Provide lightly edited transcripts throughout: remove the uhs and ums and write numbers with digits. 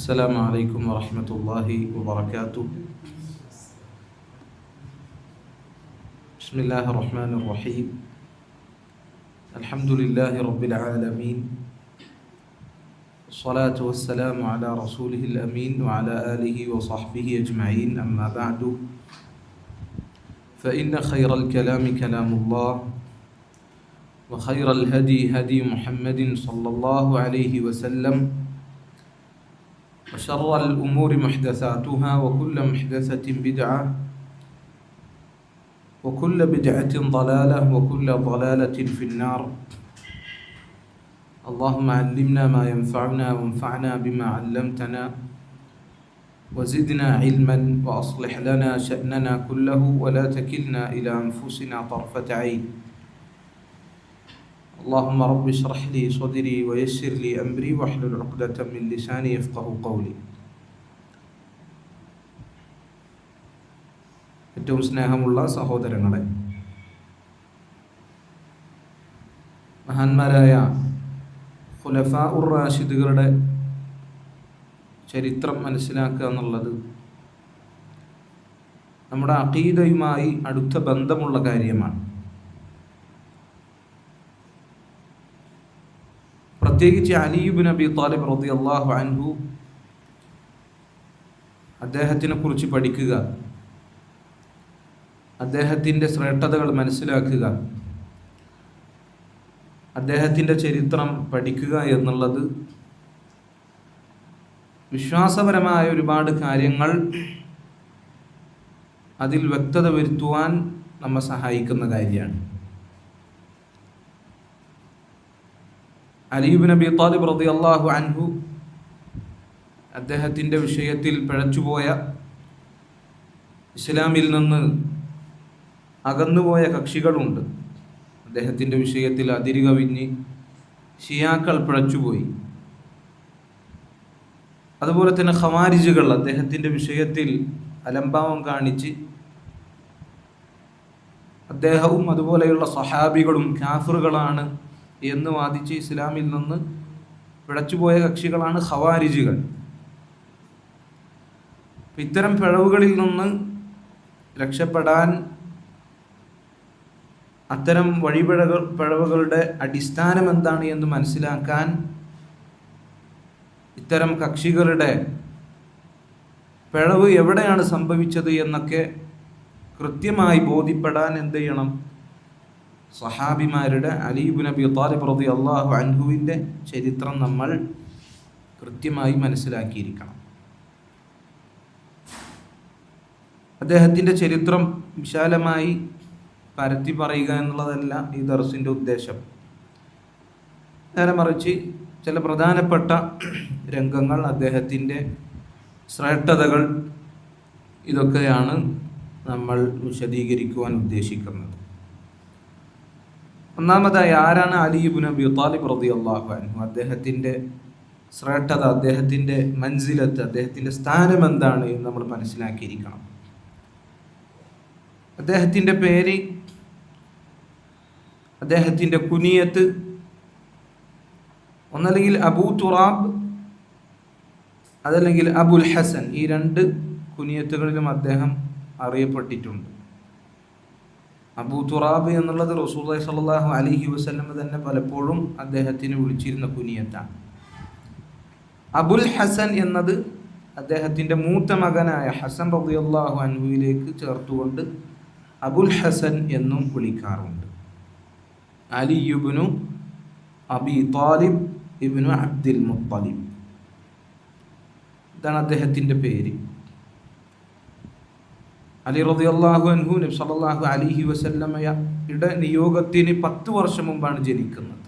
السلام عليكم ورحمة الله وبركاته. بسم الله الرحمن الرحيم. الحمد لله رب العالمين، الصلاة والسلام على رسوله الأمين وعلى آله وصحبه أجمعين، أما بعد، فإن خير الكلام كلام الله، وخير الهدي هدي محمد صلى الله عليه وسلم، وشر الأمور محدثاتها، وكل محدثة بدعة، وكل بدعة ضلالة، وكل ضلالة في النار. اللهم علمنا ما ينفعنا، وانفعنا بما علمتنا، وزدنا علما، وأصلح لنا شأننا كله، ولا تكلنا إلى أنفسنا طرفة عين. اللهم رب اشرح لي صدري ويسر لي أمري واحلل عقدة من لساني يفقه قولي. ഏറ്റവും സ്നേഹമുള്ള സഹോദരങ്ങളെ, മഹാന്മാരായ ഖുലഫാഉർ റാഷിദുകളുടെ ചരിത്രം മനസ്സിലാക്കുക എന്നുള്ളത് നമ്മുടെ അഖീദയുമായി അടുത്ത ബന്ധമുള്ള കാര്യമാണ്. പ്രത്യേകിച്ച് അലി ഇബ്നു അബി ത്വാലിബ് റളിയല്ലാഹു അൻഹു, അദ്ദേഹത്തിനെ കുറിച്ച് പഠിക്കുക, അദ്ദേഹത്തിൻ്റെ ശ്രേഷ്ഠതകൾ മനസ്സിലാക്കുക, അദ്ദേഹത്തിൻ്റെ ചരിത്രം പഠിക്കുക എന്നുള്ളത് വിശ്വാസപരമായ ഒരുപാട് കാര്യങ്ങൾ അതിൽ വ്യക്തത വരുത്തുവാൻ നമ്മെ സഹായിക്കുന്ന കാര്യമാണ്. അലി ഇബ്നു അബി ത്വാലിബ് റളിയല്ലാഹു അൻഹു, അദ്ദേഹത്തിൻ്റെ വിഷയത്തിൽ പിഴച്ചുപോയ, ഇസ്ലാമിൽ നിന്ന് അകന്നുപോയ കക്ഷികളുണ്ട്. അദ്ദേഹത്തിൻ്റെ വിഷയത്തിൽ അതിരുകവിഞ്ഞ് ഷിയാക്കൾ പിഴച്ചുപോയി. അതുപോലെ തന്നെ ഖവാരിജുകൾ അദ്ദേഹത്തിൻ്റെ വിഷയത്തിൽ അലംഭാവം കാണിച്ച് അദ്ദേഹവും അതുപോലെയുള്ള സഹാബികളും കാഫിറുകളാണ് എന്ന് വാദിച്ച് ഇസ്ലാമിൽ നിന്ന് പിഴച്ചുപോയ കക്ഷികളാണ് ഖവാരിജുകൾ. ഇത്തരം പിഴവുകളിൽ നിന്ന് രക്ഷപ്പെടാൻ, അത്തരം പിഴവുകളുടെ അടിസ്ഥാനം എന്താണ് എന്ന് മനസ്സിലാക്കാൻ, ഇത്തരം കക്ഷികളുടെ പിഴവ് എവിടെയാണ് സംഭവിച്ചത് എന്നൊക്കെ കൃത്യമായി ബോധ്യപ്പെടാൻ എന്ത് ചെയ്യണം? സഹാബിമാരുടെ അലി ഇബ്നു അബി ത്വാലിബ് റളിയല്ലാഹു അൻഹുവിൻ്റെ ചരിത്രം നമ്മൾ കൃത്യമായി മനസ്സിലാക്കിയിരിക്കണം. അദ്ദേഹത്തിൻ്റെ ചരിത്രം വിശാലമായി പരത്തി പറയുക എന്നുള്ളതല്ല ഈ ദർസിൻ്റെ ഉദ്ദേശം. നേരെ മറിച്ച് ചില പ്രധാനപ്പെട്ട രംഗങ്ങൾ, അദ്ദേഹത്തിൻ്റെ ശ്രേഷ്ഠതകൾ, ഇതൊക്കെയാണ് നമ്മൾ വിശദീകരിക്കുവാൻ ഉദ്ദേശിക്കുന്നത്. ഒന്നാമതായി, ആരാണ് അലി ഇബ്നു അബി ത്വാലിബ് റളിയല്ലാഹു അൻഹു? അദ്ദേഹത്തിൻ്റെ ശ്രേഷ്ഠത, അദ്ദേഹത്തിൻ്റെ മൻസിലത്ത്, അദ്ദേഹത്തിൻ്റെ സ്ഥാനം എന്താണ് എന്ന് നമ്മൾ മനസ്സിലാക്കിയിരിക്കണം. അദ്ദേഹത്തിൻ്റെ പേര്, അദ്ദേഹത്തിൻ്റെ കുനിയത്ത് ഒന്നല്ലെങ്കിൽ അബൂ തുറാബ്, അതല്ലെങ്കിൽ അബുൽ ഹസൻ. ഈ രണ്ട് കുനിയത്തുകളിലും അദ്ദേഹം അറിയപ്പെട്ടിട്ടുണ്ട്. അബൂ തുറാബ് എന്നുള്ളത് റസൂലുള്ളാഹി സ്വല്ലല്ലാഹു അലൈഹി വസല്ലം തന്നെ പലപ്പോഴും അദ്ദേഹത്തിന് വിളിച്ചിരുന്ന കുനിയത്താണ്. അബുൽ ഹസൻ എന്നത് അദ്ദേഹത്തിൻ്റെ മൂത്ത മകനായ ഹസൻ റളിയല്ലാഹു അൻഹുവിലേക്ക് ചേർത്തുകൊണ്ട് അബുൽ ഹസൻ എന്നും വിളിക്കാറുണ്ട്. അലി ഇബ്നു അബി ത്വാലിബ് ഇബ്നു അബ്ദുൽ മുത്തലിബ്, ഇതാണ് അദ്ദേഹത്തിൻ്റെ പേര്. അലി റളിയല്ലാഹു അൻഹു നബി സല്ലല്ലാഹു അലൈഹി വസല്ലമയുടെ നിയോഗത്തിന് 10 വർഷം മുമ്പാണ് ജനിക്കുന്നത്.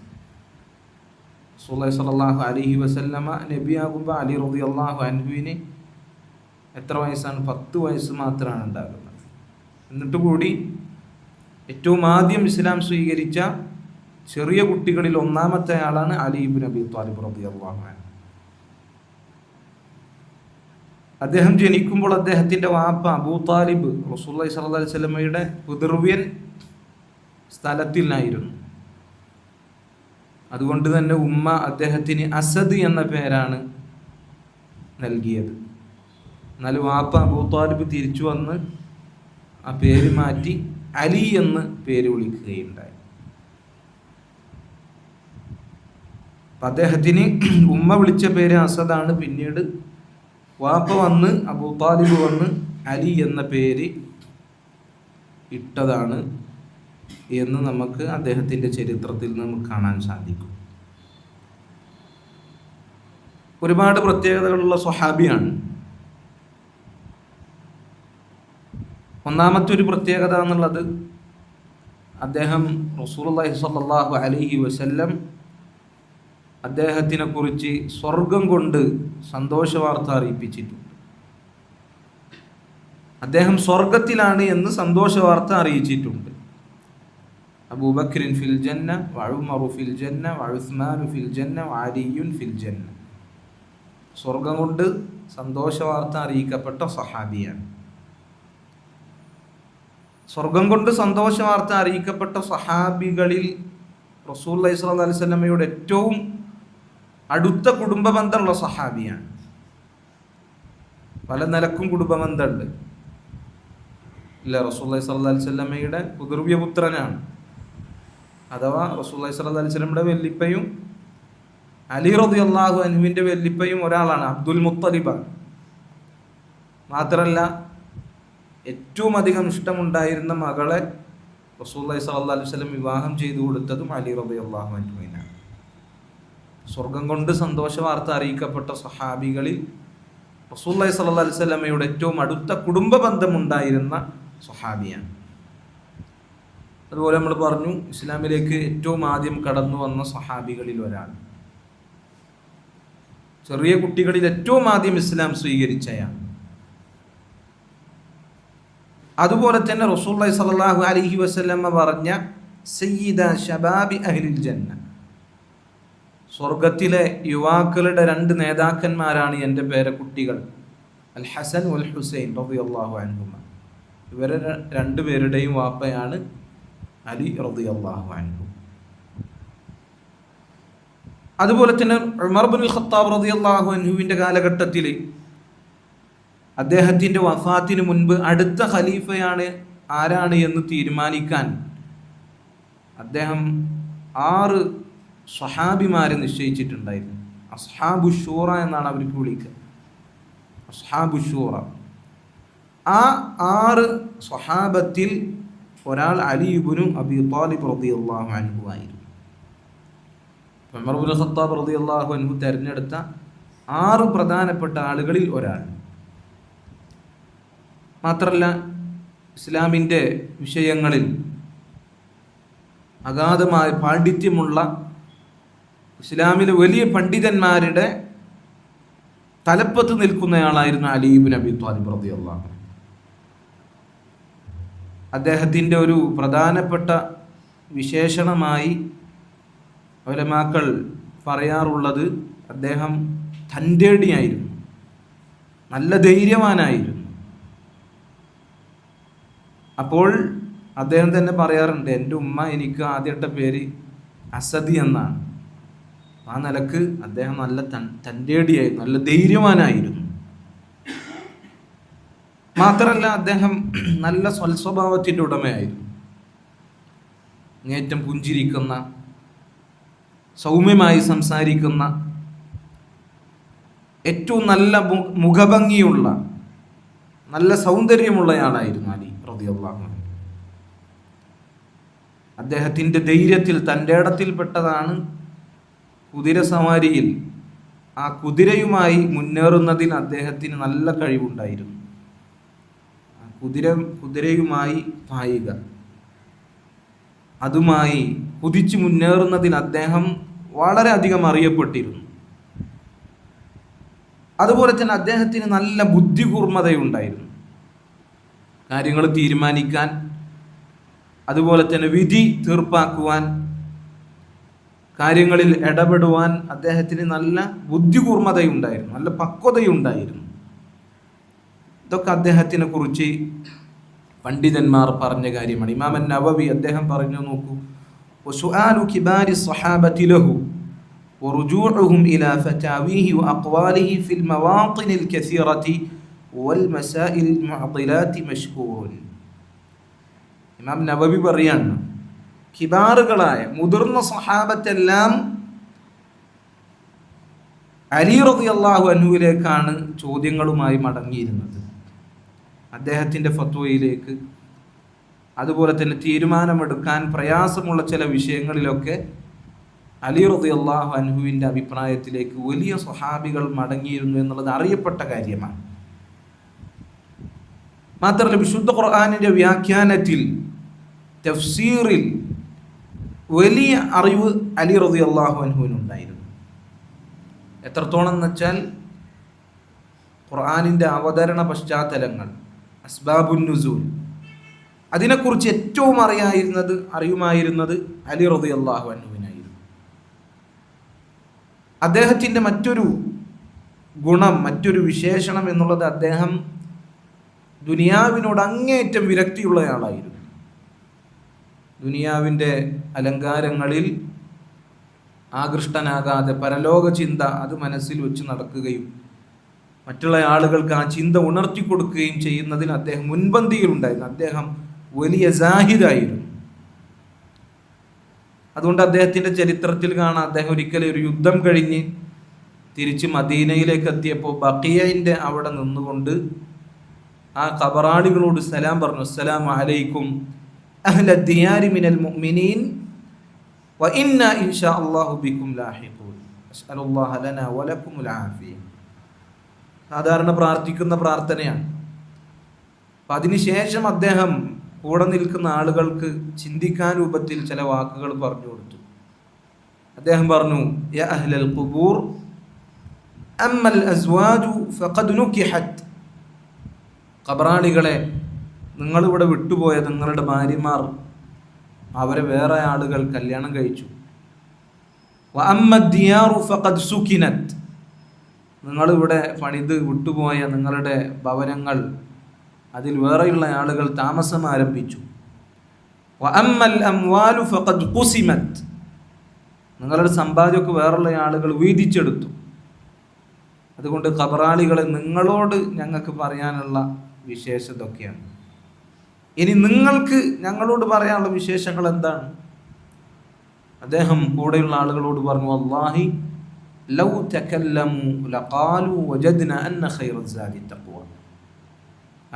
റസൂലുള്ളാഹി സ്വല്ലല്ലാഹു അലൈഹി വസല്ലമ നബിയാകുമ്പോൾ അലി റളിയല്ലാഹു അൻഹുവിന് എത്ര വയസ്സാണ്? 10 വയസ്സ് മാത്രമാണ് ഉണ്ടാകുന്നത്. എന്നിട്ട് കൂടി ഏറ്റവും ആദ്യം ഇസ്ലാം സ്വീകരിച്ച ചെറിയ കുട്ടികളിൽ ഒന്നാമത്തെ ആളാണ് അലി ഇബ്നു അബി ത്വാലിബ് റളിയല്ലാഹു അൻഹു. അദ്ദേഹം ജനിക്കുമ്പോൾ അദ്ദേഹത്തിൻ്റെ വാപ്പ അബൂ താലിബ് റസൂലുള്ളാഹി സ്വല്ലല്ലാഹു അലൈഹി വസല്ലമയുടെ പിതൃവ്യൻ സ്ഥലത്തിലായിരുന്നു. അതുകൊണ്ട് തന്നെ ഉമ്മ അദ്ദേഹത്തിന് അസദ് എന്ന പേരാണ് നൽകിയത്. എന്നാൽ വാപ്പ അബൂ ത്വാലിബ് തിരിച്ചു വന്ന് ആ പേര് മാറ്റി അലി എന്ന് പേര് വിളിക്കുകയുണ്ടായി. അദ്ദേഹത്തിന് ഉമ്മ വിളിച്ച പേര് അസദാണ്. പിന്നീട് വാപ്പ വന്ന് അബൂ ത്വാലിബ് വന്ന് അലി എന്ന പേര് ഇട്ടതാണ് എന്ന് നമുക്ക് അദ്ദേഹത്തിൻ്റെ ചരിത്രത്തിൽ നമുക്ക് കാണാൻ സാധിക്കും. ഒരുപാട് പ്രത്യേകതകളുള്ള സ്വഹാബിയാണ്. ഒന്നാമത്തെ ഒരു പ്രത്യേകത എന്നുള്ളത്, അദ്ദേഹം റസൂലുള്ളാഹി സ്വല്ലല്ലാഹു അലൈഹി വസല്ലം അദ്ദേഹത്തിനെ കുറിച്ച് സ്വർഗം കൊണ്ട് സന്തോഷ വാർത്ത അറിയിപ്പിച്ചിട്ടുണ്ട്. അദ്ദേഹം സ്വർഗത്തിലാണ് എന്ന് സന്തോഷ വാർത്ത അറിയിച്ചിട്ടുണ്ട്. അബൂബക്രിൻ ഫിൽ ജന്ന വഉമറു ഫിൽ ജന്ന വഉസ്മാനു ഫിൽ ജന്ന വഅലിയുൻ ഫിൽ ജന്ന. സ്വർഗം കൊണ്ട് സന്തോഷ വാർത്ത അറിയിക്കപ്പെട്ട സഹാബിയാണ്. സ്വർഗം കൊണ്ട് സന്തോഷ വാർത്ത അറിയിക്കപ്പെട്ട സഹാബികളിൽ റസൂലുള്ളാഹി സ്വല്ലല്ലാഹു അലൈഹി വസല്ലമയുടെ ഏറ്റവും അടുത്ത കുടുംബ ബന്ധമുള്ള സഹാബിയാണ്. പല നിലക്കും കുടുംബ ബന്ധമുണ്ട്. ഇല്ല, റസൂലുള്ളാഹി സ്വല്ലല്ലാഹു അലൈഹി വസല്ലമയുടെ പിതൃവ്യപുത്രനാണ്. അഥവാ റസൂലുള്ളാഹി സ്വല്ലല്ലാഹു അലൈഹി വസല്ലമയുടെ വല്ലിപ്പയും അലി റളിയല്ലാഹു അൻഹുവിൻ്റെ വല്ലിപ്പയും ഒരാളാണ്, അബ്ദുൽ മുത്തലിബാണ്. മാത്രമല്ല, ഏറ്റവും അധികം ഇഷ്ടമുണ്ടായിരുന്ന മകളെ റസൂലുള്ളാഹി സ്വല്ലല്ലാഹു അലൈഹി വസല്ലം വിവാഹം ചെയ്തു കൊടുത്തതും അലി റളിയല്ലാഹു അൻഹുവിനാണ്. സ്വർഗം കൊണ്ട് സന്തോഷ വാർത്ത അറിയിക്കപ്പെട്ട സഹാബികളിൽ റസൂലുള്ളാഹി സ്വല്ലല്ലാഹു അലൈഹി വസല്ലമയുടെ ഏറ്റവും അടുത്ത കുടുംബ ബന്ധമുണ്ടായിരുന്ന സഹാബിയാണ്. അതുപോലെ നമ്മൾ പറഞ്ഞു, ഇസ്ലാമിലേക്ക് ഏറ്റവും ആദ്യം കടന്നു വന്ന സഹാബികളിൽ ഒരാൾ, ചെറിയ കുട്ടികളിൽ ഏറ്റവും ആദ്യം ഇസ്ലാം സ്വീകരിച്ചയാണ്. അതുപോലെ തന്നെ റസൂലുള്ളാഹി സ്വല്ലല്ലാഹു അലൈഹി വസല്ലമ പറഞ്ഞ സയ്യിദ ശബാബി അഹ്ലിൽ ജന്ന, സ്വർഗത്തിലെ യുവാക്കളുടെ രണ്ട് നേതാക്കന്മാരാണ് എൻ്റെ പേരക്കുട്ടികൾ, അൽ ഹസൻ വൽ ഹുസൈൻ റളിയല്ലാഹു അൻഹുമ. ഇവരെ രണ്ടുപേരുടെയും വാപ്പയാണ് അലി റളിയല്ലാഹു അൻഹു. അതുപോലെ തന്നെ ഉമർ ഇബ്നുൽ ഖത്താബ് റളിയല്ലാഹു അൻഹുവിൻ്റെ കാലഘട്ടത്തിൽ അദ്ദേഹത്തിൻ്റെ വഫാത്തിന് മുൻപ് അടുത്ത ഖലീഫയാണ് ആരാണ് എന്ന് തീരുമാനിക്കാൻ അദ്ദേഹം 6 സ്വഹാബിമാരെ നിശ്ചയിച്ചിട്ടുണ്ടായിരുന്നു. അസ്ഹാബു ഷൂറ എന്നാണ് അവർക്ക് വിളിക്കുക, അസ്ഹാബു ഷൂറ. ആ 6 സ്വഹാബത്തിൽ ഒരാൾ അലി ഇബ്നു അബീ ത്വാലിബ് റളിയല്ലാഹു അൻഹു ആയിരുന്നു. ഉമർ ഇബ്നുൽ ഖത്താബ് റളിയല്ലാഹു അൻഹു തിരഞ്ഞെടുത്ത 6 പ്രധാനപ്പെട്ട ആളുകളിൽ ഒരാൾ. മാത്രമല്ല, ഇസ്ലാമിൻ്റെ വിഷയങ്ങളിൽ അഗാധമായ പാണ്ഡിത്യമുള്ള ഇസ്ലാമിലെ വലിയ പണ്ഡിതന്മാരുടെ തലപ്പത്ത് നിൽക്കുന്നയാളായിരുന്നു അലി ഇബ്നു അബീ ത്വാലിബ് റളിയല്ലാഹു അൻഹു. അദ്ദേഹത്തിൻ്റെ ഒരു പ്രധാനപ്പെട്ട വിശേഷണമായി ഉലമാക്കൾ പറയാറുള്ളത്, അദ്ദേഹം തൻ്റേടിയായിരുന്നു, നല്ല ധൈര്യവാനായിരുന്നു. അപ്പോൾ അദ്ദേഹം തന്നെ പറയാറുണ്ട്, എൻ്റെ ഉമ്മ എനിക്ക് ആദ്യത്തെ പേര് അസദി എന്നാണ്. ആ നിലക്ക് അദ്ദേഹം നല്ല തൻ്റേടിയായിരുന്നു, നല്ല ധൈര്യവാനായിരുന്നു. മാത്രമല്ല, അദ്ദേഹം നല്ല സ്വൽസ്വഭാവത്തിൻ്റെ ഉടമയായിരുന്നു. അങ്ങേറ്റം പുഞ്ചിരിക്കുന്ന, സൗമ്യമായി സംസാരിക്കുന്ന, ഏറ്റവും നല്ല മുഖഭംഗിയുള്ള, നല്ല സൗന്ദര്യമുള്ളയാളായിരുന്നു അലി റളിയല്ലാഹു അൻഹു. അദ്ദേഹത്തിൻ്റെ ധൈര്യത്തിൽ, തൻ്റെ ഇടത്തിൽപ്പെട്ടതാണ് കുതിരസവാരിയിൽ ആ കുതിരയുമായി മുന്നേറുന്നതിന് അദ്ദേഹത്തിന് നല്ല കഴിവുണ്ടായിരുന്നു. കുതിരയുമായി പായുക, അതുമായി കുതിച്ചു മുന്നേറുന്നതിന് അദ്ദേഹം വളരെയധികം അറിയപ്പെട്ടിരുന്നു. അതുപോലെ തന്നെ അദ്ദേഹത്തിന് നല്ല ബുദ്ധികൂർമ്മതയുണ്ടായിരുന്നു. കാര്യങ്ങൾ തീരുമാനിക്കാൻ, അതുപോലെ തന്നെ വിധി തീർപ്പാക്കുവാൻ, കാര്യങ്ങളിൽ ഇടപെടുവാൻ അദ്ദേഹത്തിന് നല്ല ബുദ്ധികൂർമ്മതയുണ്ടായിരുന്നു, നല്ല പക്വതയുണ്ടായിരുന്നു. ഇതൊക്കെ അദ്ദേഹത്തിനെ കുറിച്ച് പണ്ഡിതന്മാർ പറഞ്ഞ കാര്യമാണ്. ഇമാം അൻ-നവവി അദ്ദേഹം പറഞ്ഞു, നോക്കൂ, വസുആലു കിബാരി സ്വഹാബതി ലഹു, ورجوعهم إلى فتاويه وأقواله في المواطن الكثيرة والمسائل المعضلات مشهور. ഇമാം നവവി പറയാണ്, കിബാറുകളായ മുതിർന്ന സഹാബത്തെല്ലാം അലി റളിയല്ലാഹു അൻഹുവിലേക്കാണ് ചോദ്യങ്ങളുമായി മടങ്ങിയിരുന്നത്. അദ്ദേഹത്തിൻ്റെ ഫത്വയിലേക്ക്, അതുപോലെ തന്നെ തീരുമാനമെടുക്കാൻ പ്രയാസമുള്ള ചില വിഷയങ്ങളിലൊക്കെ അലി റളിയല്ലാഹു അൻഹുവിൻ്റെ അഭിപ്രായത്തിലേക്ക് വലിയ സ്വഹാബികൾ മടങ്ങിയിരുന്നു എന്നുള്ളത് അറിയപ്പെട്ട കാര്യമാണ്. മാത്രമല്ല, വിശുദ്ധ ഖുർആനിൻ്റെ വ്യാഖ്യാനത്തിൽ, തഫ്സീറിൽ വലിയ അറിവ് അലി റളിയല്ലാഹു അൻഹുവിനുണ്ടായിരുന്നു. എത്രത്തോളം എന്ന് വെച്ചാൽ, ഖുർആനിൻ്റെ അവതരണ പശ്ചാത്തലങ്ങൾ, അസ്ബാബുൻ നുസൂൽ, അതിനെക്കുറിച്ച് ഏറ്റവും അറിയുമായിരുന്നത് അലി റളിയല്ലാഹു അൻഹുവിനായിരുന്നു. അദ്ദേഹത്തിൻ്റെ മറ്റൊരു ഗുണം, മറ്റൊരു വിശേഷണം എന്നുള്ളത്, അദ്ദേഹം ദുനിയാവിനോട് അങ്ങേയറ്റം വിരക്തിയുള്ളയാളായിരുന്നു. ദുനിയാവിൻ്റെ അലങ്കാരങ്ങളിൽ ആകൃഷ്ടനാകാതെ പരലോക ചിന്ത അത് മനസ്സിൽ വെച്ച് നടക്കുകയും മറ്റുള്ള ആളുകൾക്ക് ആ ചിന്ത ഉണർത്തിക്കൊടുക്കുകയും ചെയ്യുന്നതിന് അദ്ദേഹം മുൻപന്തിയിലുണ്ടായിരുന്നു. അദ്ദേഹം വലിയ സാഹിദായിരുന്നു. അതുകൊണ്ട് അദ്ദേഹത്തിൻ്റെ ചരിത്രത്തിൽ കാണാം, അദ്ദേഹം ഒരിക്കലും ഒരു യുദ്ധം കഴിഞ്ഞ് തിരിച്ച് മദീനയിലേക്ക് എത്തിയപ്പോൾ ബഖീഇൻ്റെ അവിടെ നിന്നുകൊണ്ട് ആ ഖബറാളികളോട് സലാം പറഞ്ഞു. അസ്സലാമു അലൈക്കും അഹ്ല ദിയാരി മിനൽ മുഅ്മിനീൻ വ ഇന്നാ ഇൻഷാ അല്ലാഹു ബിക്കും ലാഹിഖൂൻ അസ്അലുല്ലാഹ ലനാ വലക്കുമുൽ ആഫിയ. സാധാരണ പ്രാർത്ഥിക്കുന്ന പ്രാർത്ഥനയാണ്. അപ്പം അതിനുശേഷം അദ്ദേഹം കൂടെ നിൽക്കുന്ന ആളുകൾക്ക് ചിന്തിക്കാൻ രൂപത്തിൽ ചില വാക്കുകൾ പറഞ്ഞു കൊടുത്തു. അദ്ദേഹം പറഞ്ഞു, യാ അഹ്ലൽ ഖുബൂർ അമ്മൽ അസ്വാജു ഫഖദ് നുകിഹത്. ഖബറാളികളെ, നിങ്ങളിവിടെ വിട്ടുപോയ നിങ്ങളുടെ ഭാര്യമാർ, അവരെ വേറെ ആളുകൾ കല്യാണം കഴിച്ചു. വ അമ്മദ് ദിയാറു ഫഖദ് സുകിനത്. നിങ്ങളിവിടെ പണിത് വിട്ടുപോയ നിങ്ങളുടെ ഭവനങ്ങൾ, അതിൽ വേറെയുള്ള ആളുകൾ താമസം ആരംഭിച്ചു. വ അമ്മൽ അംവാലു ഫഖദ് ഖുസിമത്. നിങ്ങളുടെ സമ്പാദ്യമൊക്കെ വേറുള്ള ആളുകൾ വീതിച്ചെടുത്തു. അതുകൊണ്ട് ഖബറാളികളെ, നിങ്ങളോട് ഞങ്ങൾക്ക് പറയാനുള്ള വിശേഷതൊക്കെയാണ്. ഇനി നിങ്ങൾക്ക് ഞങ്ങളോട് പറയാനുള്ള വിശേഷങ്ങൾ എന്താണ്? അദ്ദേഹം കൂടെയുള്ള ആളുകളോട് പറഞ്ഞു, വല്ലാഹി ലൗ തകല്ലമു ലഖാലു വജദ്ന അന്ന ഖൈറസ് സാദി തഖ്വ.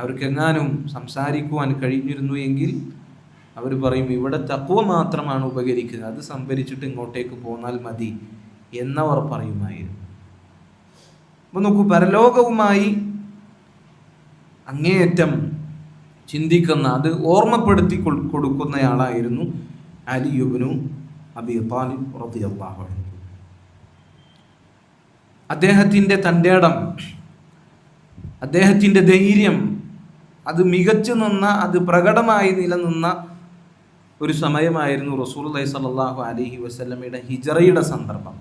അവർക്കെങ്ങാനും സംസാരിക്കുവാൻ കഴിഞ്ഞിരുന്നു എങ്കിൽ അവർ പറയും, ഇവിടെ തഖ്വ മാത്രമാണ് ഉപകരിക്കുന്നത്, അത് സംഭരിച്ചിട്ട് ഇങ്ങോട്ടേക്ക് പോന്നാൽ മതി എന്നവർ പറയുമായിരുന്നു. അപ്പോൾ നോക്കൂ, പരലോകവുമായി അങ്ങേയറ്റം ചിന്തിക്കുന്ന, അത് ഓർമ്മപ്പെടുത്തി കൊടുക്കുന്നയാളായിരുന്നു അലി ഇബ്നു അബീ ത്വാലിബ് റളിയല്ലാഹു അൻഹു. അദ്ദേഹത്തിൻ്റെ തൻ്റെടം, അദ്ദേഹത്തിൻ്റെ ധൈര്യം, അത് മികച്ചു നിന്ന, അത് പ്രകടമായി നിലനിന്ന ഒരു സമയമായിരുന്നു റസൂലുള്ളാഹി സ്വല്ലല്ലാഹു അലൈഹി വസല്ലമയുടെ ഹിജറയുടെ സന്ദർഭം.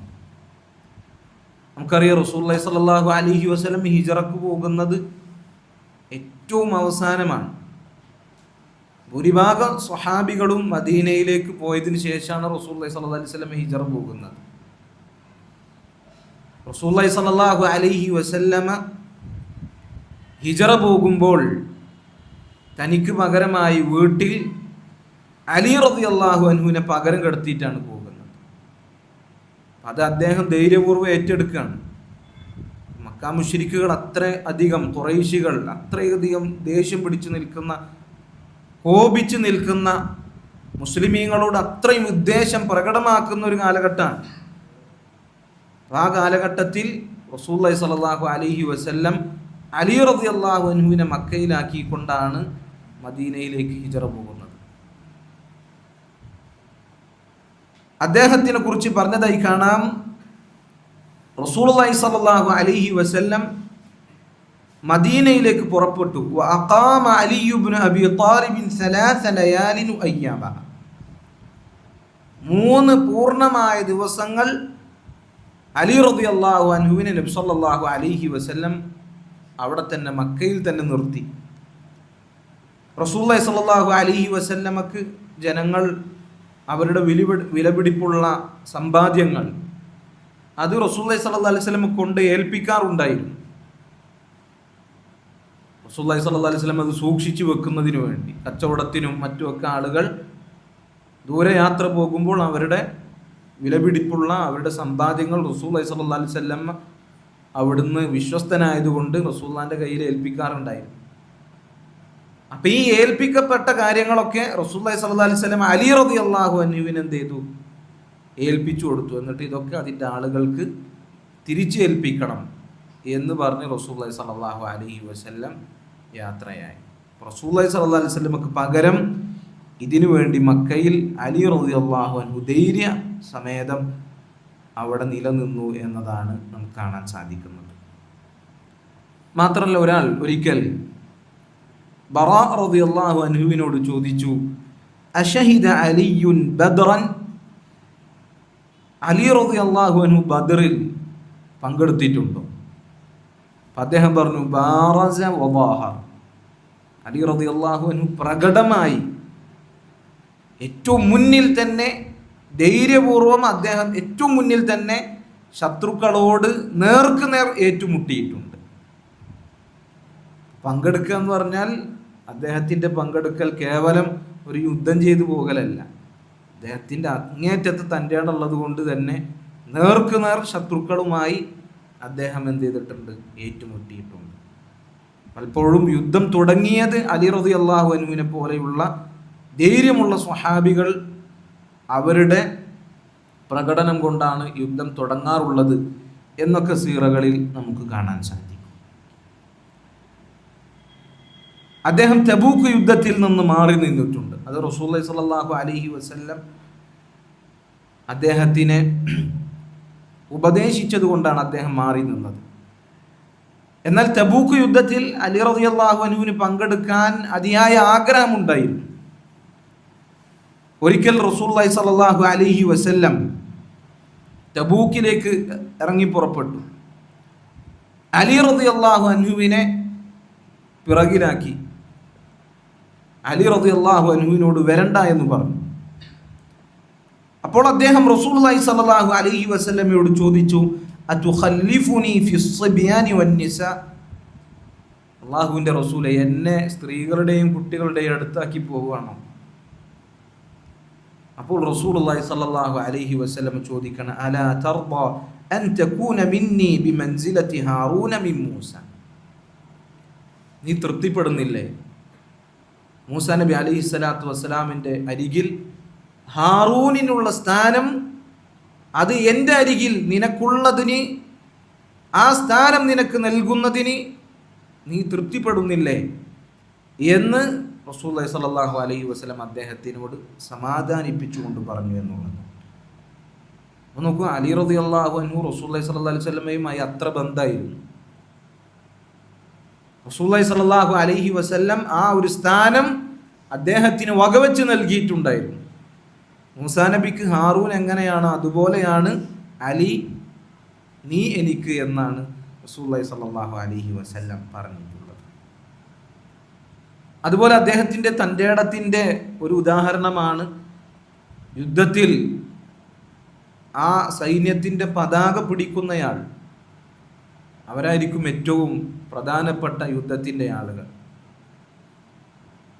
നമുക്കറിയാം, റസൂലുള്ളാഹി സ്വല്ലല്ലാഹു അലൈഹി വസല്ലം ഹിജറക്ക് പോകുന്നത് ഏറ്റവും അവസാനമാണ്. ഭൂരിഭാഗം സ്വഹാബികളും മദീനയിലേക്ക് പോയതിനു ശേഷമാണ് റസൂലുള്ളാഹി സ്വല്ലല്ലാഹു അലൈഹി വസല്ലം ഹിജറ പോകുന്നത്. റസൂലുള്ളാഹി സ്വല്ലല്ലാഹു അലൈഹി വസല്ലമ ഹിജറ പോകുമ്പോൾ തനിക്ക് പകരമായി വീട്ടിൽ അലി റളിയല്ലാഹു അൻഹുവിനെ പകരം കെടുത്തിയിട്ടാണ് പോകുന്നത്. അത് അദ്ദേഹം ധൈര്യപൂർവ്വം ഏറ്റെടുക്കുകയാണ്. മക്ക മുശ്രിക്കുകൾ അത്ര അധികം, ഖുറൈശികൾ അത്രയധികം ദേഷ്യം പിടിച്ചു നിൽക്കുന്ന, കോപിച്ചു നിൽക്കുന്ന, മുസ്ലിമീങ്ങളോട് അത്രയും ഉദ്ദേശം പ്രകടമാക്കുന്ന ഒരു കാലഘട്ടമാണ്. ആ കാലഘട്ടത്തിൽ റസൂലുള്ളാഹി സ്വല്ലല്ലാഹു അലൈഹി വസല്ലം അലി റളിയല്ലാഹു അൻഹുവിനെ മക്കയിലാക്കിക്കൊണ്ടാണ് മദീനയിലേക്ക് ഹിജറ പോകുന്നത്. അദ്ദേഹത്തിനെ കുറിച്ച് പറഞ്ഞതായി കാണാം, റസൂലുള്ളാഹി സ്വല്ലല്ലാഹു അലൈഹി വസല്ലം മദീനയിലേക്ക് പുറപ്പെട്ടു. വഅഖാമ അലി ഇബ്നു അബീ ത്വാലിബ് 3 ലയാലിൻ അയ്യാമ. 3 പൂർണ്ണമായ ദിവസങ്ങൾ അലി റളിയല്ലാഹു അൻഹുവിനെ നബി സല്ലല്ലാഹു അലൈഹി വസല്ലം അവിടെ തന്നെ മക്കയിൽ തന്നെ നിർത്തി. റസൂലുള്ളാഹി സ്വല്ലല്ലാഹു അലൈഹി വസല്ലമക്ക് ജനങ്ങൾ അവരുടെ വിലപിടിപ്പുള്ള സമ്പാദ്യങ്ങൾ അത് റസൂലുള്ളാഹി സ്വല്ലല്ലാഹു അലൈഹി വസല്ലം കൊണ്ട് ഏൽപ്പിക്കാറുണ്ടായിരുന്നു. റസൂലുള്ളാഹി സ്വല്ലല്ലാഹു അലൈഹി വസല്ലം അത് സൂക്ഷിച്ചു വെക്കുന്നതിന് വേണ്ടി, കച്ചവടത്തിനും മറ്റുമൊക്കെ ആളുകൾ ദൂരയാത്ര പോകുമ്പോൾ അവരുടെ വിലപിടിപ്പുള്ള അവരുടെ സമ്പാദ്യങ്ങൾ റസൂലുള്ളാഹി സ്വല്ലല്ലാഹു അലൈഹി വസല്ലം അവിടുന്ന് വിശ്വസ്തനായതുകൊണ്ട് റസൂലുള്ളാഹിന്റെ കയ്യിൽ ഏൽപ്പിക്കാറുണ്ടായിരുന്നു. അപ്പൊ ഈ ഏൽപ്പിക്കപ്പെട്ട കാര്യങ്ങളൊക്കെ റസൂലുള്ളാഹി സ്വല്ലല്ലാഹു അലൈഹി വസല്ലം അലി റളിയല്ലാഹു അൻഹുവിന് എന്ത് ചെയ്തു? ഏൽപ്പിച്ചു കൊടുത്തു. എന്നിട്ട് ഇതൊക്കെ അതിൻ്റെ ആളുകൾക്ക് തിരിച്ചേൽപ്പിക്കണം എന്ന് പറഞ്ഞ് റസൂലുള്ളാഹി സ്വല്ലല്ലാഹു അലൈഹി വസല്ലം യാത്രയായി. റസൂലുള്ളാഹി സ്വല്ലല്ലാഹു അലൈഹി വസല്ലമക്ക് പകരം ഇതിനു വേണ്ടി മക്കയിൽ അലി റളിയല്ലാഹു അൻഹു ധൈര്യ സമേതം അവിടെ നിലനിന്നു എന്നതാണ് നമുക്ക് കാണാൻ സാധിക്കുന്നത്. മാത്രമല്ല, ഒരിക്കൽ ബറാ റളിയല്ലാഹു അൻഹുവിനോട് ചോദിച്ചു, അശഹിദ അലിയുൻ ബദ്റൻ, അലി റളിയല്ലാഹു അൻഹു ബദറിൽ പങ്കെടുത്തിട്ടുണ്ടോ? അദ്ദേഹം പറഞ്ഞു, ബാറസ വദാഹർ. അലി റളിയല്ലാഹു അൻഹു പ്രകടമായി ഏറ്റവും മുന്നിൽ തന്നെ ധൈര്യപൂർവം അദ്ദേഹം ഏറ്റവും മുന്നിൽ തന്നെ ശത്രുക്കളോട് നേർക്കുനേർ ഏറ്റുമുട്ടിയിട്ടുണ്ട്. പങ്കെടുക്കുക എന്ന് പറഞ്ഞാൽ അദ്ദേഹത്തിൻ്റെ പങ്കെടുക്കൽ കേവലം ഒരു യുദ്ധം ചെയ്തു പോകലല്ല. അദ്ദേഹത്തിൻ്റെ അങ്ങേറ്റത്ത് തൻ്റെ ഉള്ളത് കൊണ്ട് തന്നെ നേർക്കുനേർ ശത്രുക്കളുമായി അദ്ദേഹം എന്ത് ചെയ്തിട്ടുണ്ട്? ഏറ്റുമുട്ടിയിട്ടുണ്ട്. പലപ്പോഴും യുദ്ധം തുടങ്ങിയത് അലി റളിയല്ലാഹു അൻഹുവിനെ പോലെയുള്ള ധൈര്യമുള്ള സ്വഹാബികൾ അവരുടെ പ്രകടനം കൊണ്ടാണ് യുദ്ധം തുടങ്ങാറുള്ളത് എന്നൊക്കെ സീറകളിൽ നമുക്ക് കാണാൻ സാധിക്കും. അദ്ദേഹം തബൂക്ക് യുദ്ധത്തിൽ നിന്ന് മാറി നിന്നിട്ടുണ്ട്. അത് റസൂലുള്ളാഹി സ്വല്ലല്ലാഹു അലൈഹി വസല്ലം അദ്ദേഹത്തിനെ ഉപദേശിച്ചത് കൊണ്ടാണ് അദ്ദേഹം മാറി നിന്നത്. എന്നാൽ തബൂക്ക് യുദ്ധത്തിൽ അലി റളിയല്ലാഹു അൻഹുവിന് പങ്കെടുക്കാൻ അതിയായ ആഗ്രഹമുണ്ടായിരുന്നു. ഒരിക്കൽ റസൂലുള്ളാഹി സ്വല്ലല്ലാഹു അലൈഹി വസല്ലം തബൂക്കിലേക്ക് ഇറങ്ങി പുറപ്പെട്ടു. അലി റളിയല്ലാഹു അൻഹുവിനെ പിറകിലാക്കി. അലി റളിയല്ലാഹു അൻഹുവിനോട് വരണ്ട എന്ന് പറഞ്ഞു. അപ്പോൾ അദ്ദേഹം റസൂലുള്ളാഹി സ്വല്ലല്ലാഹു അലൈഹി വസല്ലമയോട് ചോദിച്ചു, അതുഖല്ലിഫുനി ഫിസ്സിബ്യാനി വന്നിസാ, അല്ലാഹുവിൻ്റെ റസൂലെ, എന്നെ സ്ത്രീകളുടെയും കുട്ടികളുടെയും അടുത്താക്കി പോവുകയാണോ? അപ്പോൾ റസൂലുള്ളാഹി സ്വല്ലല്ലാഹു അലൈഹി വസല്ലം ചോദിക്കണം, അലാ തർദ അൻ തകൂന മിന്നി ബിമൻസിലതി ഹാറൂന മിൻ മൂസ, നീ തൃപ്തിപ്പെടുന്നില്ലേ മൂസ നബി അലൈഹി സ്വലാത്തു വസ്സലാമിൻ്റെ അരികിൽ ഹാറൂനിനുള്ള സ്ഥാനം, അത് എൻ്റെ അരികിൽ നിനക്കുള്ളതിന്, ആ സ്ഥാനം നിനക്ക് നൽകുന്നതിന് നീ തൃപ്തിപ്പെടുന്നില്ലേ എന്ന് റസൂലുള്ളാഹി സ്വല്ലല്ലാഹു അലൈഹി വസല്ലം അദ്ദേഹത്തിനോട് സമാധാനിപ്പിച്ചുകൊണ്ട് പറഞ്ഞു എന്നുള്ളത്. അപ്പോൾ നോക്കൂ, അലി റളിയല്ലാഹു അൻഹു റസൂലുള്ളാഹി സ്വല്ലല്ലാഹു അലൈഹി വസല്ലമയുമായി അത്ര ബന്ധമായിരുന്നു. റസൂലുള്ളാഹി സ്വല്ലല്ലാഹു അലൈഹി വസല്ലം ആ ഒരു സ്ഥാനം അദ്ദേഹത്തിന് വകവെച്ച് നൽകിയിട്ടുണ്ടായിരുന്നു. മൂസാ നബിക്ക് ഹാറൂൻ എങ്ങനെയാണ് അതുപോലെയാണ് അലി നീ എനിക്ക് എന്നാണ് റസൂലുള്ളാഹി സ്വല്ലല്ലാഹു അലൈഹി വസല്ലം പറഞ്ഞിട്ടുള്ളത്. അതുപോലെ അദ്ദേഹത്തിൻ്റെ തൻ്റെ ഇടത്തിൻ്റെ ഒരു ഉദാഹരണമാണ് യുദ്ധത്തിൽ ആ സൈന്യത്തിൻ്റെ പതാക പിടിക്കുന്നയാൾ. അവരായിരിക്കും ഏറ്റവും പ്രധാനപ്പെട്ട യുദ്ധത്തിൻ്റെ ആളുകൾ.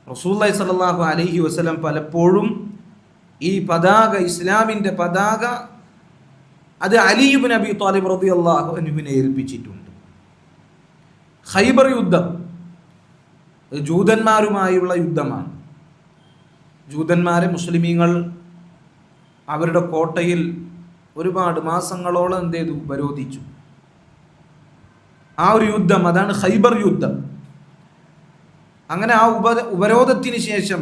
റസൂലുള്ളാഹി സ്വല്ലല്ലാഹു അലൈഹി വസല്ലം പലപ്പോഴും ഈ പതാക, ഇസ്ലാമിൻ്റെ പതാക, അത് അലി ഇബ്നു അബീ ത്വാലിബ് റളിയല്ലാഹു അൻഹുവിനെ ഏൽപ്പിച്ചിട്ടുണ്ട്. ഖൈബർ യുദ്ധം ജൂതന്മാരുമായുള്ള യുദ്ധമാണ്. ജൂതന്മാരെ മുസ്ലിമീങ്ങൾ അവരുടെ കോട്ടയിൽ ഒരുപാട് മാസങ്ങളോളം എന്ത് ചെയ്തു? ഉപരോധിച്ചു. ആ ഒരു യുദ്ധം, അതാണ് ഖൈബർ യുദ്ധം. അങ്ങനെ ആ ഉപരോധത്തിന് ശേഷം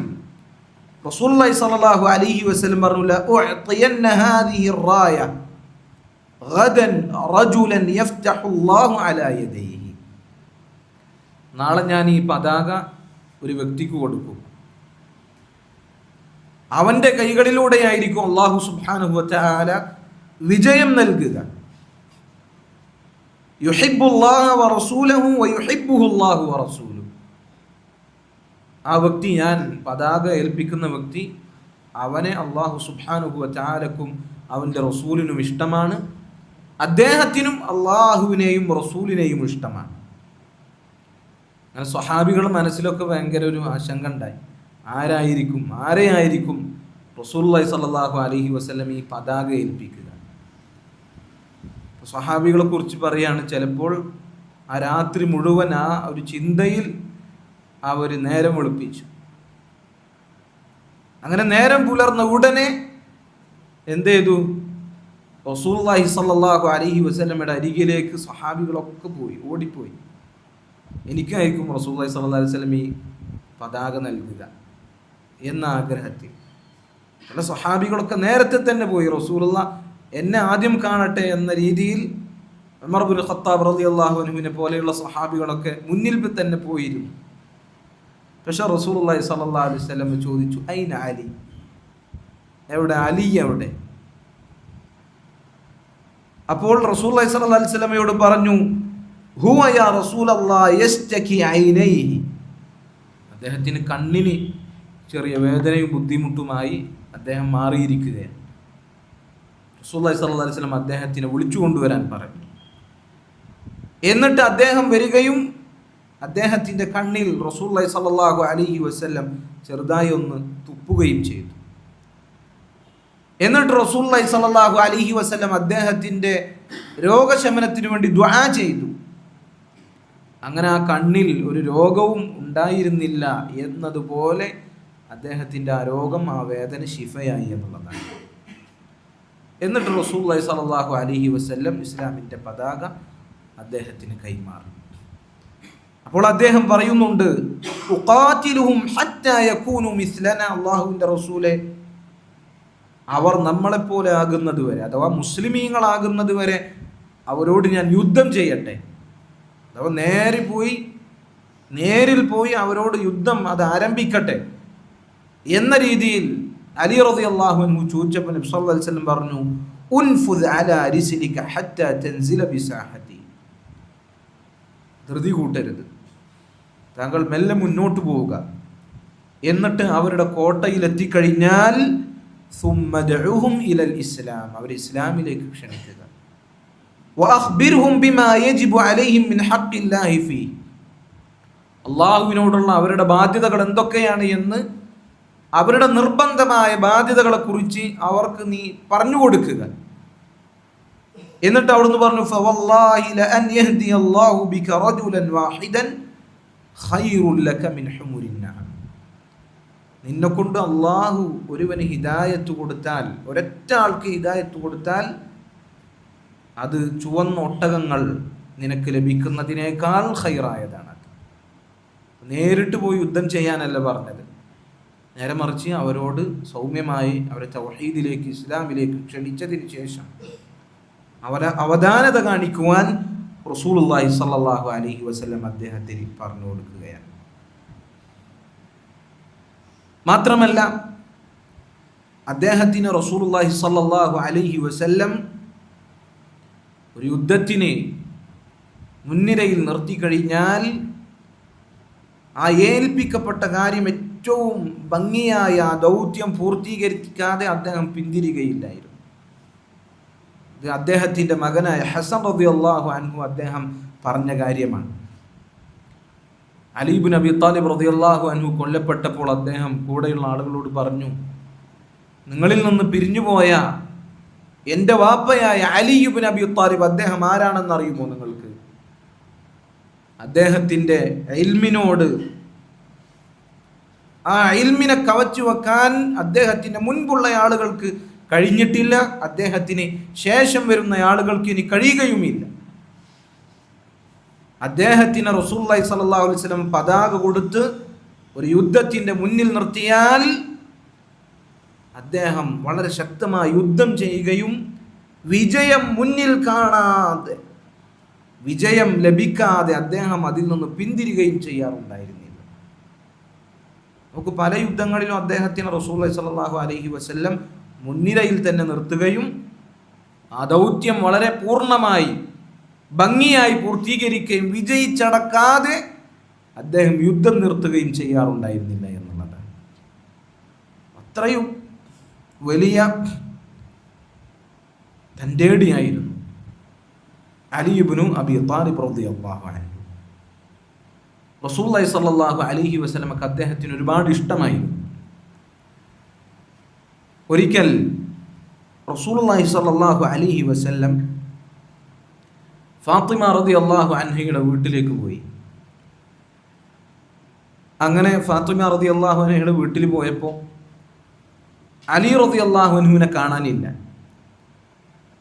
റസൂലുള്ളാഹി സ്വല്ലല്ലാഹു അലൈഹി വസല്ലം പറഞ്ഞു, ലഉഅതിയന്ന ഹാദിഹി റായ ഗദൻ റജുലൻ യഫ്തഹുല്ലാഹു അലാ യദൈഹി, നാളെ ഞാൻ ഈ പതാക ഒരു വ്യക്തിക്ക് കൊടുക്കും, അവൻ്റെ കൈകളിലൂടെയായിരിക്കും അല്ലാഹു സുബ്ഹാനഹു വ തആല വിജയം നൽകുക. യുഹിബ്ബുല്ലാഹ വ റസൂലഹു വ യുഹിബ്ബുഹുല്ലാഹു വ റസൂലുഹു, ആ വ്യക്തി, ഞാൻ പതാക ഏൽപ്പിക്കുന്ന വ്യക്തി, അവനെ അല്ലാഹു സുബ്ഹാനഹു വ തആലക്കും അവൻ്റെ റസൂലിനും ഇഷ്ടമാണ്, അദ്ദേഹത്തിനും അള്ളാഹുവിനെയും റസൂലിനെയും ഇഷ്ടമാണ്. അങ്ങനെ സ്വഹാബികൾ മനസ്സിലൊക്കെ ഭയങ്കര ഒരു ആശങ്ക ഉണ്ടായി. ആരെയായിരിക്കും റസൂലുള്ളാഹി സ്വല്ലല്ലാഹു അലൈഹി വസല്ലം ഈ പതാക ഏൽപ്പിക്കുക? സ്വഹാബികളെ കുറിച്ച് പറയാണ്, ചിലപ്പോൾ ആ രാത്രി മുഴുവൻ ആ ഒരു ചിന്തയിൽ അവർ നേരം വെളുപ്പിച്ചു. അങ്ങനെ നേരം പുലർന്ന ഉടനെ എന്ത് ചെയ്തു? റസൂലുള്ളാഹി സ്വല്ലല്ലാഹു അലൈഹി വസല്ലമയുടെ അരികിലേക്ക് സ്വഹാബികളൊക്കെ ഓടിപ്പോയി. എനിക്കായിരിക്കും റസൂലുള്ളാഹി സ്വല്ലല്ലാഹു അലൈഹി വസല്ലം ഈ പതാക നൽകുക എന്ന ആഗ്രഹത്തിൽ. ചില സ്വഹാബികളൊക്കെ നേരത്തെ തന്നെ പോയി, റസൂലുള്ളാഹി എന്നെ ആദ്യം കാണട്ടെ എന്ന രീതിയിൽ. ഉമർ ഇബ്നുൽ ഖത്താബ് റളിയല്ലാഹു അൻഹുവിനെ പോലെയുള്ള സ്വഹാബികളൊക്കെ മുന്നിൽ തന്നെ പോയിരുന്നു. പക്ഷേ റസൂലുള്ളാഹി സ്വല്ലല്ലാഹു അലൈഹി വസല്ലം ചോദിച്ചു, ഐന അലി, എവിടെ അലി എവിടെ? അപ്പോൾ റസൂലുള്ളാഹി സ്വല്ലല്ലാഹു അലൈഹി വസല്ലമയോട് പറഞ്ഞു, ഹുവ യാ റസൂലല്ലാഹ് യസ്തകി ഐനൈഹി, അദ്ദേഹത്തിന് കണ്ണിന് ചെറിയ വേദനയും ബുദ്ധിമുട്ടുമായി അദ്ദേഹം മാറിയിരിക്കുകയാണ്. റസൂലുള്ളാഹി സ്വല്ലല്ലാഹു അലൈഹി വസല്ലം അദ്ദേഹത്തിനെ വിളിച്ചു കൊണ്ടുവരാൻ പറഞ്ഞു. എന്നിട്ട് അദ്ദേഹം വരികയും അദ്ദേഹത്തിൻ്റെ കണ്ണിൽ റസൂലുള്ളാഹി സ്വല്ലല്ലാഹു അലൈഹി വസല്ലം ചെറുതായി ഒന്ന് തുപ്പുകയും ചെയ്തു. എന്നിട്ട് റസൂലുള്ളാഹി സ്വല്ലല്ലാഹു അലൈഹി വസല്ലം അദ്ദേഹത്തിൻ്റെ രോഗശമനത്തിനു വേണ്ടി ദുആ ചെയ്തു. അങ്ങനെ ആ കണ്ണിൽ ഒരു രോഗവും ഉണ്ടായിരുന്നില്ല എന്നതുപോലെ അദ്ദേഹത്തിൻ്റെ ആ രോഗം, ആ വേദന ശിഫയായി എന്നുള്ളതാണ്. എന്നിട്ട് റസൂലുള്ളാഹി സ്വല്ലല്ലാഹു അലൈഹി വസല്ലം ഇസ്ലാമിൻ്റെ പതാക അദ്ദേഹത്തിന് കൈമാറി. അപ്പോൾ അദ്ദേഹം പറയുന്നുണ്ട്, ഉഖാതിലുഹും ഹത്താ യകൂനു മിസ്ലനാ, അല്ലാഹുവിൻ്റെ റസൂലേ, അവർ നമ്മളെപ്പോലെ ആകുന്നത് വരെ, അഥവാ മുസ്ലിമീങ്ങളാകുന്നത് വരെ അവരോട് ഞാൻ യുദ്ധം ചെയ്യട്ടെ. അഥവാ നേരിൽ പോയി അവരോട് യുദ്ധം അത് ആരംഭിക്കട്ടെ എന്ന രീതിയിൽ അലി റളിയല്ലാഹു അൻഹു ചോദിച്ചപ്പോൾ നബി സല്ലല്ലാഹു അലൈഹി വസല്ലം പറഞ്ഞു, ഉൻഫുദ് അലാ റിസ്ലിക ഹത്താ തൻസില ബിസാഹതി, ധൃതി കൂട്ടരുത്, താങ്കൾ മെല്ലെ മുന്നോട്ട് പോവുക. എന്നിട്ട് അവരുടെ കോട്ടയിൽ എത്തിക്കഴിഞ്ഞാൽ സുമ്മ ദഉഹും ഇലൽ ഇസ്ലാം, അവർ ഇസ്ലാമിലേക്ക് ക്ഷണിക്കുക. വഅഖ്ബിർഹും ബിമാ യജിബു അലൈഹിം മിൻ ഹഖ്ഖില്ലാഹി ഫീ, അല്ലാഹുവിനോടുള്ള അവരുടെ ബാധ്യതകൾ എന്തൊക്കെയാണ് എന്ന്, അവരുടെ നിർബന്ധമായ ബാധ്യതകളെ കുറിച്ച് അവർക്ക് നീ പറഞ്ഞു കൊടുക്കുക. എന്നിട്ട് അവിടുന്ന് പറഞ്ഞു, ഫവല്ലാഹി ലഅൻ യഹ്ദിയല്ലാഹു ബിക റജുലൻ വാഹിദൻ ഖൈറുൻ ലക മിൻ ഹുമുരിൻ നഅം, നിന്നെ കൊണ്ട് അള്ളാഹു ഒരുവന് ഹിദായത്ത് കൊടുത്താൽ, ഒരൊറ്റ ആൾക്ക് ഹിദായത്ത് കൊടുത്താൽ അത് ചുവന്ന ഒട്ടകങ്ങൾ നിനക്ക് ലഭിക്കുന്നതിനേക്കാൾ ഖൈറായതാണ്. നേരിട്ട് പോയി യുദ്ധം ചെയ്യാനല്ല പറഞ്ഞത്, നേരെ മറിച്ച് അവരോട് സൗമ്യമായി അവരെ തൗഹീദിലേക്ക്, ഇസ്ലാമിലേക്ക് ക്ഷണിച്ചതിന് ശേഷം അവരെ അവധാനത കാണിക്കുവാൻ റസൂലുള്ളാഹി സ്വല്ലല്ലാഹു അലൈഹി വസല്ലം അദ്ദേഹത്തിന് പറഞ്ഞു കൊടുക്കുകയാണ്. മാത്രമല്ല അദ്ദേഹത്തിന് റസൂലുള്ളാഹി സ്വല്ലല്ലാഹു അലൈഹി വസല്ലം ഒരു യുദ്ധത്തിന് മുൻനിരയിൽ നിർത്തി കഴിഞ്ഞാൽ ആ ഏൽപ്പിക്കപ്പെട്ട കാര്യം ഏറ്റവും ഭംഗിയായ ആ ദൗത്യം പൂർത്തീകരിക്കാതെ അദ്ദേഹം പിന്തിരികയില്ലായിരുന്നു. ഇത് അദ്ദേഹത്തിൻ്റെ മകനായ ഹസൻ റളിയല്ലാഹു അൻഹു അദ്ദേഹം പറഞ്ഞ കാര്യമാണ്. അലി ഇബ്നു അബി ത്വാലിബ് റളിയല്ലാഹു അൻഹു കൊല്ലപ്പെട്ടപ്പോൾ അദ്ദേഹം കൂടെയുള്ള ആളുകളോട് പറഞ്ഞു, നിങ്ങളിൽ നിന്ന് പിരിഞ്ഞുപോയ എൻ്റെ വാപ്പയായ അലി ഇബ്നു അബി ത്വാലിബ് അദ്ദേഹം ആരാണെന്ന് അറിയുമോ നിങ്ങൾക്ക്? അദ്ദേഹത്തിൻ്റെ ഇൽമിനോട്, ആ ഇൽമിനെ കവച്ചു വെക്കാൻ അദ്ദേഹത്തിൻ്റെ മുൻപുള്ള ആളുകൾക്ക് കഴിഞ്ഞിട്ടില്ല, അദ്ദേഹത്തിന് ശേഷം വരുന്ന ആളുകൾക്ക് ഇനി കഴിയുകയുമില്ല. അദ്ദേഹത്തിന് റസൂലുള്ളാഹി സ്വല്ലല്ലാഹു അലൈഹി വസല്ലം പതാക കൊടുത്ത് ഒരു യുദ്ധത്തിൻ്റെ മുന്നിൽ നിർത്തിയാൽ അദ്ദേഹം വളരെ ശക്തമായി യുദ്ധം ചെയ്യുകയും വിജയം മുന്നിൽ കാണാതെ, വിജയം ലഭിക്കാതെ അദ്ദേഹം അതിൽ നിന്ന് പിന്തിരികയും ചെയ്യാറുണ്ടായിരുന്നില്ല. നമുക്ക് പല യുദ്ധങ്ങളിലും അദ്ദേഹത്തിന് റസൂലുള്ളാഹി സ്വല്ലല്ലാഹു അലൈഹി വസല്ലം മുൻനിരയിൽ തന്നെ നിർത്തുകയും ആ ദൗത്യം വളരെ പൂർണ്ണമായി ഭംഗിയായി പൂർത്തീകരിക്കുകയും വിജയിച്ചടക്കാതെ അദ്ദേഹം യുദ്ധം നിർത്തുകയും ചെയ്യാറുണ്ടായിരുന്നില്ല എന്നുള്ളതാണ്. അത്രയും വലിയ തൻ്റേടിയായിരുന്നു അലി ഇബ്നു അബി ത്വാലിബ് റളിയല്ലാഹു അൻഹു. റസൂലുള്ളാഹി സ്വല്ലല്ലാഹു അലൈഹി വസല്ലമക്ക് അദ്ദേഹത്തിന് ഒരുപാട് ഇഷ്ടമായിരുന്നു. ഒരിക്കൽ റസൂലുള്ളാഹി സ്വല്ലല്ലാഹു അലൈഹി വസല്ലം ഫാത്തിമ റളിയല്ലാഹു അൻഹയുടെ വീട്ടിലേക്ക് പോയി. അങ്ങനെ ഫാത്തിമ റളിയല്ലാഹു അൻഹയുടെ വീട്ടിൽ പോയപ്പോൾ അലി റളിയല്ലാഹു അൻഹുവിനെ കാണാനില്ല.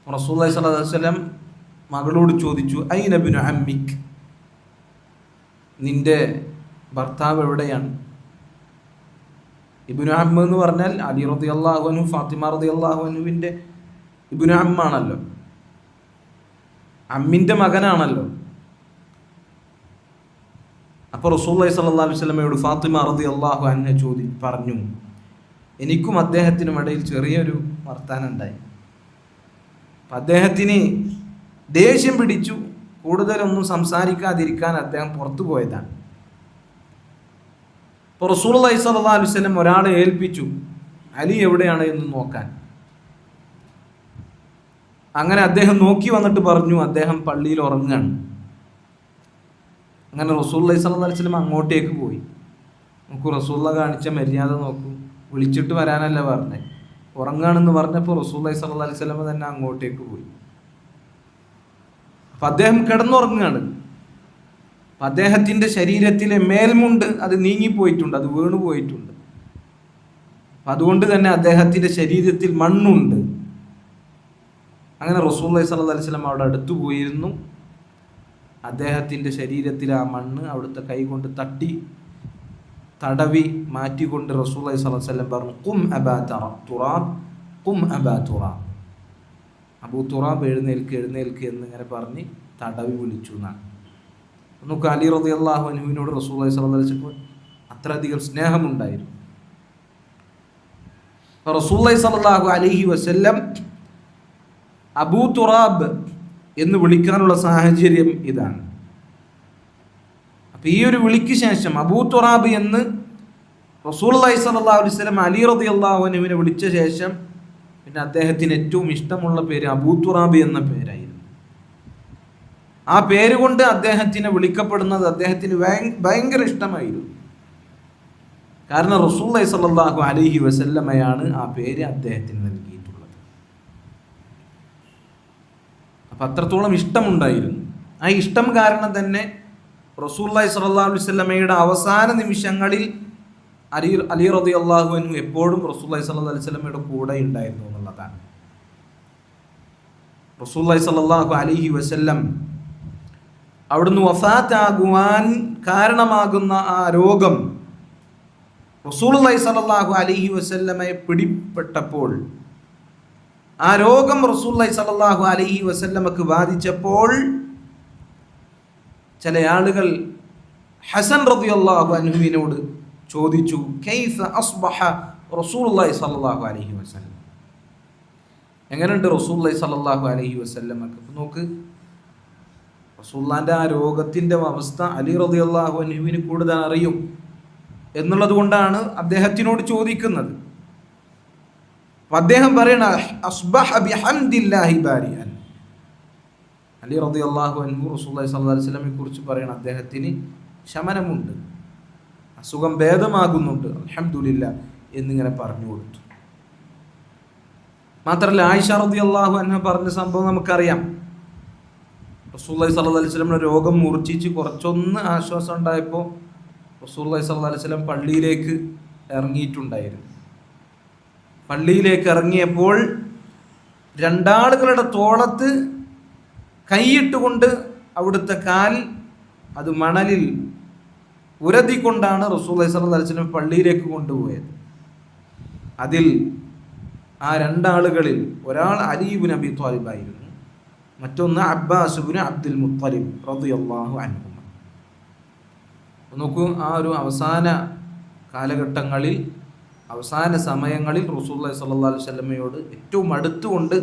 റസൂലുള്ളാഹി സ്വല്ലല്ലാഹു അലൈഹി വസല്ലം മകളോട് ചോദിച്ചു, ഐന ഇബ്നു അമ്മിക്, നിന്റെ ഭർത്താവ് എവിടെയാണ്? ഇബ്നു അമ്മ എന്ന് പറഞ്ഞാൽ അലി റളിയല്ലാഹു അൻഹു ഫാത്തിമ റളിയല്ലാഹു അൻഹുവിൻ്റെ ഇബ്നു അമ്മാണല്ലോ, അമ്മിൻ്റെ മകനാണല്ലോ. അപ്പോൾ റസൂലുള്ളാഹി സ്വല്ലല്ലാഹു അലൈഹി വസല്ലമയോട് ഫാത്തിമ റളിയല്ലാഹു അൻഹ പറഞ്ഞു, എനിക്കും അദ്ദേഹത്തിനും ഇടയിൽ ചെറിയൊരു വർത്താനം ഉണ്ടായി. അദ്ദേഹത്തിന് ദേഷ്യം പിടിച്ചു, കൂടുതലൊന്നും സംസാരിക്കാതിരിക്കാൻ അദ്ദേഹം പുറത്തു പോയതാണ്. അപ്പോൾ റസൂലുള്ളാഹി സ്വല്ലല്ലാഹു അലൈഹി വസല്ലം ഒരാളെ ഏൽപ്പിച്ചു അലി എവിടെയാണ് എന്ന് നോക്കാൻ. അങ്ങനെ അദ്ദേഹം നോക്കി വന്നിട്ട് പറഞ്ഞു, അദ്ദേഹം പള്ളിയിൽ ഉറങ്ങുകയാണ്. അങ്ങനെ റസൂലുള്ളാഹി സ്വല്ലല്ലാഹു അലൈഹി വസല്ലം അങ്ങോട്ടേക്ക് പോയി. നോക്കൂ, റസൂലുള്ളാഹി കാണിച്ച മര്യാദ നോക്കൂ. വിളിച്ചിട്ട് വരാനല്ല പറഞ്ഞത്, ഉറങ്ങുകയാണെന്ന് പറഞ്ഞപ്പോൾ റസൂലുള്ളാഹി സ്വല്ലല്ലാഹു അലൈഹി വസല്ലം തന്നെ അങ്ങോട്ടേക്ക് പോയി. അപ്പം അദ്ദേഹം കിടന്നുറങ്ങുകയാണ്. അപ്പം അദ്ദേഹത്തിൻ്റെ ശരീരത്തിലെ മേൽമുണ്ട് അത് നീങ്ങിപ്പോയിട്ടുണ്ട്, അത് വീണുപോയിട്ടുണ്ട്. അപ്പം അതുകൊണ്ട് തന്നെ അദ്ദേഹത്തിൻ്റെ ശരീരത്തിൽ മണ്ണുണ്ട്. അങ്ങനെ റസൂലുള്ളാഹി സ്വല്ലല്ലാഹു അലൈഹി വസല്ലം അവിടെ അടുത്തു പോയിരുന്നു. അദ്ദേഹത്തിൻ്റെ ശരീരത്തിൽ ആ മണ്ണ് അവിടുത്തെ കൈ കൊണ്ട് തടവി മാറ്റിക്കൊണ്ട് റസൂലുള്ളാഹി സ്വല്ലല്ലാഹു അലൈഹി വസല്ലം പറഞ്ഞു, ഖും അബാ തുറാബ്, ഖും അബാ തുറാബ്, അബൂ തുറാബ് എഴുന്നേൽക്ക് എഴുന്നേൽക്ക് എന്നിങ്ങനെ പറഞ്ഞ് തടവി വിളിച്ചു എന്നാണ്. നമുക്ക് അലി റളിയല്ലാഹു അൻഹുവിനോട് റസൂലുള്ളാഹി സ്വല്ലല്ലാഹു അലൈഹി വസല്ലം അത്രയധികം സ്നേഹമുണ്ടായിരുന്നു. റസൂലുള്ളാഹി സ്വല്ലല്ലാഹു അലൈഹി വസല്ലം അബൂ തുറാബ് എന്ന് വിളിക്കാനുള്ള സാഹചര്യം ഇതാണ്. അപ്പം ഈ ഒരു വിളിക്ക് ശേഷം അബൂ തുറാബ് എന്ന് റസൂലുള്ളാഹി സ്വല്ലല്ലാഹു അലൈഹി വസല്ലം അലി റളിയല്ലാഹു അൻഹുവിനെ വിളിച്ച ശേഷം പിന്നെ അദ്ദേഹത്തിന് ഏറ്റവും ഇഷ്ടമുള്ള പേര് അബൂ തുറാബ് എന്ന പേരായിരുന്നു. ആ പേര് കൊണ്ട് അദ്ദേഹത്തിനെ വിളിക്കപ്പെടുന്നത് അദ്ദേഹത്തിന് ഭയങ്കര ഇഷ്ടമായിരുന്നു. കാരണം റസൂലുള്ളാഹി സ്വല്ലല്ലാഹു അലൈഹി വസല്ലമയാണ് ആ പേര് അദ്ദേഹത്തിന് നൽകിയിട്ടുള്ളത്. അപ്പം അത്രത്തോളം ഇഷ്ടമുണ്ടായിരുന്നു. ആ ഇഷ്ടം കാരണം തന്നെ റസൂലുള്ളാഹി സ്വല്ലല്ലാഹു അലൈഹി വസല്ലമയുടെ അവസാന നിമിഷങ്ങളിൽ അലി റളിയല്ലാഹു അൻഹു എപ്പോഴും റസൂലുള്ളാഹി സ്വല്ലല്ലാഹു അലൈഹി വസല്ലമയുടെ കൂടെ ഉണ്ടായിരുന്നു എന്നുള്ളതാണ്. റസൂലുള്ളാഹി സ്വല്ലല്ലാഹു അലൈഹി വസല്ലം അവിടുന്ന് വഫാത്താകുവാൻ കാരണമാകുന്ന ആ രോഗം റസൂലുള്ളാഹി സ്വല്ലല്ലാഹു അലൈഹി വസല്ലമയെ പിടിപ്പെട്ടപ്പോൾ, ആ രോഗം റസൂലുള്ളാഹി സ്വല്ലല്ലാഹു അലൈഹി വസല്ലമക്ക് ബാധിച്ചപ്പോൾ ചില ആളുകൾ ഹസൻ റളിയല്ലാഹു അൻഹുവിനോട് ചോദിച്ചു, കൈഫ അസ്ബഹ റസൂലുള്ളാഹി സ്വല്ലല്ലാഹു അലൈഹി വസല്ലം, എങ്ങനെയുണ്ട് റസൂലുള്ളാഹി സ്വല്ലല്ലാഹു അലൈഹി വസല്ലമക്ക്? നോക്ക്, റസൂലുള്ളാഹിൻ്റെ ആ രോഗത്തിൻ്റെ അവസ്ഥ അലി റളിയല്ലാഹു അൻഹുവിന് കൂടുതൽ അറിയും എന്നുള്ളത് കൊണ്ടാണ് അദ്ദേഹത്തിനോട് ചോദിക്കുന്നത്. അദ്ദേഹം പറയണ അസ്ബഹ ബിഹംദില്ലാഹി ബാരിഅൻ. അലി റളിയല്ലാഹു അൻഹു റസൂലുള്ളാഹി സ്വല്ലല്ലാഹു അലൈഹി വസല്ലമയെ കുറിച്ച് പറയണ അദ്ദേഹത്തിന് ശമനമുണ്ട്, അസുഖം ഭേദമാകുന്നുണ്ട്, അൽഹംദുലില്ലാ എന്നിങ്ങനെ പറഞ്ഞു കൊടുത്തു. മാത്രമല്ല ആയിഷ റളിയല്ലാഹു അൻഹ പറഞ്ഞ സംഭവം നമുക്കറിയാം. റസൂലുള്ളാഹി സ്വല്ലല്ലാഹു അലൈഹി വസല്ലം രോഗം മൂർച്ഛിച്ച് കുറച്ചൊന്ന് ആശ്വാസം ഉണ്ടായപ്പോൾ റസൂലുള്ളാഹി സ്വല്ലല്ലാഹു അലൈഹി വസല്ലം പള്ളിയിലേക്ക് ഇറങ്ങിയിട്ടുണ്ടായിരുന്നു. പള്ളിയിലേക്ക് ഇറങ്ങിയപ്പോൾ രണ്ടാളുകളുടെ തോളത്ത് കൈയിട്ടുകൊണ്ട് അവിടുത്തെ കാൽ അത് മണലിൽ ഉരതിക്കൊണ്ടാണ് റസൂലുള്ളാഹി സ്വല്ലല്ലാഹു അലൈഹി വസല്ലം പള്ളിയിലേക്ക് കൊണ്ടുപോയത്. അതിൽ ആ രണ്ടാളുകളിൽ ഒരാൾ അലി ഇബ്നു അബി ത്വാലിബ് ആയിരുന്നു, മറ്റൊന്ന് അബ്ബാസ് ഇബ്നു അബ്ദുൽ മുത്തലിബ് റളിയല്ലാഹു അൻഹു. നോക്കൂ, ആ ഒരു അവസാന കാലഘട്ടങ്ങളിൽ, അവസാന സമയങ്ങളിൽ റസൂലുള്ളാഹി സ്വല്ലല്ലാഹു അലൈഹി വസല്ലമയോട് ഏറ്റവും അടുത്തുകൊണ്ട്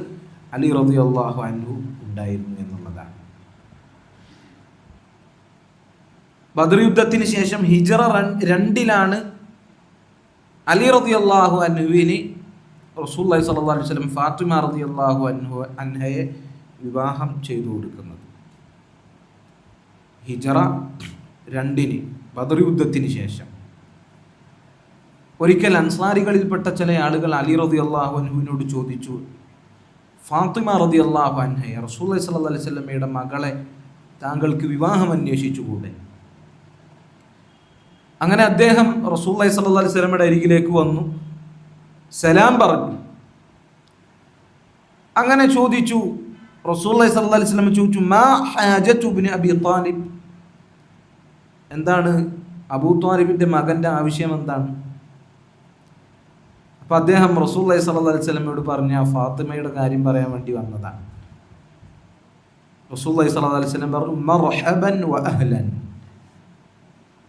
അലി റളിയല്ലാഹു അൻഹു ഉണ്ടായിരുന്നു എന്നുള്ളതാണ്. ബദർ യുദ്ധത്തിന് ശേഷം ഹിജ്റ 2 അലി റളിയല്ലാഹു അൻഹുവിന് റസൂലുള്ളാഹി സ്വല്ലല്ലാഹു അലൈഹി വസല്ലം ഫാത്തിമ റളിയല്ലാഹു അൻഹയെ വിവാഹം ചെയ്തു കൊടുക്കുന്നത്. ഹിജറ 2 ബദർ യുദ്ധത്തിന് ശേഷം ഒരിക്കൽ അൻസാരികളിൽപ്പെട്ട ചില ആളുകൾ അലി റളിയല്ലാഹു അൻഹുവിനോട് ചോദിച്ചു, ഫാത്തിമ റളിയല്ലാഹു അൻഹയെ റസൂലുള്ളാഹി സ്വല്ലല്ലാഹു അലൈഹി വസല്ലമയുടെ മകളെ താങ്കൾക്ക് വിവാഹം അന്വേഷിച്ചുകൂടെ? അങ്ങനെ അദ്ദേഹം റസൂലുള്ളാഹി സ്വല്ലല്ലാഹു അലൈഹി വസല്ലമയുടെ അരികിലേക്ക് വന്നു, സലാം പറഞ്ഞു. അങ്ങനെ ചോദിച്ചു, റസൂലുള്ളാഹി സ്വല്ലല്ലാഹു അലൈഹി വസല്ലം ചോദിച്ചു, മാ ഹാജതു ഇബ്നു അബി ത്വാലിബ്, എന്താണ് അബൂ ത്വാലിബിന്റെ മകന്റെ ആവശ്യം എന്താണ്? അപ്പൊ അദ്ദേഹം റസൂലുള്ളാഹി സ്വല്ലല്ലാഹു അലൈഹി വസല്ലമയോട് പറഞ്ഞ ഫാത്തിമയുടെ കാര്യം പറയാൻ വേണ്ടി വന്നതാണ്. റസൂലുള്ളാഹി സ്വല്ലല്ലാഹു അലൈഹി വസല്ലം പറഞ്ഞു, മർഹബൻ വ അഹ്ലൻ,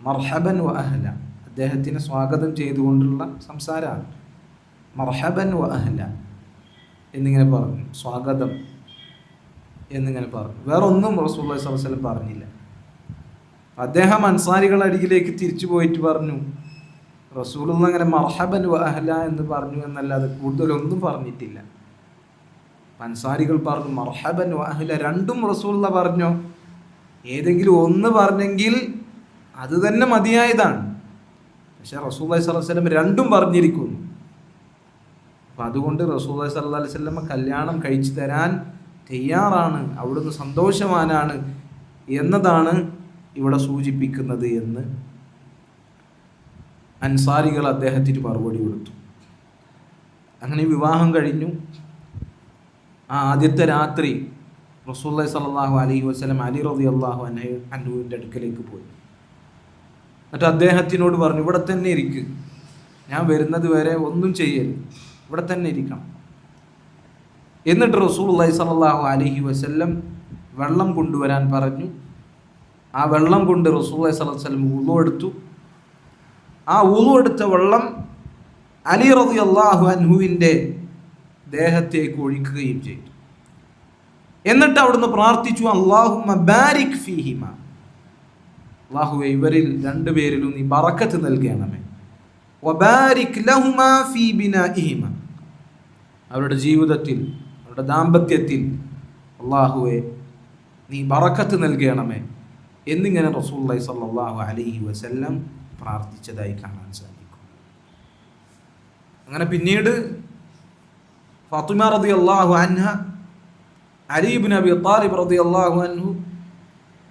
മർഹബൻ വ അഹ്ല, അദ്ദേഹത്തിനെ സ്വാഗതം ചെയ്തുകൊണ്ടുള്ള സംസാരമാണ്. മർഹബൻ വ അഹ്ല എന്നിങ്ങനെ പറഞ്ഞു, സ്വാഗതം എന്നിങ്ങനെ പറഞ്ഞു. വേറെ ഒന്നും റസൂലുള്ളാഹി സ്വല്ലല്ലാഹു അലൈഹി വസല്ലം പറഞ്ഞില്ല. അദ്ദേഹം അൻസാരികളുടെ അരികിലേക്ക് തിരിച്ചു പോയിട്ട് പറഞ്ഞു, റസൂലുള്ള അങ്ങനെ മർഹബൻ വ അഹ്ല എന്ന് പറഞ്ഞു എന്നല്ലാതെ കൂടുതലൊന്നും പറഞ്ഞിട്ടില്ല. അൻസാരികൾ പറഞ്ഞു, മർഹബൻ വ അഹ്ല, രണ്ടും റസൂലുള്ള പറഞ്ഞോ? ഏതെങ്കിലും ഒന്ന് പറഞ്ഞെങ്കിൽ അത് തന്നെ മതിയായതാണ്. പക്ഷെ റസൂലുള്ളാഹി സ്വല്ലല്ലാഹു അലൈഹി വസല്ലം രണ്ടും പറഞ്ഞിരിക്കുന്നു. അപ്പം അതുകൊണ്ട് റസൂലുള്ളാഹി സ്വല്ലല്ലാഹു അലൈഹി വസല്ലം കല്യാണം കഴിച്ചു തരാൻ തയ്യാറാണ്, അവിടുന്ന് സന്തോഷവാനാണ് എന്നതാണ് ഇവിടെ സൂചിപ്പിക്കുന്നത് എന്ന് അൻസാരികൾ അദ്ദേഹത്തിന് മറുപടി കൊടുത്തു. അങ്ങനെ വിവാഹം കഴിഞ്ഞു. ആ ആദ്യത്തെ രാത്രി റസൂലുള്ളാഹി സ്വല്ലല്ലാഹു അലൈഹി വസല്ലം അലി റളിയല്ലാഹു അൻഹുവിൻ്റെ അടുക്കലേക്ക് പോയി. എന്നിട്ട് അദ്ദേഹത്തിനോട് പറഞ്ഞു, ഇവിടെ തന്നെ ഇരിക്ക്, ഞാൻ വരുന്നത് വരെ ഒന്നും ചെയ്യരുത്, ഇവിടെ തന്നെ ഇരിക്കണം. എന്നിട്ട് റസൂലുള്ളാഹി സ്വല്ലല്ലാഹു അലൈഹി വസല്ലം വെള്ളം കൊണ്ടുവരാൻ പറഞ്ഞു. ആ വെള്ളം കൊണ്ട് റസൂലുള്ളാഹി സ്വല്ലല്ലാഹു അലൈഹി വസല്ലം വുളു എടുത്തു. ആ വുളു എടുത്ത വെള്ളം അലി റളിയല്ലാഹു അൻഹുവിൻ്റെ ദേഹത്തേക്ക് ഒഴിക്കുകയും ചെയ്തു. എന്നിട്ട് അവിടുന്ന് പ്രാർത്ഥിച്ചു, അല്ലാഹുമ്മ ബാരിക് ഫീഹിമ, അല്ലാഹുവേ ഇവരിൽ രണ്ടുപേരിലും നീ ബറക്കത്ത് നൽകണമേ. വബാരിക് ലഹുമാ ഫീ ബിനാഇഹിമ, അവരുടെ ജീവിതത്തിൽ, അവരുടെ ദാമ്പത്യത്തിൽ അല്ലാഹുവേ നീ ബറക്കത്ത് നൽകണമേ എന്നിങ്ങനെ റസൂലുള്ളാഹി സ്വല്ലല്ലാഹു അലൈഹി വസല്ലം പ്രാർത്ഥിച്ചതായി കാണാൻ സാധിക്കും. അങ്ങനെ പിന്നീട് ഫാത്തിമ റളിയല്ലാഹു അൻഹ, അലി ഇബ്നു അബി ത്വാലിബ് റളിയല്ലാഹു അൻഹു,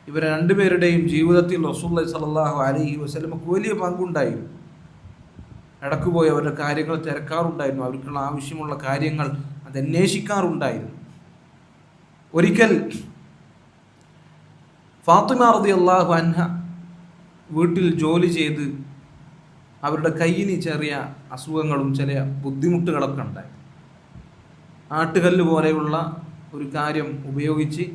ഇവർ രണ്ടുപേരുടെയും ജീവിതത്തിൽ റസൂലുള്ളാഹി സ്വല്ലല്ലാഹു അലൈഹി വസല്ലമക്ക് വലിയ പങ്കുണ്ടായിരുന്നു. ഇടക്ക് പോയി അവരുടെ കാര്യങ്ങൾ തിരക്കാറുണ്ടായിരുന്നു, അവർക്കുള്ള ആവശ്യമുള്ള കാര്യങ്ങൾ അത് അന്വേഷിക്കാറുണ്ടായിരുന്നു. ഒരിക്കൽ ഫാത്തിമ റളിയല്ലാഹു അൻഹ വീട്ടിൽ ജോലി ചെയ്ത് അവരുടെ കയ്യിന് ചെറിയ അസുഖങ്ങളും ചില ബുദ്ധിമുട്ടുകളൊക്കെ ഉണ്ടായി. ആട്ടുകല്ല് പോലെയുള്ള ഒരു കാര്യം ഉപയോഗിച്ച്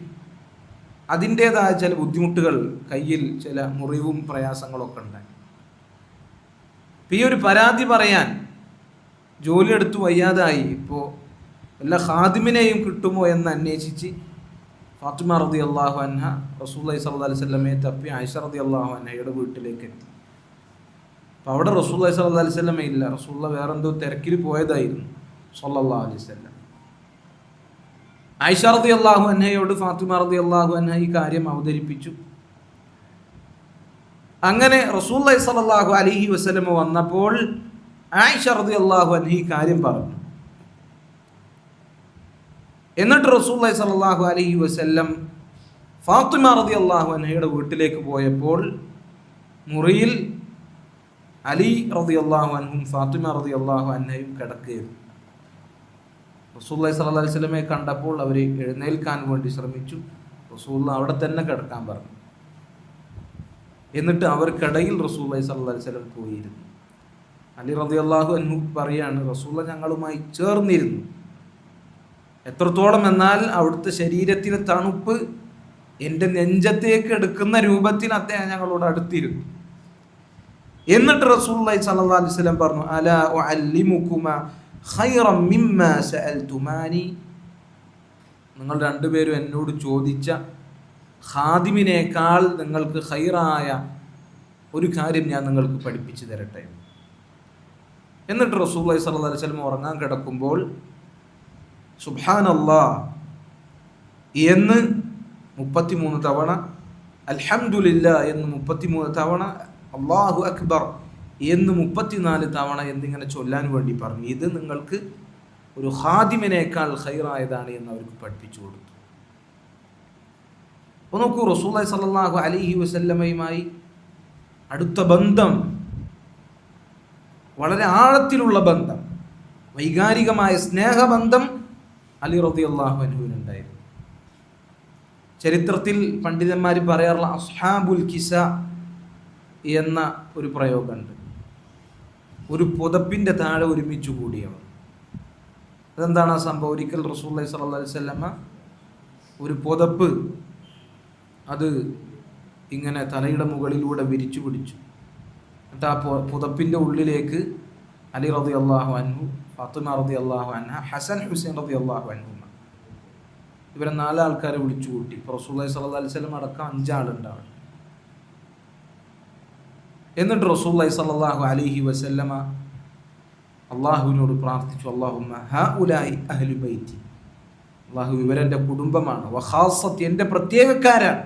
അതിൻ്റേതായ ചില ബുദ്ധിമുട്ടുകൾ, കയ്യിൽ ചില മുറിവും പ്രയാസങ്ങളൊക്കെ ഉണ്ടായി. ഈ ഒരു പരാതി പറയാൻ ജോലിയെടുത്ത് വയ്യാതായി, ഇപ്പോൾ എല്ലാ ഖാദിമിനെയും കിട്ടുമോ എന്ന് അന്വേഷിച്ച് ഫാത്തിമ റളിയല്ലാഹു അൻഹ റസൂലുള്ളാഹി സ്വല്ലല്ലാഹു അലൈഹി വസല്ലമയെ തപ്പി ആയിഷ റളിയല്ലാഹു അൻഹയുടെ വീട്ടിലേക്ക് എത്തി. അപ്പോൾ അവിടെ റസൂലുള്ളാഹി സ്വല്ലല്ലാഹു അലൈഹി വസല്ലമ ഇല്ല. റസൂലുള്ള വേറെന്തോ തിരക്കിൽ പോയതായിരുന്നു സ്വല്ലല്ലാഹു അലൈഹി വസല്ലം. ആയിഷ റളിയല്ലാഹു അൻഹയോട് ഫാത്തിമ റളിയല്ലാഹു അൻഹ ഈ കാര്യം അവതരിപ്പിച്ചു. അങ്ങനെ റസൂലുള്ളാഹി സ്വല്ലല്ലാഹു അലൈഹി വസല്ലമ വന്നപ്പോൾ ആയിഷ റളിയല്ലാഹു അൻഹ ഈ കാര്യം പറഞ്ഞു. എന്നിട്ട് റസൂലുള്ളാഹി സ്വല്ലല്ലാഹു അലൈഹി വസല്ലം ഫാത്തിമ റളിയല്ലാഹു അൻഹയുടെ വീട്ടിലേക്ക് പോയപ്പോൾ മുറിയിൽ അലി റളിയല്ലാഹു അൻഹും ഫാത്തിമ റളിയല്ലാഹു അൻഹയും കിടക്കുകയായിരുന്നു. റസൂലുള്ളാഹി സ്വല്ലല്ലാഹു അലൈഹി വസല്ലമയെ കണ്ടപ്പോൾ അവർ എഴുന്നേൽക്കാൻ വേണ്ടി ശ്രമിച്ചു. റസൂലുള്ളാഹി അവിടെ തന്നെ കിടക്കാൻ പറഞ്ഞു. എന്നിട്ട് അവർക്കിടയിൽ റസൂലുള്ളാഹി സ്വല്ലല്ലാഹു അലൈഹി വസല്ലം പോയിരുന്നു. അലി റളിയല്ലാഹു അൻഹു പറയാണ്, റസൂലുള്ളാഹി ഞങ്ങളുമായി ചേർന്നിരുന്നു. എത്രത്തോളം എന്നാൽ അവിടുത്തെ ശരീരത്തിലെ തണുപ്പ് എൻ്റെ നെഞ്ചത്തേക്ക് എടുക്കുന്ന രൂപത്തിൽ അദ്ദേഹം ഞങ്ങളോട് അടുത്തിരുന്നു. എന്നിട്ട് റസൂലുള്ളാഹി സ്വല്ലല്ലാഹു അലൈഹി വസല്ലം പറഞ്ഞു, അലാ ഉഅല്ലിമുകുമാ ഖൈറൻ മിമ്മാ സഅൽതുമാനി, നിങ്ങൾ രണ്ടുപേരും എന്നോട് ചോദിച്ച ഖാദിമിനേക്കാൾ നിങ്ങൾക്ക് ഖൈറായ ഒരു കാര്യം ഞാൻ നിങ്ങൾക്ക് പഠിപ്പിച്ചു തരട്ടെ. എന്നിട്ട് റസൂലുള്ളാഹി സ്വല്ലല്ലാഹു അലൈഹി വസല്ലം ഉറങ്ങാൻ കിടക്കുമ്പോൾ സുബ്ഹാനല്ലാഹ് എന്ന് 33 തവണ അൽഹംദുലില്ലാ എന്ന് 33 തവണ, അല്ലാഹു അക്ബർ എന്ന് 34 തവണ എന്നിങ്ങനെ ചൊല്ലാൻ വേണ്ടി പറഞ്ഞു. ഇത് നിങ്ങൾക്ക് ഒരു ഖാദിമിനേക്കാൾ ഖൈറായതാണ് എന്ന് അവർക്ക് പഠിപ്പിച്ചു കൊടുത്തു. അപ്പോൾ നോക്കൂ, റസൂലുള്ളാഹി സ്വല്ലല്ലാഹു അലൈഹി വസല്ലമയുമായി അടുത്ത ബന്ധം, വളരെ ആഴത്തിലുള്ള ബന്ധം, വൈകാരികമായ സ്നേഹബന്ധം അലി റളിയല്ലാഹു അൻഹുവിനുണ്ടായിരുന്നു. ചരിത്രത്തിൽ പണ്ഡിതന്മാർ പറയാറുള്ള അസ്ഹാബുൽ കിസ എന്ന ഒരു പ്രയോഗമുണ്ട്. ഒരു പുതപ്പിൻ്റെ താഴെ ഒരുമിച്ച് കൂടിയവർ. അതെന്താണ് ആ സംഭവം? ഒരിക്കൽ റസൂലുള്ളാഹി സ്വല്ലല്ലാഹു അലൈഹി വസല്ലമ ഒരു പുതപ്പ് അത് ഇങ്ങനെ തലയുടെ മുകളിലൂടെ വിരിച്ചു പിടിച്ചു. എന്നിട്ട് ആ പുതപ്പിൻ്റെ ഉള്ളിലേക്ക് അലി റളിയല്ലാഹു അൻഹു, ഫാത്തിമ റളിയല്ലാഹു അൻഹ, ഹസൻ ഹുസൈൻ റളിയല്ലാഹു അൻഹുമ, ഇവരെ 4 ആൾക്കാരെ വിളിച്ചു കൂട്ടി. റസൂലുള്ളാഹി സ്വല്ലല്ലാഹു അലൈഹി വസല്ലം അടക്കം 5 ആളുണ്ടാവും. എന്നിട്ട് റസൂലുള്ളാഹി സ്വല്ലല്ലാഹു അലൈഹി വസല്ലമ അള്ളാഹുവിനോട് പ്രാർത്ഥിച്ചു, അല്ലാഹുമ്മ ഹഉലായി അഹ്ലു ബൈത്തി, അള്ളാഹു ഇവരെൻ്റെ കുടുംബമാണ്, വഖാസത്തി എൻ്റെ പ്രത്യേകക്കാരാണ്,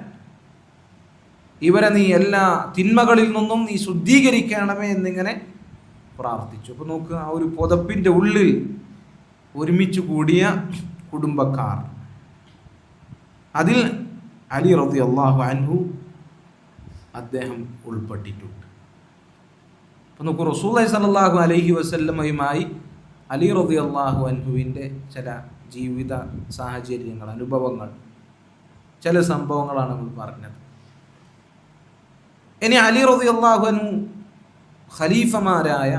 ഇവരെ നീ എല്ലാ തിന്മകളിൽ നിന്നും നീ ശുദ്ധീകരിക്കണമേ എന്നിങ്ങനെ പ്രാർത്ഥിച്ചു. അപ്പോൾ നോക്കുക, ആ ഒരു പുതപ്പിൻ്റെ ഉള്ളിൽ ഒരുമിച്ച് കൂടിയ കുടുംബക്കാർ, അതിൽ അലി റളിയല്ലാഹു അൻഹു അദ്ദേഹം ഉൾപ്പെട്ടിട്ടുണ്ട്. അപ്പോൾ നോക്കൂ, റസൂലുള്ളാഹി സ്വല്ലല്ലാഹു അലൈഹി വസല്ലമയുമായി അലി റളിയല്ലാഹു അൻഹുവിൻ്റെ ചില ജീവിത സാഹചര്യങ്ങൾ, അനുഭവങ്ങൾ, ചില സംഭവങ്ങളാണ് നമ്മൾ പറഞ്ഞത്. ഇനി അലി റളിയല്ലാഹു അൻഹു ഖലീഫമാരായ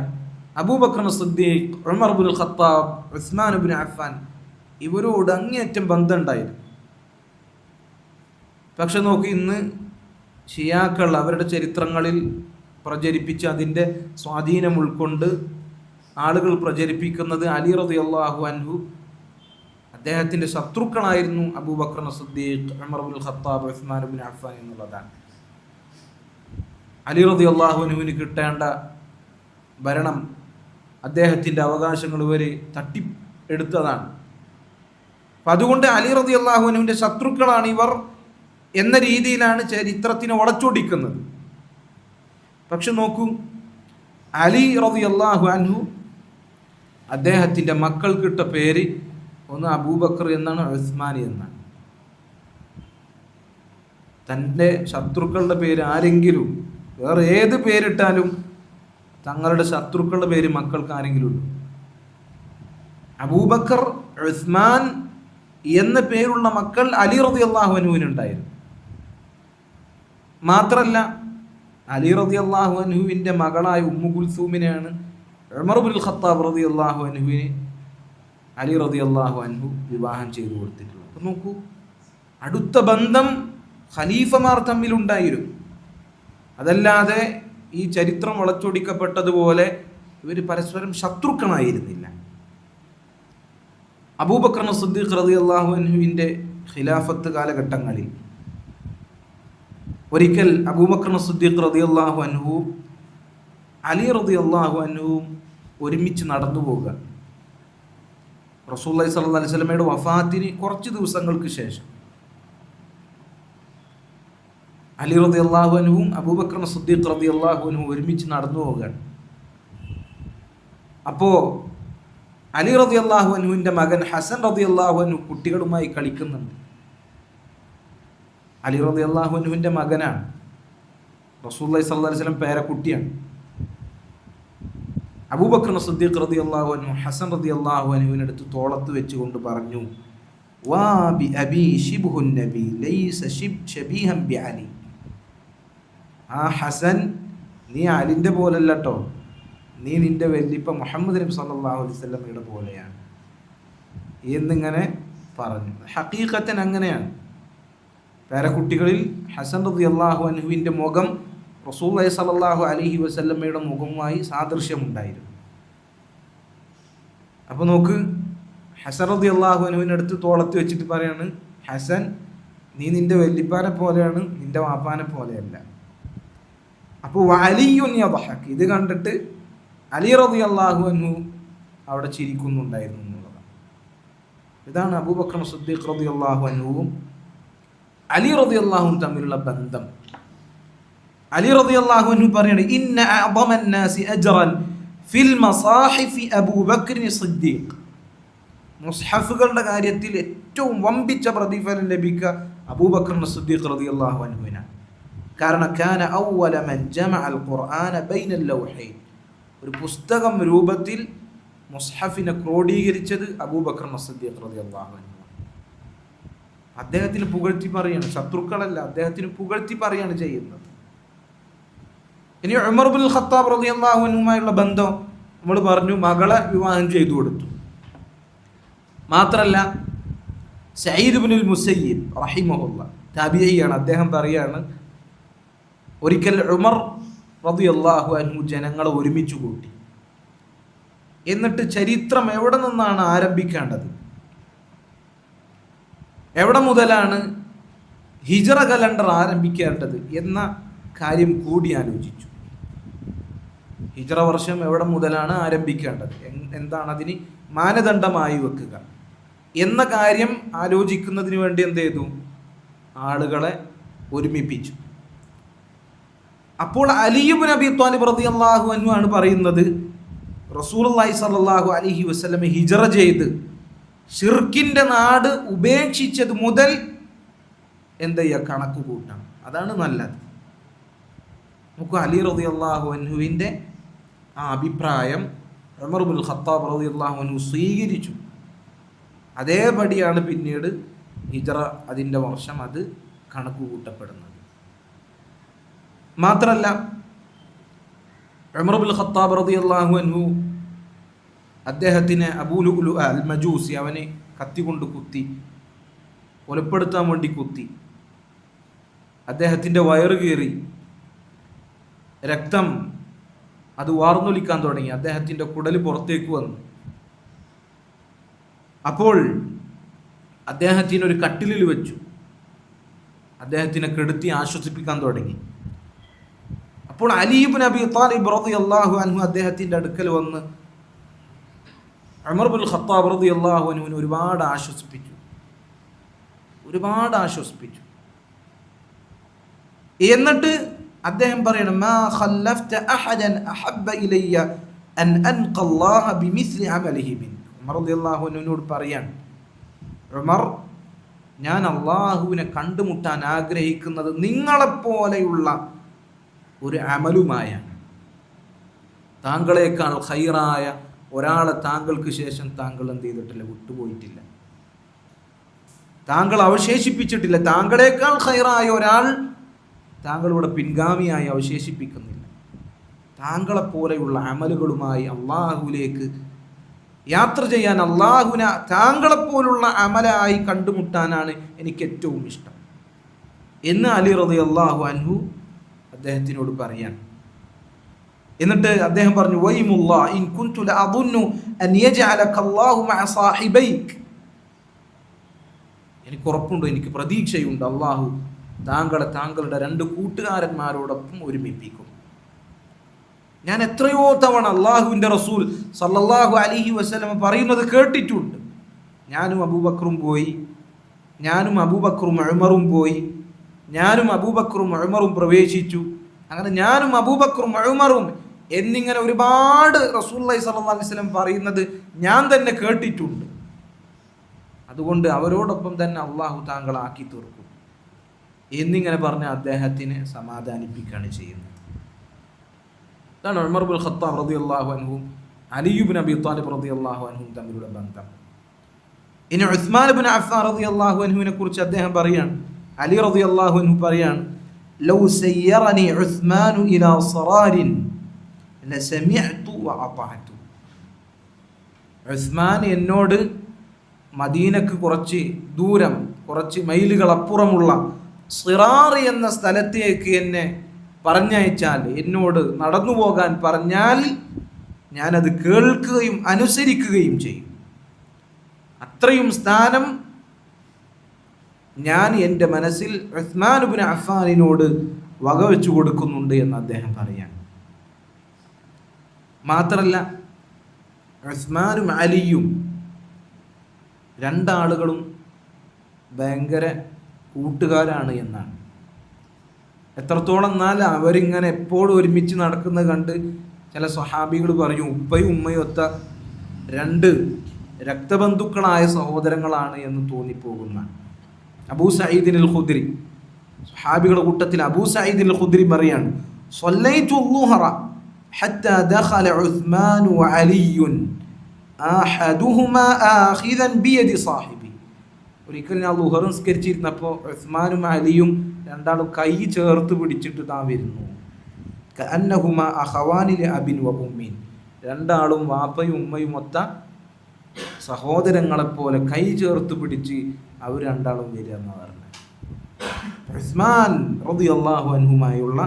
അബൂബക്കർ സിദ്ദീഖ്, ഉമർ ഇബ്നുൽ ഖത്താബ്, ഉസ്മാൻ ഇബ്നു അഫ്ഫാൻ ഇവരോട് അങ്ങേയറ്റം ബന്ധമുണ്ടായിരുന്നു. പക്ഷെ നോക്കി, ഇന്ന് ഷിയാക്കൾ അവരുടെ ചരിത്രങ്ങളിൽ പ്രചരിപ്പിച്ച് അതിൻ്റെ സ്വാധീനം ഉൾക്കൊണ്ട് ആളുകൾ പ്രചരിപ്പിക്കുന്നത് അലി റളിയല്ലാഹു അൻഹു അദ്ദേഹത്തിൻ്റെ ശത്രുക്കളായിരുന്നു അബൂബക്കർ സിദ്ദീഖ്, ഉമർ ഇബ്നുൽ ഖത്താബ്, ഉസ്മാൻ ഇബ്നു അഫ്ഫാൻ എന്നുള്ളതാണ്. അലി റളിയല്ലാഹു അൻഹുവിന് കിട്ടേണ്ട ഭരണം, അദ്ദേഹത്തിൻ്റെ അവകാശങ്ങൾ ഇവർ തട്ടിയെടുത്തതാണ്. അപ്പം അതുകൊണ്ട് അലി റളിയല്ലാഹു അൻഹുവിൻ്റെ ശത്രുക്കളാണ് ഇവർ എന്ന രീതിയിലാണ് ചരിത്രത്തിനെ വളച്ചൊടിക്കുന്നത്. പക്ഷെ നോക്കൂ, അലി റളിയല്ലാഹു അൻഹു അദ്ദേഹത്തിൻ്റെ മക്കൾക്കിട്ട പേര് ഒന്ന് അബൂബക്കർ എന്നാണ്, ഉസ്മാൻ എന്നാണ്. തൻ്റെ ശത്രുക്കളുടെ പേര് ആരെങ്കിലും വേറെ ഏത് പേരിട്ടാലും തങ്ങളുടെ ശത്രുക്കളുടെ പേര് മക്കൾക്ക് ആരെങ്കിലും ഉള്ളൂ. അബൂബക്കർ, ഉസ്മാൻ എന്ന പേരുള്ള മക്കൾ അലി റളിയല്ലാഹു അൻഹുവിനുണ്ടായിരുന്നു. മാത്രല്ല, അലി റളിയല്ലാഹു അൻഹുവിൻ്റെ മകളായ ഉമ്മു കുൽസൂമിനെയാണ് ഉമർ ഇബ്നുൽ ഖത്താബ് റളിയല്ലാഹു അൻഹുവിന് അലി റളിയല്ലാഹു അൻഹു വിവാഹം ചെയ്തു കൊടുത്തിട്ടുള്ളത്. അപ്പോൾ നോക്കൂ, അടുത്ത ബന്ധം ഖലീഫമാർ തമ്മിലുണ്ടായിരുന്നു. അതല്ലാതെ ഈ ചരിത്രം വളച്ചൊടിക്കപ്പെട്ടതുപോലെ ഇവർ പരസ്പരം ശത്രുക്കളായിരുന്നില്ല. അബൂബക്കർ സിദ്ദീഖ് റളിയല്ലാഹു അൻഹുവിൻ്റെ ഖിലാഫത്ത് കാലഘട്ടങ്ങളിൽ ഒരിക്കൽ അബൂബക്കർ സിദ്ദീഖ് റളിയല്ലാഹു അൻഹു അലി റളിയല്ലാഹു അൻഹുവും ഒരുമിച്ച് നടന്നു പോകുക. റസൂലുള്ളാഹി സ്വല്ലല്ലാഹു അലൈഹി വസല്ലമയുടെ വഫാത്തിന് കുറച്ച് ദിവസങ്ങൾക്ക് ശേഷം അലി റളിയല്ലാഹു അൻഹുവും അബൂബക്കർ സിദ്ദീഖ് റളിയല്ലാഹു അൻഹു ഒരുമിച്ച് നടന്നു പോകുകയാണ്. അപ്പോൾ അലി റളിയല്ലാഹു അൻഹുവിൻ്റെ മകൻ ഹസൻ റളിയല്ലാഹു അൻഹു കുട്ടികളുമായി കളിക്കുന്നുണ്ട്. അലി റളിയല്ലാഹു അൻഹുവിൻ്റെ മകനാണ്, റസൂലുള്ളാഹി സ്വല്ലല്ലാഹു അലൈഹി വസല്ലം പേരക്കുട്ടിയാണ്. അബൂബക്കർ സിദ്ദീഖ് റളിയല്ലാഹു അൻഹു ഹസൻ റളിയല്ലാഹു അൻഹുവിനെ അടുത്ത് തോളത്ത് വെച്ചുകൊണ്ട് പറഞ്ഞു, വാ ബി അബി ശിബ്ഹുൻ നബി ലൈസ ശബീഹൻ ബി അലി. ആ ഹസൻ, നീ അലിൻ്റെ പോലല്ല കേട്ടോ, നീ നിൻ്റെ വല്ലിപ്പ മുഹമ്മദ് നബി സല്ലല്ലാഹു അലൈഹി വസല്ലമയുടെ പോലെയാണ് എന്നിങ്ങനെ പറഞ്ഞു. ഹഖീഖത്തൻ അങ്ങനെയാണ്. പേരക്കുട്ടികളിൽ ഹസൻ റളിയല്ലാഹു അൻഹുവിൻ്റെ മുഖം റസൂലുള്ളാഹി സ്വല്ലല്ലാഹു അലൈഹി വസല്ലമയുടെ മുഖവുമായി സാദൃശ്യമുണ്ടായിരുന്നു. അപ്പോൾ നോക്ക്, ഹസൻ റളിയല്ലാഹു അൻഹുവിൻ്റെ അടുത്ത് തോളത്ത് വെച്ചിട്ട് പറയാണ്, ഹസൻ, നീ നിൻ്റെ വല്ലിപ്പാനെ പോലെയാണ്, നിൻ്റെ വാപ്പാനെ പോലെയല്ല. അപ്പോൾ അലിയുൻ യദ്ഹക്, ഇത് കണ്ടിട്ട് അലി റളിയല്ലാഹു അൻഹു അവിടെ ചിരിക്കുന്നുണ്ടായിരുന്നു എന്നുള്ളതാണ്. ഇതാണ് അബൂബക്കർ സിദ്ദീഖ് റളിയല്ലാഹു അൻഹുവും അലി റളിയല്ലാഹു അൻഹു തമ്മിലുള്ള ബന്ധം. അലി റളിയല്ലാഹു അൻഹു പറയാണ്, ഇന്ന അഅ്ദമൻ നാസി അജ്റൻ ഫിൽ മസാഹിഫി അബൂബക്കർ സിദ്ദീഖ്. മുസ്ഹഫുകളുടെ കാര്യത്തിൽ ഏറ്റവും വമ്പിച്ച പ്രതിഫലം ലഭിക്കുക അബൂബക്കർ സിദ്ദീഖ് റളിയല്ലാഹു അൻഹുവിനാണ്. കാരണം കാന അവ്വല മൻ ജമഅൽ ഖുർആന ബൈനൽ ലൗഹൈൻ, ഒരു പുസ്തകം രൂപത്തിൽ മുസ്ഹഫിനെ ക്രോഡീകരിച്ചത് അബൂബക്കർ സിദ്ദീഖ് റളിയല്ലാഹു അൻഹു. അദ്ദേഹത്തിന് പുകഴ്ത്തി പറയാണ്, ശത്രുക്കളല്ല, അദ്ദേഹത്തിന് പുകഴ്ത്തി പറയാണ് ചെയ്യുന്നത്. ഇനി ഉമർ ഇബ്നുൽ ഖത്താബ് റളിയല്ലാഹു അൻഹുമായുള്ള ബന്ധം നമ്മൾ പറഞ്ഞു, മകളെ വിവാഹം ചെയ്തു കൊടുത്തു. മാത്രല്ല സഈദ് ഇബ്നുൽ മുസയ്യിബ് റഹിമഹുല്ലാഹ് താബിഈയാണ്, അദ്ദേഹം പറയാണ്, ഒരിക്കൽ ഉമർ റളിയല്ലാഹു അൻഹു ജനങ്ങളെ ഒരുമിച്ച് കൂട്ടി. എന്നിട്ട് ചരിത്രം എവിടെ നിന്നാണ് ആരംഭിക്കേണ്ടത്, എവിടെ മുതലാണ് ഹിജ്റ കലണ്ടർ ആരംഭിക്കേണ്ടത് എന്ന കാര്യം കൂടി ആലോചിച്ചു. ഹിജ്റ വർഷം എവിടെ മുതലാണ് ആരംഭിക്കേണ്ടത്, എന്താണ് അതിന് മാനദണ്ഡമായി വെക്കുക എന്ന കാര്യം ആലോചിക്കുന്നതിന് വേണ്ടി എന്ത് ചെയ്തു, ആളുകളെ ഒരുമിപ്പിച്ചു. അപ്പോൾ അലി ഇബ്നു അബീ ത്വാലിബ് റളിയല്ലാഹു അൻഹു ആണ് പറയുന്നത്, റസൂലുള്ളാഹി സ്വല്ലല്ലാഹു അലൈഹി വസല്ലം ഹിജ്റ ചെയ്ത് ശിർക്കിന്റെ നാട് ഉപേക്ഷിച്ചത് മുതൽ എന്ത് ചെയ്യുക, കണക്ക് കൂട്ടണം, അതാണ് നല്ലത്. നമുക്ക് അലി റളിയല്ലാഹു അൻഹുവിൻ്റെ ആ അഭിപ്രായം ഉമർ ഇബ്നുൽ ഖത്താബ് റളിയല്ലാഹു അൻഹു സ്വീകരിച്ചു. അതേപടിയാണ് പിന്നീട് ഹിജ്റ അതിൻ്റെ വർഷം അത് കണക്ക് കൂട്ടപ്പെടുന്നത്. മാത്രല്ല ഉമർ ഇബ്നുൽ ഖത്താബ് റളിയല്ലാഹു അൻഹു അദ്ദേഹത്തിന് അബൂ ലുഅ്ലു അൽ മജൂസി അവനെ കത്തി കൊണ്ട് കുത്തി, കൊലപ്പെടുത്താൻ വേണ്ടി കുത്തി. അദ്ദേഹത്തിൻ്റെ വയറ് കീറി, രക്തം അത് വാർന്നൊലിക്കാൻ തുടങ്ങി, അദ്ദേഹത്തിൻ്റെ കുടൽ പുറത്തേക്ക് വന്നു. അപ്പോൾ അദ്ദേഹത്തിന് ഒരു കട്ടിലിൽ വെച്ചു, അദ്ദേഹത്തിനെ കെടുത്തി ആശ്വസിപ്പിക്കാൻ തുടങ്ങി. അപ്പോൾ അലി ഇബ്നു അബീ ത്വാലിബ് റളിയല്ലാഹു അൻഹു അദ്ദേഹത്തിൻ്റെ അടുക്കൽ വന്ന് ഉമർ ഇബ്നുൽ ഖത്താബ് റളിയല്ലാഹു അൻഹുവിനെ ഒരുപാട് ആശ്വസിപ്പിച്ചു. എന്നിട്ട് അദ്ദേഹം പറയണം, മാ ഖല്ലഫ്ത അഹദൻ അഹബ്ബ ഇലയ്യ അൻ അൻഖ അല്ലാഹ ബിമിസ്ലി അമലിഹി മിൻ. ഉമർ റളിയല്ലാഹു അൻഹുവിനോട് പറയാണ്, ഉമർ, ഞാൻ അള്ളാഹുവിനെ കണ്ടുമുട്ടാൻ ആഗ്രഹിക്കുന്നത് നിങ്ങളെപ്പോലെയുള്ള ഒരു അമലുമായാണ്. താങ്കളെക്കാൾ ഖൈറായ ഒരാളെ താങ്കൾക്ക് ശേഷം താങ്കൾ എന്ത് ചെയ്തിട്ടില്ല, വിട്ടുപോയിട്ടില്ല, താങ്കൾ അവശേഷിപ്പിച്ചിട്ടില്ല. താങ്കളെക്കാൾ ഖൈറായ ഒരാൾ താങ്കളുടെ പിൻഗാമിയായി അവശേഷിപ്പിക്കുന്നില്ല. താങ്കളെപ്പോലെയുള്ള അമലുകളുമായി അള്ളാഹുവിലേക്ക് യാത്ര ചെയ്യാൻ, അള്ളാഹുവിനെ താങ്കളെപ്പോലുള്ള അമലായി കണ്ടുമുട്ടാനാണ് എനിക്ക് ഏറ്റവും ഇഷ്ടം എന്ന് അലി റളിയല്ലാഹു അൻഹു അദ്ദേഹത്തിനോട് പറയാൻ. എന്നിട്ട് അദ്ദേഹം പറഞ്ഞു, വൈമുല്ലാ ഇൻ കുൻതു ലഅദുന്നു അൻ യജഅലക അല്ലാഹു മഅ സാഹിബൈക്. എനിക്ക് ഉറപ്പുണ്ട്, എനിക്ക് പ്രതീക്ഷയുണ്ട്, അള്ളാഹു താങ്കളെ താങ്കളുടെ രണ്ട് കൂട്ടുകാരന്മാരോടൊപ്പം ഒരുമിപ്പിക്കും. ഞാൻ എത്രയോ തവണ അള്ളാഹുവിൻ്റെ റസൂൽ സല്ലല്ലാഹു അലൈഹി വസല്ലം പറയുന്നത് കേട്ടിട്ടുണ്ട്. ഞാനും അബൂബക്കറും പോയി, ഞാനും അബൂബക്കറും ഉമറും പോയി, ഞാനും അബൂബക്കറും ഉമറും പ്രവേശിച്ചു, അങ്ങനെ ഞാനും അബൂബക്കറും ഉമറും എന്നിങ്ങനെ ഒരുപാട് റസൂലുള്ളാഹി സ്വല്ലല്ലാഹു അലൈഹി വസല്ലം പറയുന്നത് ഞാൻ തന്നെ കേട്ടിട്ടുണ്ട്. അതുകൊണ്ട് അവരോടൊപ്പം തന്നെ അള്ളാഹു താങ്കളാക്കി തീർക്കും എന്നിങ്ങനെ പറഞ്ഞ് അദ്ദേഹത്തിനെ സമാധാനിപ്പിക്കുകയാണ് ചെയ്യുന്നത്. ഇതാണ് ഉമർ ഇബ്നുൽ ഖത്താബ് റളിയല്ലാഹു അൻഹു അലി ഇബ്നു അബീ ത്വാലിബ് റളിയല്ലാഹു അൻഹു തമ്മിലുള്ള ബന്ധം. ഇനി ഉസ്മാൻ ഇബ്നു അഫ്ഫാൻ റളിയല്ലാഹു അൻഹുവിനെ കുറിച്ച് അദ്ദേഹം പറയാണ്, അലി റളിയല്ലാഹു അൻഹു പറയാണ്, ലൗ സയ്യറനി ഉസ്മാൻ ഇലാ സറാരിൻ ലസമിഅതു വഅതഅതു. ഉസ്മാൻ എന്നോട് മദീനക്ക് കുറച്ച് ദൂരം, കുറച്ച് മൈലുകൾ അപ്പുറമുള്ള സിറാർ എന്ന സ്ഥലത്തേക്ക് എന്നെ പറഞ്ഞയച്ചാൽ, എന്നോട് നടന്നു പോകാൻ പറഞ്ഞാൽ ഞാനത് കേൾക്കുകയും അനുസരിക്കുകയും ചെയ്യും. അത്രയും സ്ഥാനം ഞാൻ എൻ്റെ മനസ്സിൽ ഉസ്മാൻ ഇബ്നു അഫ്ഫാനിനോട് വകവെച്ചു കൊടുക്കുന്നുണ്ട് എന്ന് അദ്ദേഹം പറയാൻ. മാത്രല്ല ഉസ്മാനും അലിയും രണ്ടാളുകളും ഭയങ്കര കൂട്ടുകാരാണ് എന്നാണ്. എത്രത്തോളം എന്നാൽ അവരിങ്ങനെ എപ്പോഴും ഒരുമിച്ച് നടക്കുന്നത് കണ്ട് ചില സ്വഹാബികൾ പറഞ്ഞു ഉപ്പയും ഉമ്മയും ഒത്ത രണ്ട് രക്തബന്ധുക്കളായ സഹോദരങ്ങളാണ് എന്ന് തോന്നിപ്പോകുന്ന അബൂ സഈദ് അൽ ഖുദ്രി, സ്വഹാബികളുടെ കൂട്ടത്തിൽ അബൂ സഈദ് അൽ ഖുദ്രി പറയാണ്, സ്വല്ലൈതു ളുഹറ ഹത്താ ദഖല ഉസ്മാൻ വഅലി അഹദുഹുമാ ആഖിദൻ ബിയദി സാഹിബി. ഒരിക്കൽ ഞാൻ ളുഹർ നിസ്കരിച്ചിരുന്നപ്പോൾ ഉസ്മാനും അലിയും രണ്ടാളും കൈ ചേർത്ത് പിടിച്ചിട്ട് താൻ വരുന്നു. കഅന്നഹുമാ അഖവാനി ലഅബിൻ വ ഉമ്മിൻ, രണ്ടാളും വാപ്പയും ഉമ്മയും ഒത്ത സഹോദരങ്ങളെപ്പോലെ കൈ ചേർത്ത് പിടിച്ച് അവർ രണ്ടാളും വരിക എന്ന് പറഞ്ഞു. ഉസ്മാൻ റളിയല്ലാഹു അൻഹുമായുള്ള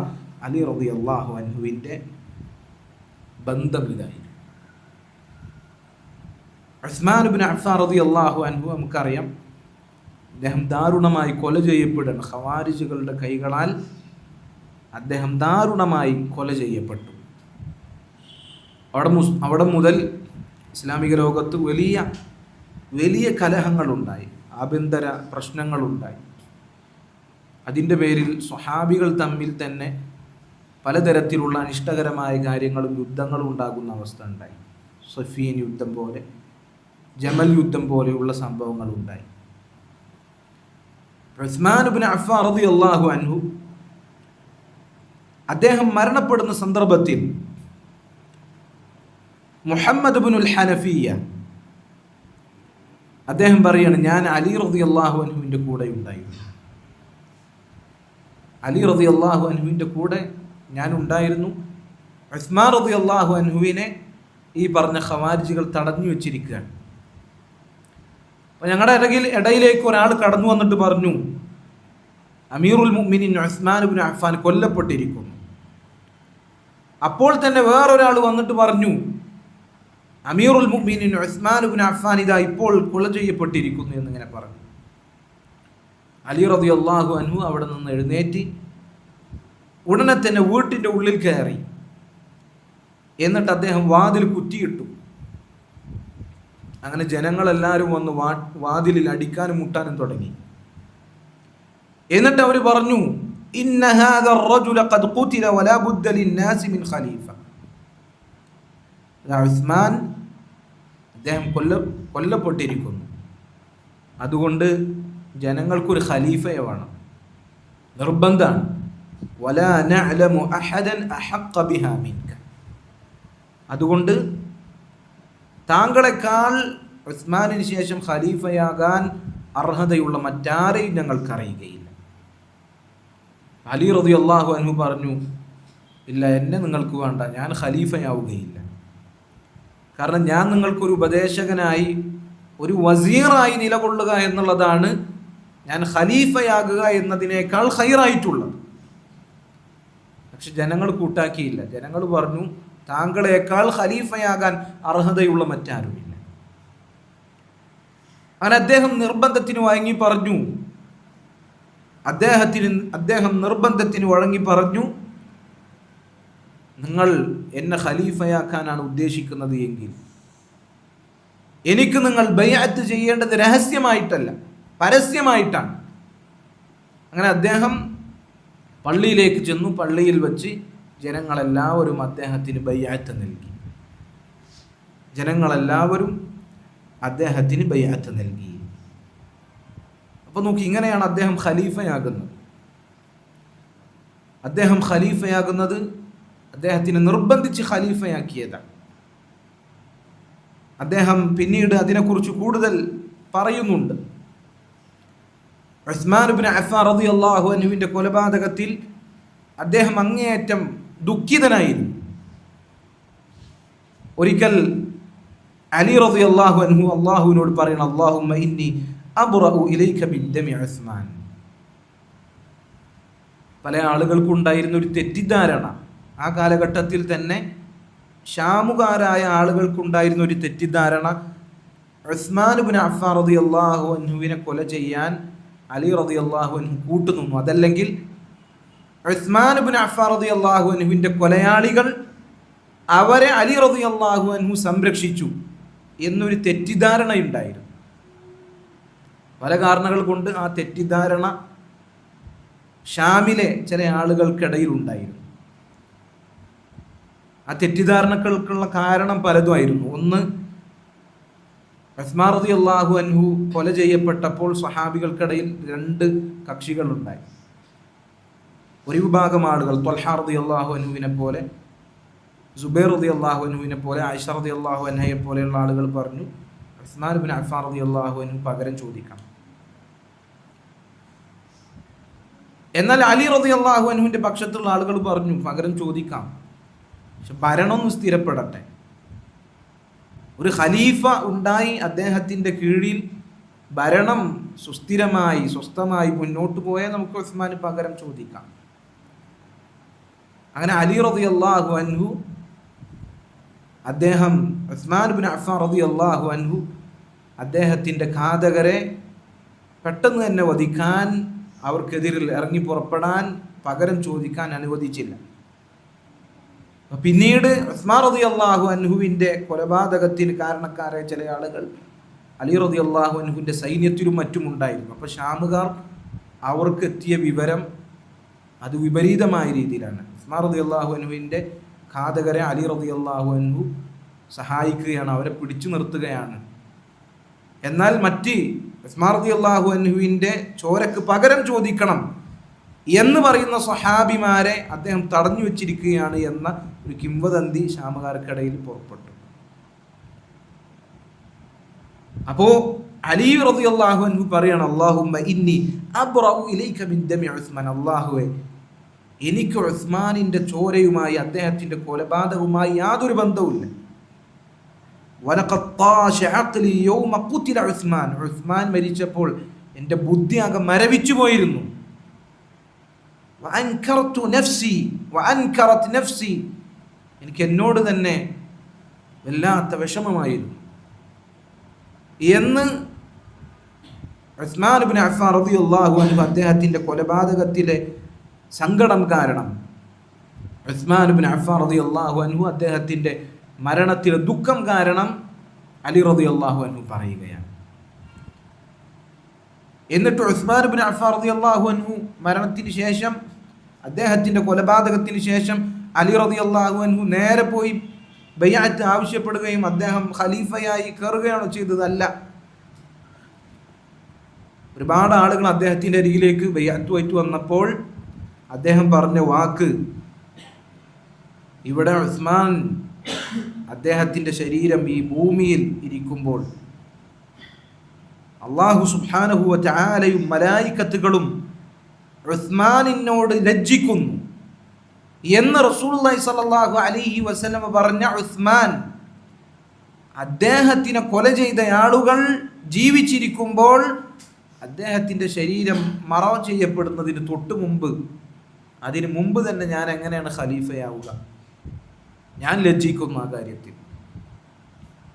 അലി റളിയല്ലാഹു അൻഹുവിൻ്റെ ബന്ധം ഇതായിരുന്നു. ഉസ്മാൻ ഇബ്നു അഫ്ഫാൻ റളിയല്ലാഹു അൻഹു നമുക്കറിയാം, അദ്ദേഹം ദാരുണമായി കൊല ചെയ്യപ്പെടുന്നു. ഖവാരിജുകളുടെ കൈകളാൽ അദ്ദേഹം ദാരുണമായി കൊല ചെയ്യപ്പെട്ടു. അവിടെ മുതൽ ഇസ്ലാമിക ലോകത്ത് വലിയ വലിയ കലഹങ്ങളുണ്ടായി, ആഭ്യന്തര പ്രശ്നങ്ങളുണ്ടായി. അതിൻ്റെ പേരിൽ സ്വഹാബികൾ തമ്മിൽ തന്നെ പലതരത്തിലുള്ള അനിഷ്ടകരമായ കാര്യങ്ങളും യുദ്ധങ്ങളും ഉണ്ടാകുന്ന അവസ്ഥ ഉണ്ടായി. സഫീൻ യുദ്ധം പോലെ, ജമൽ യുദ്ധം പോലെയുള്ള സംഭവങ്ങളുണ്ടായി. ഉസ്മാൻ ഇബ്നു അഫ്ഫാൻ റളിയല്ലാഹു അൻഹു അദ്ദേഹം മരണപ്പെടുന്ന സന്ദർഭത്തിൽ മുഹമ്മദ് ഇബ്നുൽ ഹനഫിയ്യ അദ്ദേഹം പറയാണ്, ഞാൻ അലി റളിയല്ലാഹു അൻഹുവിൻ്റെ കൂടെ ഉണ്ടായിരുന്നു. അലി റളിയല്ലാഹു അൻഹുവിൻ്റെ കൂടെ ഞാൻ ഉണ്ടായിരുന്നു. ഉസ്മാൻ റളിയല്ലാഹു അൻഹുവിനെ ഈ പറഞ്ഞ ഖവാരിജികൾ തടഞ്ഞു വെച്ചിരിക്കുകയാണ്. അപ്പോൾ ഞങ്ങളുടെ ഇടയിലേക്ക് ഒരാൾ കടന്നു വന്നിട്ട് പറഞ്ഞു, അമീറുൽ മുഅ്മിനീൻ ഉസ്മാൻ ഇബ്നു അഫ്ഫാൻ കൊല്ലപ്പെട്ടിരിക്കുന്നു. അപ്പോൾ തന്നെ വേറൊരാൾ വന്നിട്ട് പറഞ്ഞു, അമീറുൽ മുഅ്മിനീൻ ഉസ്മാൻ ഇബ്നു അഫ്ഫാൻ ഇതാ ഇപ്പോൾ കൊല ചെയ്യപ്പെട്ടിരിക്കുന്നു എന്നിങ്ങനെ പറഞ്ഞു. അലി റളിയല്ലാഹു അൻഹു അവിടെ നിന്ന് എഴുന്നേറ്റ് ഉടനെ തന്നെ വീട്ടിൻ്റെ ഉള്ളിൽ കയറി. എന്നിട്ട് അദ്ദേഹം വാതിൽ കുറ്റിയിട്ടു. അങ്ങനെ ജനങ്ങളെല്ലാവരും വന്ന് വാതിലിൽ അടിക്കാനും മുട്ടാനും തുടങ്ങി. എന്നിട്ട് അവർ പറഞ്ഞു, ഇന്ന ഹാദാ റജുല ഖദ് ഖുതില വലാ ബുദ്ദ ലിന്നാസി മിൻ ഖലീഫ. ഉസ്മാൻ അദ്ദേഹം കൊല്ലപ്പെട്ടിരിക്കുന്നു, അതുകൊണ്ട് ജനങ്ങൾക്കൊരു ഖലീഫയെ വേണം, നിർബന്ധമാണ്. വലാ നഅലമു അഹദൻ അഹഖ ബിഹാ മിൻക, അതുകൊണ്ട് താങ്കളെക്കാൾ ഉസ്മാനിന് ശേഷം ഖലീഫയാകാൻ അർഹതയുള്ള മറ്റാരെയും ഞങ്ങൾക്കറിയുകയില്ല. അലി റളിയല്ലാഹു അൻഹു പറഞ്ഞു, ഇല്ല, എന്നെ നിങ്ങൾക്ക് വേണ്ട, ഞാൻ ഖലീഫയാവുകയില്ല. കാരണം ഞാൻ നിങ്ങൾക്കൊരു ഉപദേശകനായി, ഒരു വസീറായി നിലകൊള്ളുക എന്നുള്ളതാണ് ഞാൻ ഖലീഫയാകുക എന്നതിനേക്കാൾ ഖൈറായിട്ടുള്ളത്. പക്ഷെ ജനങ്ങൾ കൂട്ടാക്കിയില്ല. ജനങ്ങൾ പറഞ്ഞു, താങ്കളേക്കാൾ ഖലീഫയാകാൻ അർഹതയുള്ള മറ്റാരുമില്ല. അങ്ങനെ അദ്ദേഹം നിർബന്ധത്തിന് വഴങ്ങി പറഞ്ഞു. അദ്ദേഹം നിർബന്ധത്തിന് വഴങ്ങി പറഞ്ഞു, നിങ്ങൾ എന്നെ ഖലീഫയാക്കാനാണ് ഉദ്ദേശിക്കുന്നത് എങ്കിൽ എനിക്ക് നിങ്ങൾ ബൈഅത്ത് ചെയ്യേണ്ടത് രഹസ്യമായിട്ടല്ല, പരസ്യമായിട്ടാണ്. അങ്ങനെ അദ്ദേഹം പള്ളിയിലേക്ക് ചെന്നു. പള്ളിയിൽ വച്ച് ജനങ്ങളെല്ലാവരും അദ്ദേഹത്തിന് ബൈഅത്ത് നൽകി. ജനങ്ങളെല്ലാവരും അദ്ദേഹത്തിന് ബൈഅത്ത് നൽകി. അപ്പോൾ നോക്കി, ഇങ്ങനെയാണ് അദ്ദേഹം ഖലീഫയാകുന്നത്. അദ്ദേഹത്തിനെ നിർബന്ധിച്ച് ഖലീഫയാക്കിയതാണ്. അദ്ദേഹം പിന്നീട് അതിനെക്കുറിച്ച് കൂടുതൽ പറയുന്നുണ്ട്. ഉസ്മാൻ ഇബ്നു അഫ്ഫാൻ റളിയല്ലാഹു അൻഹുവിൻ്റെ കൊലപാതകത്തിൽ അദ്ദേഹം അങ്ങേയറ്റം ദുഃഖിതനായിരുന്നു. ഒരിക്കൽ അലി റളിയല്ലാഹു അൻഹു അല്ലാഹുവിനോട് പറയണം, അല്ലാഹുമ്മ ഇന്നി അബ്റഉ ഇലൈക മിൻ ദമി ഉസ്മാൻ. പല ആളുകൾക്കുണ്ടായിരുന്ന ഒരു തെറ്റിദ്ധാരണ, ആ കാലഘട്ടത്തിൽ തന്നെ ഷാമുകാരായ ആളുകൾക്കുണ്ടായിരുന്ന ഒരു തെറ്റിദ്ധാരണ, ഉസ്മാൻ ഇബ്നു അഫ്ഫാൻ റളിയല്ലാഹു അൻഹുവിനെ കൊല ചെയ്യാൻ അലി റളിയല്ലാഹു അൻഹു കൂട്ടുനിന്നു, അതല്ലെങ്കിൽ ഉസ്മാൻ ഇബ്നു അഫ്ഫാൻ റളിയല്ലാഹു അൻഹുവിൻ്റെ കൊലയാളികൾ അവരെ അലി റളിയല്ലാഹു അൻഹു സംരക്ഷിച്ചു എന്നൊരു തെറ്റിദ്ധാരണയുണ്ടായിരുന്നു. പല കാരണങ്ങൾ കൊണ്ട് ആ തെറ്റിദ്ധാരണ ഷാമിലെ ചില ആളുകൾക്കിടയിൽ ഉണ്ടായിരുന്നു. ആ തെറ്റിദ്ധാരണകൾക്കുള്ള കാരണം പലതുമായിരുന്നു. ഒന്ന്, ഉസ്മാൻ റളിയല്ലാഹു അൻഹു കൊല ചെയ്യപ്പെട്ടപ്പോൾ സ്വഹാബികൾക്കിടയിൽ 2 കക്ഷികളുണ്ടായി. ഒരു വിഭാഗം ആളുകൾ ത്വൽഹ റളിയല്ലാഹു അൻഹുവിനെ പോലെ, സുബൈർ റളിയല്ലാഹു അൻഹുവിനെ പോലെ, ആയിഷ റളിയല്ലാഹു അൻഹയെ പോലെയുള്ള ആളുകൾ പറഞ്ഞു ഉസ്മാൻ ഇബ്നു അഫ്ഫാൻ റളിയല്ലാഹു അൻഹു പകരം ചോദിക്കണം. എന്നാൽ അലി റളിയല്ലാഹു അൻഹുവിന്റെ പക്ഷത്തുള്ള ആളുകൾ പറഞ്ഞു പകരം ചോദിക്കാം, പക്ഷെ ഭരണം സ്ഥിരപ്പെടട്ടെ. ഒരു ഖലീഫ ഉണ്ടായി അദ്ദേഹത്തിൻ്റെ കീഴിൽ ഭരണം സുസ്ഥിരമായി സ്വസ്ഥമായി മുന്നോട്ട് പോയാൽ നമുക്ക് ഉസ്മാന് പകരം ചോദിക്കാം. അങ്ങനെ അലി റളിയല്ലാഹു അൻഹു അദ്ദേഹം ഉസ്മാൻ ഇബ്നു അഫ്ഫാൻ റളിയല്ലാഹു അൻഹു അദ്ദേഹത്തിൻ്റെ ഘാതകരെ പെട്ടെന്ന് തന്നെ വധിക്കാൻ, അവർക്കെതിരിൽ ഇറങ്ങി പുറപ്പെടാൻ, പകരം ചോദിക്കാൻ അനുവദിച്ചില്ല. പിന്നീട് ഉസ്മാൻ റളിയല്ലാഹു അൻഹുവിൻ്റെ കൊലപാതകത്തിന് കാരണക്കാരായ ചില ആളുകൾ അലി റളിയല്ലാഹു അൻഹുവിൻ്റെ സൈന്യത്തിലും മറ്റും ഉണ്ടായിരുന്നു. അപ്പോൾ ഷാമുകാർ അവർക്ക് എത്തിയ വിവരം അത് വിപരീതമായ രീതിയിലാണ്. ഉസ്മാൻ റളിയല്ലാഹു അൻഹുവിൻ്റെ ഘാതകരെ അലി റളിയല്ലാഹു അൻഹു സഹായിക്കുകയാണ്, അവരെ പിടിച്ചു നിർത്തുകയാണ്. എന്നാൽ മറ്റ് ഉസ്മാൻ റളിയല്ലാഹു അൻഹുവിൻ്റെ ചോരക്ക് പകരം ചോദിക്കണം എന്ന് പറയുന്ന സ്വഹാബിമാരെ അദ്ദേഹം തടഞ്ഞു വെച്ചിരിക്കുകയാണ് എന്ന ഒരു കിംവദന്തി ഷാമുകാർക്കിടയിൽ പുറപ്പെട്ടു. അപ്പോ അലി റളിയല്ലാഹു അൻഹു പറയാണ്, അല്ലാഹുമ്മ ഇന്നി അബ്റഉ ഇലൈക മിൻ ദമി ഉസ്മാൻ, അല്ലാഹുവേ എനിക്ക് ഉസ്മാനിൻ്റെ ചോരയുമായി അദ്ദേഹത്തിൻ്റെ കൊലപാതകവുമായി യാതൊരു ബന്ധവുമില്ല. വലഖദ് താശ അഖ്ലി യൗമ ഖുതില ഉസ്മാൻ, ഉസ്മാൻ മരിച്ചപ്പോൾ എൻ്റെ ബുദ്ധി ആകെ മരവിച്ചു പോയിരുന്നു. വഅൻകറതു നഫ്സി വഅൻകറത് നഫ്സി, എനിക്ക് എന്നോട് തന്നെ വല്ലാത്ത വിഷമമായിരുന്നു എന്ന് ഉസ്മാൻ ഇബ്നു അഫ്ഫാൻ റളിയല്ലാഹു അൻഹു അദ്ദേഹത്തിൻ്റെ കൊലപാതകത്തിലെ സങ്കടം കാരണം, ഉസ്മാൻ ഇബ്നു അഫ്ഫാൻ റളിയല്ലാഹു അൻഹു അദ്ദേഹത്തിൻ്റെ മരണത്തിലെ ദുഃഖം കാരണം അലി റളിയല്ലാഹു അൻഹു പറയുകയാണ്. എന്നിട്ട് ഉസ്മാൻ ഇബ്നു അഫ്ഫാൻ റളിയല്ലാഹു അൻഹു മരണത്തിന് ശേഷം, അദ്ദേഹത്തിൻ്റെ കൊലപാതകത്തിന് ശേഷം അലി റളിയല്ലാഹു അൻഹു നേരെ പോയി ബൈഅത്ത് ആവശ്യപ്പെടുകയും അദ്ദേഹം ഖലീഫയായി കയറുകയാണോ ചെയ്തത്? അല്ല. ഒരുപാട് ആളുകൾ അദ്ദേഹത്തിൻ്റെ അരികിലേക്ക് ബൈഅത്തുമായിട്ട് വന്നപ്പോൾ അദ്ദേഹം പറഞ്ഞ വാക്ക്, ഇവിടെ ഉസ്മാൻ അദ്ദേഹത്തിൻ്റെ ശരീരം ഈ ഭൂമിയിൽ ഇരിക്കുമ്പോൾ അല്ലാഹു സുബ്ഹാനഹു വ തആലയും മലായികത്തുകളും ഉസ്മാനിനോട് ലജ്ജിക്കുന്നു എന്ന് റസൂലുള്ളാഹി സ്വല്ലല്ലാഹു അലൈഹി വസല്ലം പറഞ്ഞ ഉസ്മാൻ അദ്ദേഹത്തിനെ കൊല ചെയ്ത ആളുകൾ ജീവിച്ചിരിക്കുമ്പോൾ അദ്ദേഹത്തിൻ്റെ ശരീരം മറവ് ചെയ്യപ്പെടുന്നതിന് തൊട്ട് മുമ്പ്, അതിന് മുമ്പ് തന്നെ ഞാൻ എങ്ങനെയാണ് ഖലീഫയാവുക? ഞാൻ ലജ്ജിക്കുന്നു ആ കാര്യത്തിൽ.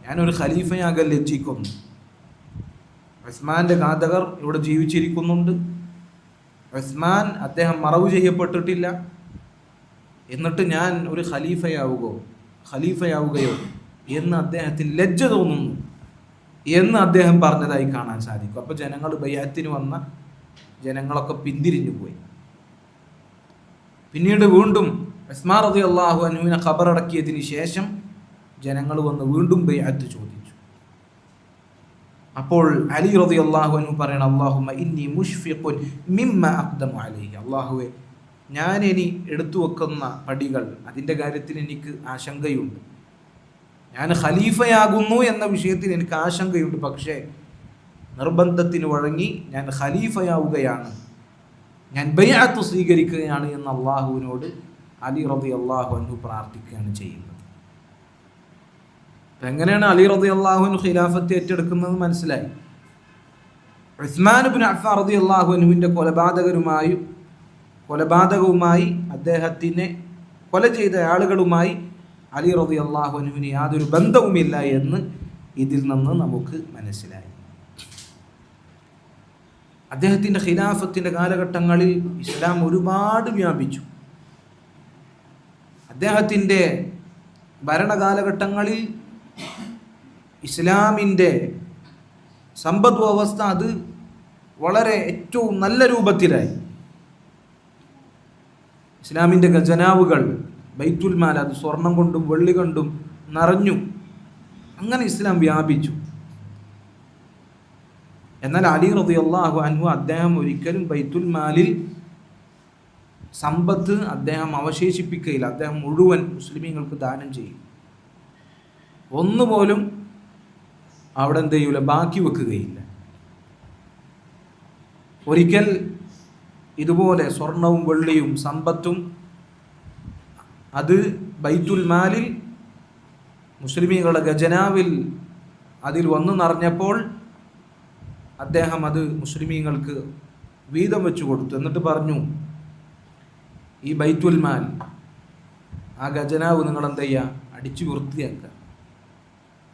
ഞാനൊരു ഖലീഫയാകാൻ ലജ്ജിക്കുന്നു. ഉസ്മാൻ്റെ ഘാതകർ ഇവിടെ ജീവിച്ചിരിക്കുന്നുണ്ട്. ഉസ്മാൻ അദ്ദേഹം മറവ് ചെയ്യപ്പെട്ടിട്ടില്ല. എന്നിട്ട് ഞാൻ ഒരു ഖലീഫയാവുകയോ എന്ന് അദ്ദേഹത്തിന് ലജ്ജ തോന്നുന്നു എന്ന് അദ്ദേഹം പറഞ്ഞതായി കാണാൻ സാധിക്കും. അപ്പോൾ ജനങ്ങൾ ബൈഅത്തിന് വന്ന ജനങ്ങളൊക്കെ പിന്തിരിഞ്ഞു പോയി. പിന്നീട് വീണ്ടും ഉസ്മാൻ റളിയല്ലാഹു അൻഹുവിനെ ഖബറടക്കിയതിന് ശേഷം ജനങ്ങൾ വന്ന് വീണ്ടും ബൈഅത്ത് ചോദിച്ചു. അപ്പോൾ അലി റളിയല്ലാഹു അൻഹു പറയണം, അല്ലാഹുമ്മ ഇന്നി മുഷ്ഫിഖുൻ മിമ്മ അഖ്ദമു അലൈഹി, അല്ലാഹുവേ ഞാൻ ഇനി എടുത്തു വെക്കുന്ന പടികൾ അതിൻ്റെ കാര്യത്തിൽ എനിക്ക് ആശങ്കയുണ്ട്. ഞാൻ ഖലീഫയാകുന്നു എന്ന വിഷയത്തിൽ എനിക്ക് ആശങ്കയുണ്ട്. പക്ഷേ നിർബന്ധത്തിന് വഴങ്ങി ഞാൻ ഖലീഫയാവുകയാണ്, ഞാൻ ബൈഅത്ത് സ്വീകരിക്കുകയാണ് എന്ന് അള്ളാഹുവിനോട് അലി റളിയല്ലാഹു അൻഹു പ്രാർത്ഥിക്കുകയാണ് ചെയ്യുന്നത്. അപ്പം എങ്ങനെയാണ് അലി റളിയല്ലാഹു അൻഹു ഖിലാഫത്ത് ഏറ്റെടുക്കുന്നത് മനസ്സിലായി. ഉസ്മാൻ ഇബ്നു അഫ്ഫാൻ റളിയല്ലാഹു അൻഹുവിൻ്റെ കൊലപാതകവുമായി അദ്ദേഹത്തിനെ കൊല ചെയ്ത ആളുകളുമായി അലി റളിയല്ലാഹു അൻഹുവിന് യാതൊരു ബന്ധവുമില്ല എന്ന് ഇതിൽ നിന്ന് നമുക്ക് മനസ്സിലായി. അദ്ദേഹത്തിൻ്റെ ഖിലാഫത്തിൻ്റെ കാലഘട്ടങ്ങളിൽ ഇസ്ലാം ഒരുപാട് വ്യാപിച്ചു. അദ്ദേഹത്തിൻ്റെ ഭരണകാലഘട്ടങ്ങളിൽ ഇസ്ലാമിൻ്റെ സമ്പദ് വ്യവസ്ഥ അത് വളരെ ഏറ്റവും നല്ല രൂപത്തിലായി. ഇസ്ലാമിൻ്റെ ഖജനാവുകൾ ബൈത്തുൽ മാൽ അത് സ്വർണം കൊണ്ടും വെള്ളി കൊണ്ടും നിറഞ്ഞു. അങ്ങനെ ഇസ്ലാം വ്യാപിച്ചു. എന്നാൽ അലി റളിയല്ലാഹു അൻഹു അദ്ദേഹം ഒരിക്കലും ബൈത്തുൽ മാലിൽ സമ്പത്ത് അദ്ദേഹം അവശേഷിപ്പിക്കുകയില്ല. അദ്ദേഹം മുഴുവൻ മുസ്ലിമീങ്ങൾക്ക് ദാനം ചെയ്യും. ഒന്നുപോലും അവിടെ എന്ത് ചെയ്യൂല, ബാക്കി വെക്കുകയില്ല. ഒരിക്കൽ ഇതുപോലെ സ്വർണവും വെള്ളിയും സമ്പത്തും അത് ബൈത്തുൽ മാലിൽ മുസ്ലിമീങ്ങളുടെ ഖജനാവിൽ അതിൽ വന്നു നിറഞ്ഞപ്പോൾ അദ്ദേഹം അത് മുസ്ലിമീങ്ങൾക്ക് വീതം വെച്ചു കൊടുത്തു. എന്നിട്ട് പറഞ്ഞു, ഈ ബൈത്തുൽ മാൽ, ആ ഖജനാവ് നിങ്ങൾ എന്ത് ചെയ്യുക, അടിച്ചു വൃത്തിയാക്കുക,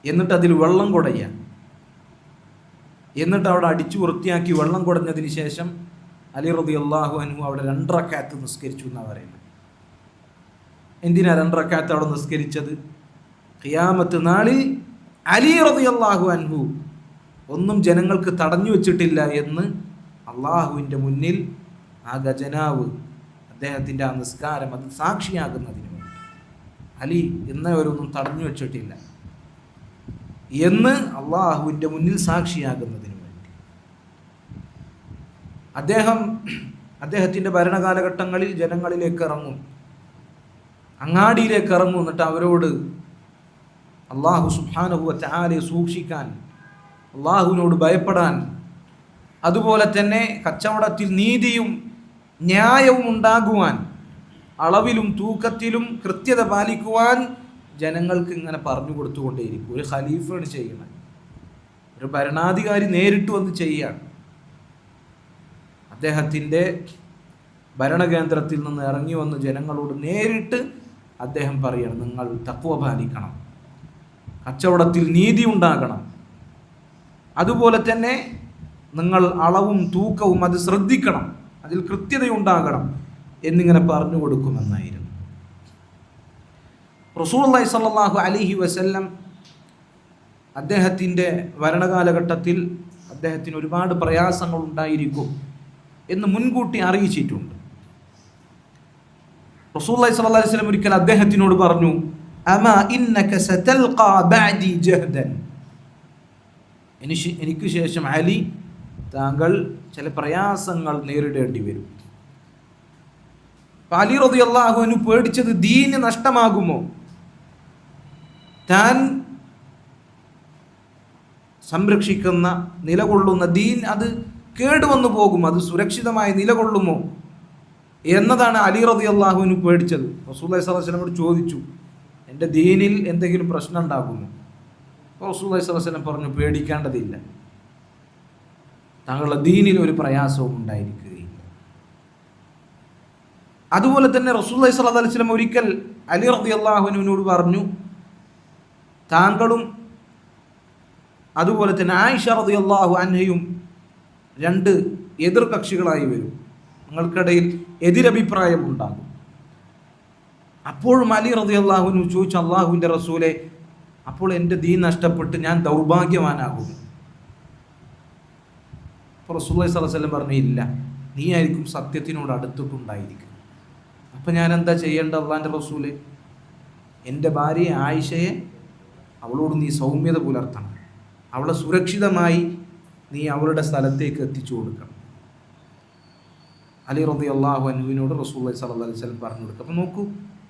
എന്നിട്ട് അതിൽ വെള്ളം കുടയുക. എന്നിട്ട് അവിടെ അടിച്ചു വൃത്തിയാക്കി വെള്ളം കുടഞ്ഞതിന് ശേഷം അലി റളിയല്ലാഹു അൻഹു അവിടെ 2 റക്അത്ത് നിസ്കരിച്ചു എന്നാണ് പറയുന്നത്. എന്തിനാ 2 റക്അത്ത് അവിടെ നിസ്കരിച്ചത്? ഖിയാമത്ത് നാളിൽ അലി റളിയല്ലാഹു അൻഹു ഒന്നും ജനങ്ങൾക്ക് തടഞ്ഞു വെച്ചിട്ടില്ല എന്ന് അള്ളാഹുവിൻ്റെ മുന്നിൽ ആ ഖജനാവ്, അദ്ദേഹത്തിൻ്റെ ആ നിസ്കാരം അത് സാക്ഷിയാകുന്നതിന് വേണ്ടി അലി എന്നവരൊന്നും തടഞ്ഞു വെച്ചിട്ടില്ല എന്ന് അള്ളാഹുവിൻ്റെ മുന്നിൽ സാക്ഷിയാകുന്നതിന് വേണ്ടി അദ്ദേഹത്തിൻ്റെ ഭരണകാലഘട്ടങ്ങളിൽ ജനങ്ങളിലേക്ക് ഇറങ്ങും, അങ്ങാടിയിലേക്ക് ഇറങ്ങും. എന്നിട്ട് അവരോട് അള്ളാഹു സുബ്ഹാനഹു വ തആലയെ സൂക്ഷിക്കാൻ, അള്ളാഹുവിനോട് ഭയപ്പെടാൻ, അതുപോലെ തന്നെ കച്ചവടത്തിൽ നീതിയും ന്യായവും ഉണ്ടാകുവാൻ, അളവിലും തൂക്കത്തിലും കൃത്യത പാലിക്കുവാൻ ജനങ്ങൾക്ക് ഇങ്ങനെ പറഞ്ഞു കൊടുത്തുകൊണ്ടേയിരിക്കും. ഒരു ഖലീഫയാണ് ചെയ്യുന്നത്, ഒരു ഭരണാധികാരി നേരിട്ട് വന്ന് ചെയ്യാണ്. അദ്ദേഹത്തിൻ്റെ ഭരണകേന്ദ്രത്തിൽ നിന്ന് ഇറങ്ങി വന്ന് ജനങ്ങളോട് നേരിട്ട് അദ്ദേഹം പറയണം, നിങ്ങൾ തഖ്വ പാലിക്കണം, കച്ചവടത്തിൽ നീതി ഉണ്ടാകണം, അതുപോലെ തന്നെ നിങ്ങൾ അളവും തൂക്കവും അത് ശ്രദ്ധിക്കണം, അതിൽ കൃത്യതയുണ്ടാകണം എന്നിങ്ങനെ പറഞ്ഞു കൊടുക്കുമെന്നായിരുന്നു. റസൂലുള്ളാഹി സ്വല്ലല്ലാഹു അലൈഹി വസല്ലം അദ്ദേഹത്തിൻ്റെ ഭരണകാലഘട്ടത്തിൽ അദ്ദേഹത്തിന് ഒരുപാട് പ്രയാസങ്ങൾ ഉണ്ടായിരിക്കും എന്ന് മുൻകൂട്ടി അറിയിച്ചിട്ടുണ്ട്. റസൂലുള്ളാഹി സ്വല്ലല്ലാഹു അലൈഹി വസല്ലം ഒരിക്കൽ അദ്ദേഹത്തിനോട് പറഞ്ഞു, അമാ ഇന്നക സതൽഖാ ബഅദി ജഹ്ദൻ, എനിക്ക് ശേഷം അലി താങ്കൾ ചില പ്രയാസങ്ങൾ നേരിടേണ്ടി വരും. അലി റളിയല്ലാഹു അൻഹു പേടിച്ചത് ദീന് നഷ്ടമാകുമോ, താൻ സംരക്ഷിക്കുന്ന നിലകൊള്ളുന്ന ദീൻ അത് കേടുവന്നു പോകും, അത് സുരക്ഷിതമായി നിലകൊള്ളുമോ എന്നതാണ് അലി റളിയല്ലാഹു അൻഹു പേടിച്ചത്. റസൂലുള്ളാഹി സ്വല്ലല്ലാഹു അലൈഹി വസല്ലമയോട് ചോദിച്ചു, എൻ്റെ ദീനിൽ എന്തെങ്കിലും പ്രശ്നം ഉണ്ടാകുമോ? റസൂലുള്ളാഹി സ്വല്ലല്ലാഹു അലൈഹി വസല്ലം പറഞ്ഞു, പേടിക്കേണ്ടതില്ല, താങ്കളുടെ ദീനിൽ ഒരു പ്രയാസവും ഉണ്ടായിരിക്കുകയില്ല. അതുപോലെ തന്നെ റസൂലുള്ളാഹി സ്വല്ലല്ലാഹു അലൈഹി വസല്ലം ഒരിക്കൽ അലി റളിയല്ലാഹു അൻഹുവിനോട് പറഞ്ഞു, താങ്കളും അതുപോലെ തന്നെ ആയിഷ റളിയല്ലാഹു അൻഹയും 2 എതിർ കക്ഷികളായി വരും, നിങ്ങൾക്കിടയിൽ എതിരഭിപ്രായം ഉണ്ടാകും. അപ്പോഴും അലി റളിയല്ലാഹു അൻഹു ചോദിച്ചു, അള്ളാഹുവിൻ്റെ റസൂലെ, അപ്പോൾ എൻ്റെ ദീൻ നഷ്ടപ്പെട്ട് ഞാൻ ദൗർഭാഗ്യവാനാകും? അപ്പോൾ റസൂലുള്ളാഹി സ്വല്ലല്ലാഹു അലൈഹി വസല്ലം പറഞ്ഞു, ഇല്ല, നീ ആയിരിക്കും സത്യത്തിനോട് അടുത്തിട്ടുണ്ടായിരിക്കും. അപ്പം ഞാൻ എന്താ ചെയ്യേണ്ടത് അള്ളാഹിൻ്റെ റസൂലെ? എൻ്റെ ഭാര്യ ആയിഷയെ, അവളോട് നീ സൗമ്യത പുലർത്തണം, അവളെ സുരക്ഷിതമായി നീ അവളുടെ സ്ഥലത്തേക്ക് എത്തിച്ചു കൊടുക്കണം. അലി റളിയല്ലാഹു അൻഹുവിനോട് റസൂലുള്ളാഹി സ്വല്ലല്ലാഹു അലൈഹി വസല്ലം പറഞ്ഞു കൊടുക്കും. അപ്പോൾ നോക്കൂ,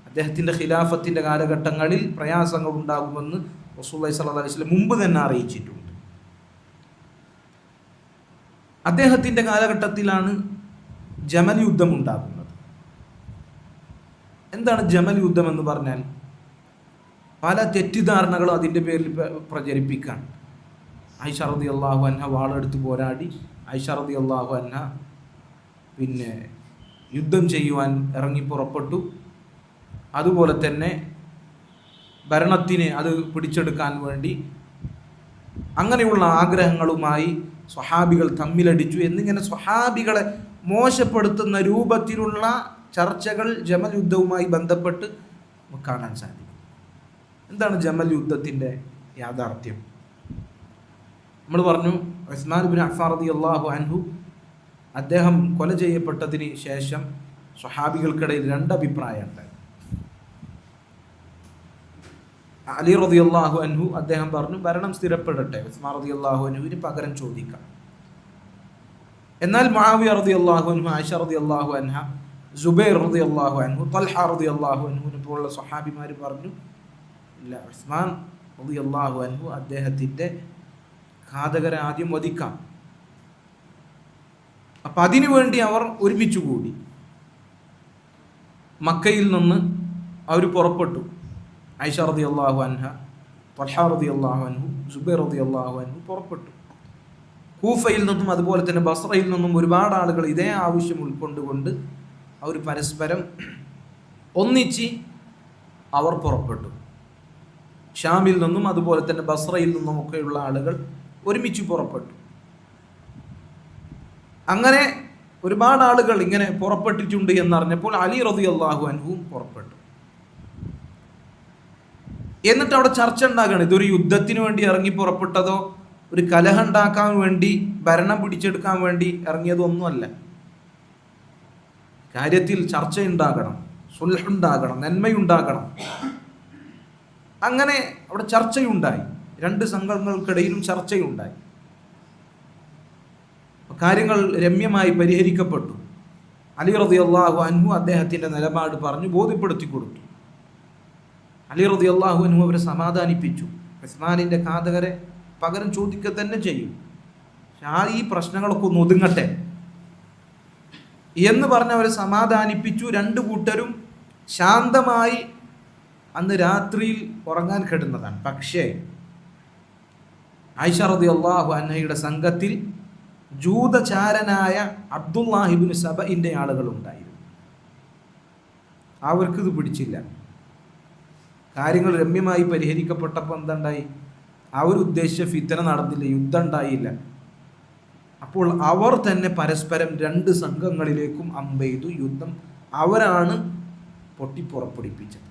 അദ്ദേഹത്തിൻ്റെ ഖിലാഫത്തിൻ്റെ കാലഘട്ടങ്ങളിൽ പ്രയാസങ്ങൾ ഉണ്ടാകുമെന്ന് റസൂലുള്ളാഹി സ്വല്ലല്ലാഹു അലൈഹി വസല്ലം മുമ്പ് തന്നെ അറിയിച്ചിട്ടുണ്ട്. അദ്ദേഹത്തിൻ്റെ കാലഘട്ടത്തിലാണ് ജമൽ യുദ്ധം ഉണ്ടാകുന്നത്. എന്താണ് ജമൽ യുദ്ധം എന്ന് പറഞ്ഞാൽ? പല തെറ്റിദ്ധാരണകളും അതിൻ്റെ പേരിൽ പ്രചരിപ്പിക്കാൻ. ആയിഷ റളിയല്ലാഹു അൻഹ വാളെടുത്ത് പോരാടി, ആയിഷ റളിയല്ലാഹു അൻഹ പിന്നെ യുദ്ധം ചെയ്യുവാൻ ഇറങ്ങി പുറപ്പെട്ടു. അതുപോലെ തന്നെ ഭരണത്തിന് അത് പിടിച്ചെടുക്കാൻ വേണ്ടി അങ്ങനെയുള്ള ആഗ്രഹങ്ങളുമായി സ്വഹാബികൾ തമ്മിലടിച്ചു എന്നിങ്ങനെ സ്വഹാബികളെ മോശപ്പെടുത്തുന്ന രൂപത്തിലുള്ള ചർച്ചകൾ ജമൽ യുദ്ധവുമായി ബന്ധപ്പെട്ട് കാണാൻ സാധിക്കും. എന്താണ് ജമൽ യുദ്ധത്തിൻ്റെ യാഥാർത്ഥ്യം? നമ്മൾ പറഞ്ഞു, ഉസ്മാൻ ഇബ്നു അഫ്ഫാൻ റളിയല്ലാഹു അൻഹു അദ്ദേഹം കൊല ചെയ്യപ്പെട്ടതിന് ശേഷം സ്വഹാബികൾക്കിടയിൽ രണ്ട് അഭിപ്രായമുണ്ട്. അലി റളിയല്ലാഹു അൻഹു അദ്ദേഹം പറഞ്ഞു ഭരണം സ്ഥിരപ്പെടട്ടെ, ഉസ്മാൻ റളിയല്ലാഹു അൻഹുവിന് പകരം ചോദിക്കാം. എന്നാൽ മുആവിയ റളിയല്ലാഹു അൻഹു, ആയിഷ റളിയല്ലാഹു അൻഹ, സുബൈർ റളിയല്ലാഹു അൻഹു, തൽഹ റളിയല്ലാഹു അൻഹുവിനെ പോലുള്ള സ്വഹാബിമാർ പറഞ്ഞു ഇല്ല, ഉസ്മാൻ റളിയല്ലാഹു അൻഹു അദ്ദേഹത്തിൻ്റെ ഘാതകരെ ആദ്യം വധിക്കാം. അപ്പം അതിനു വേണ്ടി അവർ ഒരുമിച്ച് കൂടി മക്കയിൽ നിന്ന് അവർ പുറപ്പെട്ടു. ആയിഷ റളിയല്ലാഹു അൻഹ, തൽഹ റളിയല്ലാഹു അൻഹു, സുബൈർ റളിയല്ലാഹു അൻഹു പുറപ്പെട്ടു. കൂഫയിൽ നിന്നും അതുപോലെ തന്നെ ബസ്രയിൽ നിന്നും ഒരുപാട് ആളുകൾ ഇതേ ആവശ്യം ഉൾക്കൊണ്ടുകൊണ്ട് അവർ പരസ്പരം ഒന്നിച്ച് അവർ പുറപ്പെട്ടു. ഷാമിൽ നിന്നും അതുപോലെ തന്നെ ബസ്രയിൽ നിന്നുമൊക്കെയുള്ള ആളുകൾ ഒരുമിച്ച് പുറപ്പെട്ടു. അങ്ങനെ ഒരുപാട് ആളുകൾ ഇങ്ങനെ പുറപ്പെട്ടിട്ടുണ്ട് എന്നറിഞ്ഞപ്പോൾ അലി റളിയല്ലാഹു അൻഹുവും പുറപ്പെട്ടു. എന്നിട്ട് അവിടെ ചർച്ച ഉണ്ടാക്കുകയാണ്. ഇതൊരു യുദ്ധത്തിന് വേണ്ടി ഇറങ്ങി പുറപ്പെട്ടതോ ഒരു കലഹം ഉണ്ടാക്കാൻ വേണ്ടി ഭരണം പിടിച്ചെടുക്കാൻ വേണ്ടി ഇറങ്ങിയതൊന്നുമല്ല. കാര്യത്തിൽ ചർച്ചയുണ്ടാകണം, സുൽഹുണ്ടാകണം, നന്മയുണ്ടാകണം. അങ്ങനെ അവിടെ ചർച്ചയുണ്ടായി, രണ്ട് സംഘങ്ങൾക്കിടയിലും ചർച്ചയുണ്ടായി. കാര്യങ്ങൾ രമ്യമായി പരിഹരിക്കപ്പെട്ടു. അലി റളിയല്ലാഹു അൻഹു അദ്ദേഹത്തിൻ്റെ നിലപാട് പറഞ്ഞു ബോധ്യപ്പെടുത്തി കൊടുത്തു. അലി റളിയല്ലാഹു അൻഹു അവരെ സമാധാനിപ്പിച്ചു. ഉസ്മാനിൻ്റെ ഘാതകരെ പകരം ചോദിക്കുക തന്നെ ചെയ്യും, ഈ പ്രശ്നങ്ങളൊക്കെ ഒന്ന് ഒതുങ്ങട്ടെ എന്ന് പറഞ്ഞ് അവരെ സമാധാനിപ്പിച്ചു. രണ്ടു കൂട്ടരും ശാന്തമായി അന്ന് രാത്രിയിൽ ഉറങ്ങാൻ കിടന്നതാണ്. പക്ഷേ ആയിഷ റളിയല്ലാഹു അൻഹയുടെ സംഘത്തിൽ ജൂതചാരനായ അബ്ദുല്ലാഹി ഇബ്നു സബഇന്റെ ആളുകളുണ്ടായിരുന്നു. അവർക്കിത് പിടിച്ചില്ല. കാര്യങ്ങൾ രമ്യമായി പരിഹരിക്കപ്പെട്ടപ്പോൾ എന്തുണ്ടായി? അവരുദ്ദേശിച്ച ഫിത്ന നടന്നില്ല, യുദ്ധം ഉണ്ടായില്ല. അപ്പോൾ അവർ തന്നെ പരസ്പരം രണ്ട് സംഘങ്ങളിലേക്കും അമ്പെയ്തു. യുദ്ധം അവരാണ് പൊട്ടിപ്പുറപ്പെടുപ്പിച്ചത്.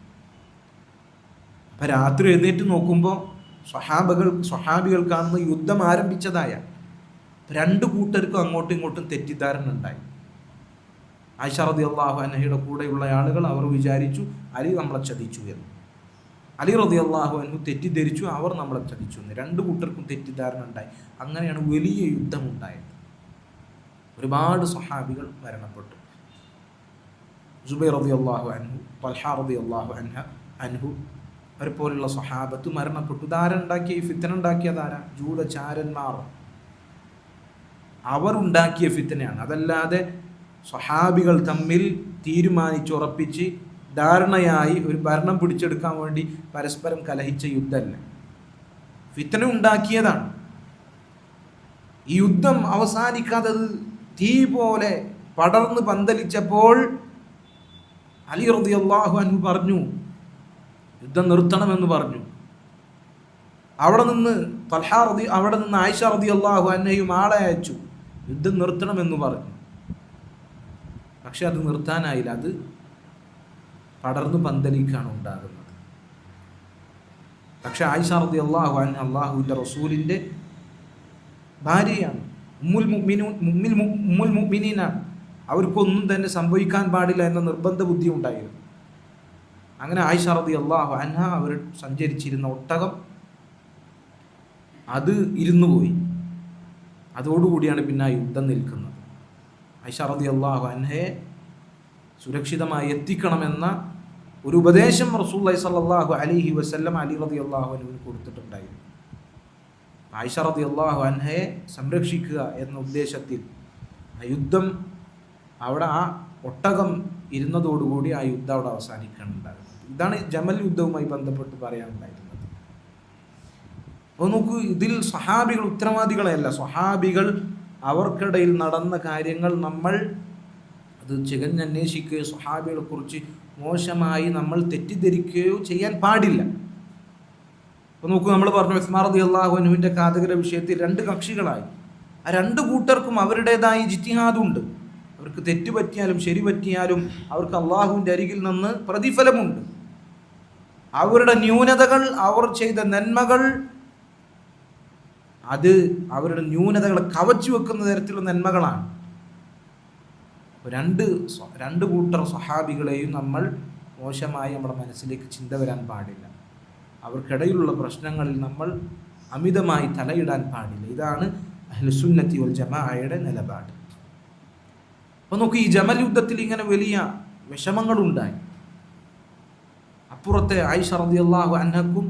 അപ്പം രാത്രി എഴുന്നേറ്റ് നോക്കുമ്പോൾ സ്വഹാബികൾ കാണുന്ന യുദ്ധം ആരംഭിച്ചതായ രണ്ട് കൂട്ടർക്കും അങ്ങോട്ടും ഇങ്ങോട്ടും തെറ്റിദ്ധാരണ ഉണ്ടായി. ആയിഷ റളിയല്ലാഹു അൻഹയുടെ കൂടെയുള്ള ആളുകൾ അവർ വിചാരിച്ചു അലി നമ്മളെ ചതിച്ചു എന്ന്. അലി റളിയല്ലാഹു അൻഹു തെറ്റിദ്ധരിച്ചു അവർ നമ്മളെ ചതിച്ചു എന്ന്. രണ്ട് കൂട്ടർക്കും തെറ്റിദ്ധാരണ ഉണ്ടായി. അങ്ങനെയാണ് വലിയ യുദ്ധമുണ്ടായത്. ഒരുപാട് സ്വഹാബികൾ മരണപ്പെട്ടു. സുബൈർ റളിയല്ലാഹു അൻഹു, തൽഹ റളിയല്ലാഹു അൻഹു അവരെപ്പോലുള്ള സ്വഹാബത്ത് മരണപ്പെട്ടു. ധാരുണ്ടാക്കിയ ഈ ഫിത്ന ഉണ്ടാക്കിയതാരാ? ജൂതചാരന്മാർ. അവരുണ്ടാക്കിയ ഫിത്നയാണ്. അതല്ലാതെ സ്വഹാബികൾ തമ്മിൽ തീരുമാനിച്ചുറപ്പിച്ച് ധാരണയായി ഒരു ഭരണം പിടിച്ചെടുക്കാൻ വേണ്ടി പരസ്പരം കലഹിച്ച യുദ്ധമല്ല, ഫിത്ന ഉണ്ടാക്കിയതാണ്. ഈ യുദ്ധം അവസാനിക്കാതെ തീ പോലെ പടർന്ന് പന്തലിച്ചപ്പോൾ അലി റളിയല്ലാഹു അൻഹു പറഞ്ഞു യുദ്ധം നിർത്തണമെന്ന് പറഞ്ഞു. അവിടെ നിന്ന് ആയിഷ റളിയല്ലാഹു അൻഹയും ആളെ അയച്ചു, യുദ്ധം നിർത്തണമെന്ന് പറഞ്ഞു. പക്ഷെ അത് നിർത്താനായില്ല. അത് പടർന്നു പന്തലിക്കാണ് ഉണ്ടാകുന്നത്. പക്ഷെ ആയിഷ റളിയല്ലാഹു അൻഹ അല്ലാഹുവിൻ്റെ റസൂലിൻ്റെ ഭാര്യയാണ്, ഉമ്മുൽ മുഅ്മിനീനാണ്. അവർക്കൊന്നും തന്നെ സംഭവിക്കാൻ പാടില്ല എന്ന നിർബന്ധ ബുദ്ധി ഉണ്ടായിരുന്നു. അങ്ങനെ ആയിഷ റളിയല്ലാഹു അൻഹ അവർ സഞ്ചരിച്ചിരുന്ന ഒട്ടകം അത് ഇരുന്നുപോയി. അതോടുകൂടിയാണ് പിന്നെ ആ യുദ്ധം നിൽക്കുന്നത്. ആയിഷ റളിയല്ലാഹു അൻഹയെ സുരക്ഷിതമായി എത്തിക്കണമെന്ന ഒരു ഉപദേശം റസൂലുള്ളാഹി സ്വല്ലല്ലാഹു അലൈഹി വസല്ലം അലി റളിയല്ലാഹു അൻഹുവിന് കൊടുത്തിട്ടുണ്ടായിരുന്നു. ആയിഷ റളിയല്ലാഹു അൻഹയെ സംരക്ഷിക്കുക എന്ന ഉദ്ദേശത്തിൽ ആ യുദ്ധം അവിടെ ആ ഒട്ടകം ഇരുന്നതോടുകൂടി ആ യുദ്ധം അവിടെ അവസാനിക്കാനുണ്ടാകുന്നത്. ഇതാണ് ജമൽ യുദ്ധവുമായി ബന്ധപ്പെട്ട് പറയാനുണ്ടായിരുന്നത്. അപ്പോൾ നോക്കൂ, ഇതിൽ സ്വഹാബികൾ ഉത്തരവാദികളെയല്ല. സ്വഹാബികൾ അവർക്കിടയിൽ നടന്ന കാര്യങ്ങൾ നമ്മൾ അത് ചികഞ്ഞന്വേഷിക്കുകയോ സ്വഹാബികളെ കുറിച്ച് മോശമായി നമ്മൾ തെറ്റിദ്ധരിക്കുകയോ ചെയ്യാൻ പാടില്ല. അപ്പോൾ നോക്കൂ, നമ്മൾ പറഞ്ഞു ഉസ്മാൻ റളിയല്ലാഹു അൻഹുവിൻ്റെ ഘാതകരുടെ വിഷയത്തിൽ രണ്ട് കക്ഷികളായി. ആ രണ്ട് കൂട്ടർക്കും അവരുടേതായ ഇജ്തിഹാദുണ്ട്. അവർക്ക് തെറ്റ് പറ്റിയാലും ശരി പറ്റിയാലും അവർക്ക് അള്ളാഹുവിൻ്റെ അരികിൽ നിന്ന് പ്രതിഫലമുണ്ട്. അവരുടെ ന്യൂനതകൾ, അവർ ചെയ്ത നന്മകൾ, അത് അവരുടെ ന്യൂനതകളെ കവച്ചു വെക്കുന്ന തരത്തിലുള്ള നന്മകളാണ്. രണ്ട് കൂട്ടർ സ്വഹാബികളെയും നമ്മൾ മോശമായി നമ്മുടെ മനസ്സിലേക്ക് ചിന്ത വരാൻ പാടില്ല. അവർക്കിടയിലുള്ള പ്രശ്നങ്ങളിൽ നമ്മൾ അമിതമായി തലയിടാൻ പാടില്ല. ഇതാണ് അഹ്ലുസുന്നത്തി വൽ ജമാഅയുടെ നിലപാട്. അപ്പോൾ നോക്കൂ, ഈ ജമൽ യുദ്ധത്തിൽ ഇങ്ങനെ വലിയ വിഷമങ്ങളുണ്ടായി. അപ്പുറത്തെ ആയിഷ റളിയല്ലാഹു അൻഹക്കും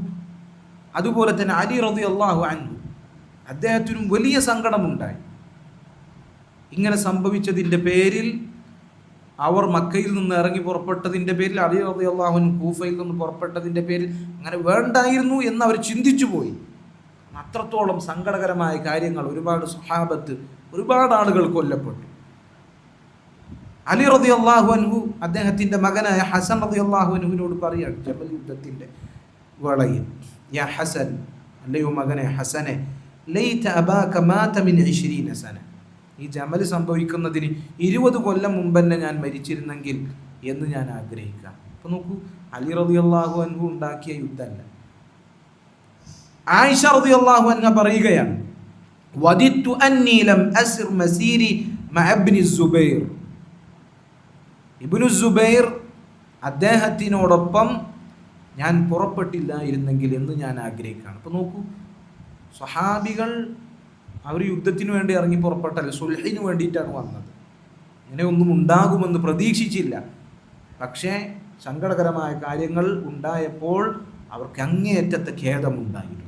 അതുപോലെ തന്നെ അലി റളിയല്ലാഹു അൻഹു അദ്ദേഹത്തിനും വലിയ സങ്കടമുണ്ടായി. ഇങ്ങനെ സംഭവിച്ചതിൻ്റെ പേരിൽ, അവർ മക്കയിൽ നിന്ന് ഇറങ്ങി പുറപ്പെട്ടതിൻ്റെ പേരിൽ, അലി റളിയല്ലാഹു അൻഹു കൂഫയിൽ നിന്ന് പുറപ്പെട്ടതിൻ്റെ പേരിൽ അങ്ങനെ വേണ്ടായിരുന്നു എന്ന് അവർ ചിന്തിച്ചു പോയി. അത്രത്തോളം സങ്കടകരമായ കാര്യങ്ങൾ, ഒരുപാട് സ്വഹാബത്ത്, ഒരുപാട് ആളുകൾ കൊല്ലപ്പെട്ടു. അലി റളിയല്ലാഹു അൻഹു അദ്ദേഹത്തിൻ്റെ മകനായ ഹസൻ റളിയല്ലാഹു അൻഹുവിനോട് പറയാണ് ജമൽ യുദ്ധത്തിൻ്റെ വേളയിൽ, യാ ഹസൻ, അല്ലയോ മകനെ ഹസനെ, ലൈത അബാക മാത മിൻ 20 സന, ഈ ജമൽ സംഭവിക്കുന്നതിന് 20 കൊല്ലം മുമ്പ് തന്നെ ഞാൻ മരിച്ചിരുന്നെങ്കിൽ എന്ന് ഞാൻ ആഗ്രഹിക്കാം. അപ്പോൾ നോക്കൂ, അലി റളിയല്ലാഹു അൻഹു ഉണ്ടാക്കിയ യുദ്ധമല്ല. ആയിഷ റളിയല്ലാഹു അൻഹ പറയുകയാണ്, വദിത്തു അന്നി ലം അസിർ മസീരി മഅ ഇബ്നു സുബൈർ, ഇബ്നു സുബൈർ അദ്ദേഹത്തിനോടൊപ്പം ഞാൻ പുറപ്പെട്ടില്ലായിരുന്നെങ്കിൽ എന്ന് ഞാൻ ആഗ്രഹിക്കുകയാണ്. അപ്പോൾ നോക്കൂ, സ്വഹാബികൾ അവർ യുദ്ധത്തിന് വേണ്ടി ഇറങ്ങി പുറപ്പെട്ടല്ല, സുൽഹിന് വേണ്ടിയിട്ടാണ് വന്നത്. ഇങ്ങനെ ഒന്നും ഉണ്ടാകുമെന്ന് പ്രതീക്ഷിച്ചില്ല. പക്ഷേ സങ്കടകരമായ കാര്യങ്ങൾ ഉണ്ടായപ്പോൾ അവർക്ക് അങ്ങേയറ്റത്തെ ഖേദമുണ്ടായിരുന്നു.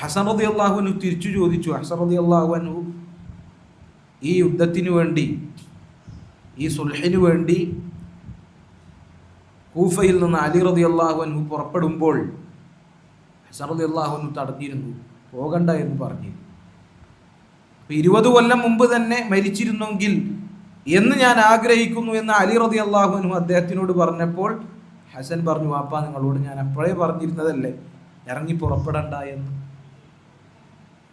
ഹസൻ റളിയല്ലാഹു അൻഹു തിരിച്ചു ചോദിച്ചു. ഹസൻ റളിയല്ലാഹു അൻഹു ഈ യുദ്ധത്തിന് വേണ്ടി, ഈ സുൽഹിന് വേണ്ടി കൂഫയിൽ നിന്ന് അലി റളിയല്ലാഹു അൻഹു പുറപ്പെടുമ്പോൾ ഹസൻ റളിയല്ലാഹു അൻഹു തടഞ്ഞിരുന്നു, പോകണ്ട എന്ന് പറഞ്ഞിരുന്നു. 20 കൊല്ലം മുമ്പ് തന്നെ മരിച്ചിരുന്നെങ്കിൽ എന്ന് ഞാൻ ആഗ്രഹിക്കുന്നു എന്ന് അലി റളിയല്ലാഹു അൻഹു അദ്ദേഹത്തിനോട് പറഞ്ഞപ്പോൾ ഹസൻ പറഞ്ഞു, വാപ്പാ, നിങ്ങളോട് ഞാൻ അപ്പോഴേ പറഞ്ഞിരുന്നതല്ലേ ഇറങ്ങി പുറപ്പെടണ്ട എന്ന്.